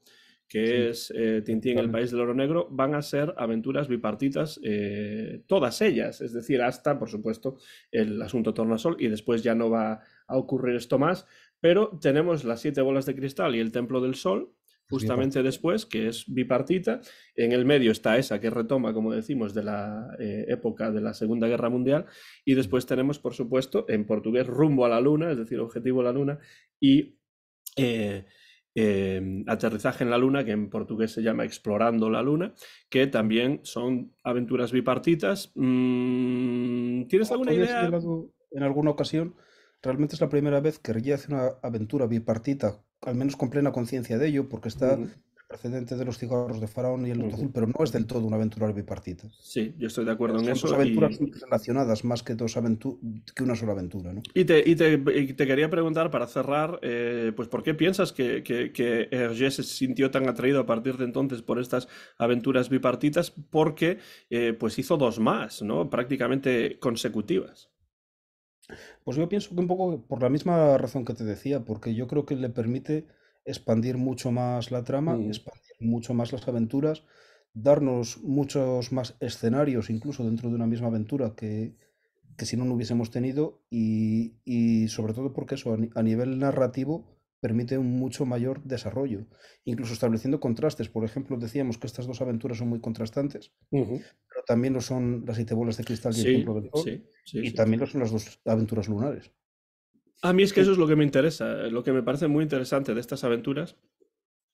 que Sí, es Tintín, el país efectivamente. del oro negro, van a ser aventuras bipartitas, todas ellas, es decir, hasta, por supuesto, el asunto Tornasol, y después ya no va a ocurrir esto más, pero tenemos las siete bolas de cristal y el templo del sol, Es justamente bipartita. después, que es bipartita. En el medio está esa que retoma, como decimos, de la época de la Segunda Guerra Mundial. Y después tenemos, por supuesto, en portugués, Rumbo a la Luna, es decir, Objetivo a la Luna, y eh, Aterrizaje en la Luna, que en portugués se llama Explorando la Luna, que también son aventuras bipartitas. ¿Tienes Como tú alguna habías idea? señalado en alguna ocasión, realmente es la primera vez que Ría hace una aventura bipartita, al menos con plena conciencia de ello, porque está Ujú, el precedente de los cigarros de Faraón y el Loto ujú. Azul, pero no es del todo una aventura bipartita. Sí, yo estoy de acuerdo en Son dos eso. aventuras relacionadas más que que una sola aventura, ¿no? Y te quería preguntar para cerrar, pues ¿por qué piensas que Hergé se sintió tan atraído a partir de entonces por estas aventuras bipartitas? Porque pues hizo dos más, ¿no? Prácticamente consecutivas. Pues yo pienso que un poco por la misma razón que te decía, porque yo creo que le permite expandir mucho más la trama, Ujú, expandir mucho más las aventuras, darnos muchos más escenarios, incluso dentro de una misma aventura que si no, no hubiésemos tenido, y sobre todo porque eso a nivel narrativo permite un mucho mayor desarrollo, incluso estableciendo contrastes. Por ejemplo, decíamos que estas dos aventuras son muy contrastantes, ujú. pero también lo son las siete bolas de cristal y el templo Sí, del sol, sí, sí, y sí. también lo son las dos aventuras lunares. A mí es que Que eso es lo que me interesa, lo que me parece muy interesante de estas aventuras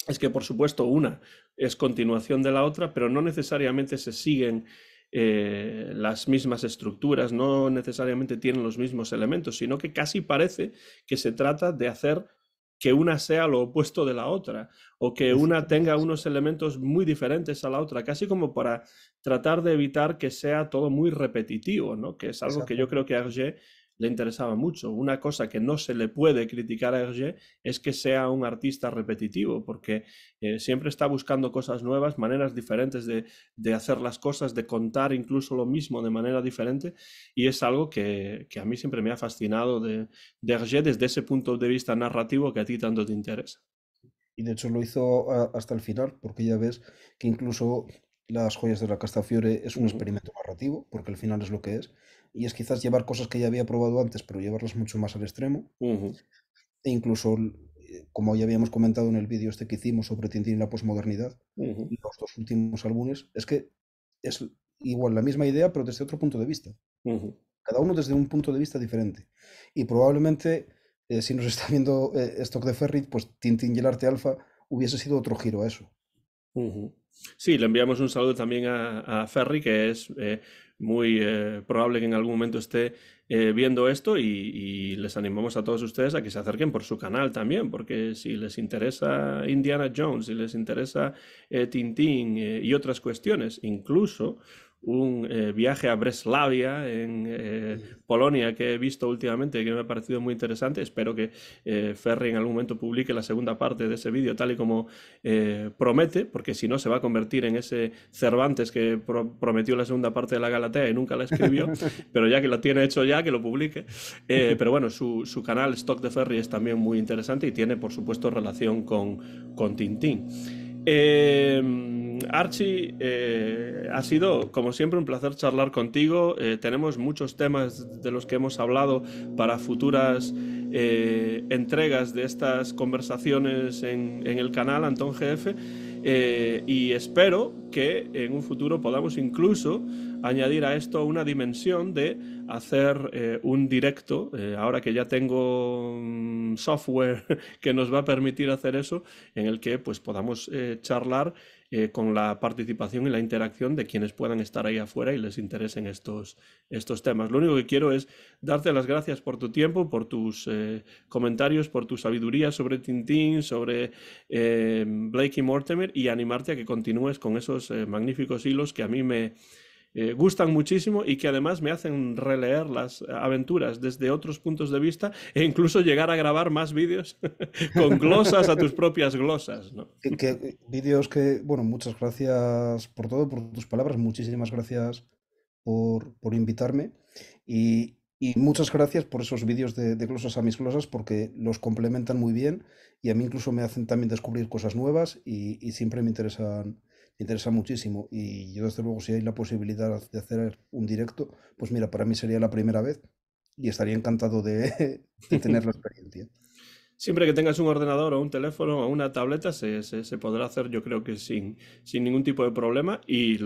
es que, por supuesto, una es continuación de la otra, pero no necesariamente se siguen las mismas estructuras, no necesariamente tienen los mismos elementos, sino que casi parece que se trata de hacer que una sea lo opuesto de la otra, o que una precisamente tenga sí, unos elementos muy diferentes a la otra, casi como para tratar de evitar que sea todo muy repetitivo, ¿no? Que es algo que yo creo exactamente. que a Hergé le interesaba mucho. Una cosa que no se le puede criticar a Hergé es que sea un artista repetitivo, porque siempre está buscando cosas nuevas, maneras diferentes de hacer las cosas, de contar incluso lo mismo de manera diferente, y es algo que a mí siempre me ha fascinado de Hergé desde ese punto de vista narrativo que a ti tanto te interesa. Y de hecho lo hizo hasta el final, porque ya ves que incluso Las joyas de la Castafiore es un Uh -huh, experimento narrativo, porque al final es lo que es. Y es quizás llevar cosas que ya había probado antes, pero llevarlas mucho más al extremo. uh -huh, E incluso, como ya habíamos comentado en el vídeo este que hicimos sobre Tintín y la posmodernidad, uh -huh, los dos últimos álbumes, es que es igual la misma idea, pero desde otro punto de vista. uh -huh. Cada uno desde un punto de vista diferente. Y probablemente, si nos está viendo Stock de Ferrit, pues Tintín y el arte alfa hubiese sido otro giro a eso. Ujú. Sí, le enviamos un saludo también a Ferry, que es muy probable que en algún momento esté viendo esto y les animamos a todos ustedes a que se acerquen por su canal también, porque si les interesa Indiana Jones, si les interesa Tintín y otras cuestiones, incluso un viaje a Breslavia en Polonia que he visto últimamente que me ha parecido muy interesante. Espero que Ferry en algún momento publique la segunda parte de ese vídeo tal y como promete, porque si no se va a convertir en ese Cervantes que prometió la segunda parte de la Galatea y nunca la escribió, pero ya que lo tiene hecho ya, que lo publique. Pero bueno, su canal Stock de Ferry es también muy interesante y tiene, por supuesto, relación con Tintín. Archie, ha sido como siempre un placer charlar contigo. Tenemos muchos temas de los que hemos hablado para futuras entregas de estas conversaciones en el canal Antón GF. Y espero que en un futuro podamos incluso añadir a esto una dimensión de hacer un directo, ahora que ya tengo software que nos va a permitir hacer eso, en el que pues podamos charlar con la participación y la interacción de quienes puedan estar ahí afuera y les interesen estos temas. Lo único que quiero es darte las gracias por tu tiempo, por tus comentarios, por tu sabiduría sobre Tintín, sobre Blake y Mortimer, y animarte a que continúes con esos magníficos hilos que a mí me gustan muchísimo y que además me hacen releer las aventuras desde otros puntos de vista e incluso llegar a grabar más vídeos con glosas a tus propias glosas, ¿no? Vídeos que, bueno, muchas gracias por todo, por tus palabras, muchísimas gracias por invitarme y muchas gracias por esos vídeos de glosas a mis glosas porque los complementan muy bien y a mí incluso me hacen también descubrir cosas nuevas y siempre me interesan muchísimo. Y yo desde luego si hay la posibilidad de hacer un directo, pues mira, para mí sería la primera vez y estaría encantado de tener la experiencia. Siempre que tengas un ordenador o un teléfono o una tableta, se podrá hacer, yo creo que sin ningún tipo de problema y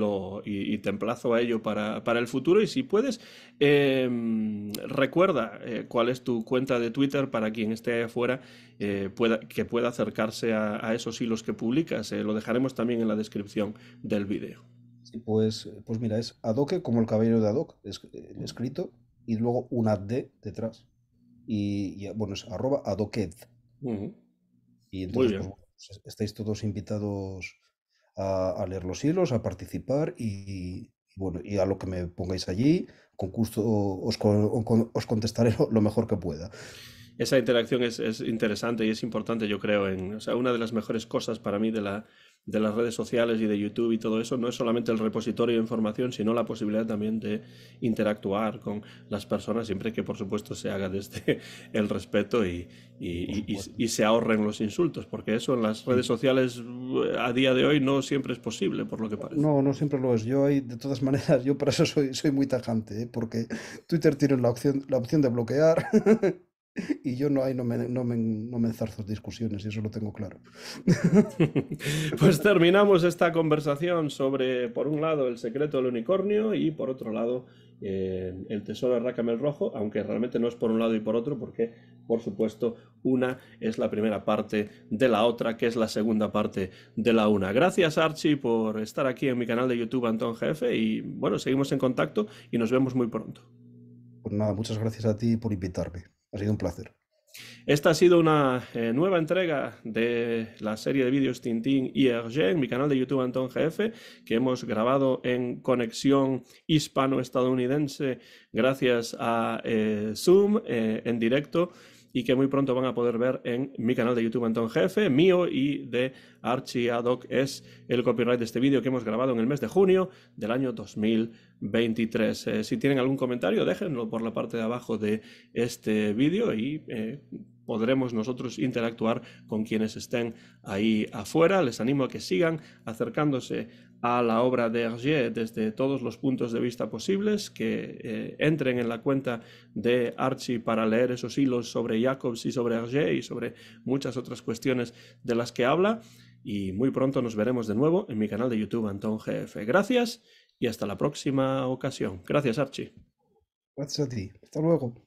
te emplazo a ello para el futuro. Y si puedes, recuerda cuál es tu cuenta de Twitter para quien esté ahí afuera que pueda acercarse a esos hilos que publicas. Lo dejaremos también en la descripción del vídeo. Sí, pues mira, es Adoque como el caballero de Adoc, escrito, y luego una D detrás. Bueno, es @adoqued. Ujú. Y Muy entonces, pues bien. bueno, pues estáis todos invitados a leer los hilos, a participar bueno, y a lo que me pongáis allí, con gusto os contestaré lo mejor que pueda. Esa interacción es interesante y es importante, yo creo. O sea, una de las mejores cosas para mí de las redes sociales y de YouTube y todo eso no es solamente el repositorio de información, sino la posibilidad también de interactuar con las personas, siempre que, por supuesto, se haga desde el respeto Por supuesto. y se ahorren los insultos, porque eso en las redes Sí. sociales a día de hoy no siempre es posible, por lo que parece. No, no siempre lo es. Yo ahí, de todas maneras, yo para eso soy muy tajante, ¿eh? Porque Twitter tiene la opción de bloquear y yo no, ahí no me enzarzo en discusiones y eso lo tengo claro. Pues terminamos esta conversación sobre, por un lado, el secreto del unicornio y por otro lado, el tesoro de Rácamo Rojo, aunque realmente no es por un lado y por otro, porque, por supuesto, una es la primera parte de la otra, que es la segunda parte de la una. Gracias, Archie, por estar aquí en mi canal de YouTube, Antón Jefe, y bueno, seguimos en contacto y nos vemos muy pronto. Pues nada, muchas gracias a ti por invitarme. Ha sido un placer. Esta ha sido una nueva entrega de la serie de vídeos Tintín y Hergé en mi canal de YouTube Antón GF, que hemos grabado en conexión hispano-estadounidense gracias a Zoom en directo y que muy pronto van a poder ver en mi canal de YouTube Antón GF, mío y de Archie Adoc. Es el copyright de este vídeo que hemos grabado en el mes de junio del año 2023. Si tienen algún comentario, déjenlo por la parte de abajo de este vídeo y podremos nosotros interactuar con quienes estén ahí afuera. Les animo a que sigan acercándose a la obra de Hergé desde todos los puntos de vista posibles, que entren en la cuenta de Archie para leer esos hilos sobre Jacobs y sobre Hergé y sobre muchas otras cuestiones de las que habla. Y muy pronto nos veremos de nuevo en mi canal de YouTube Antón GF. Gracias y hasta la próxima ocasión. Gracias, Archie. Gracias a ti. Hasta luego.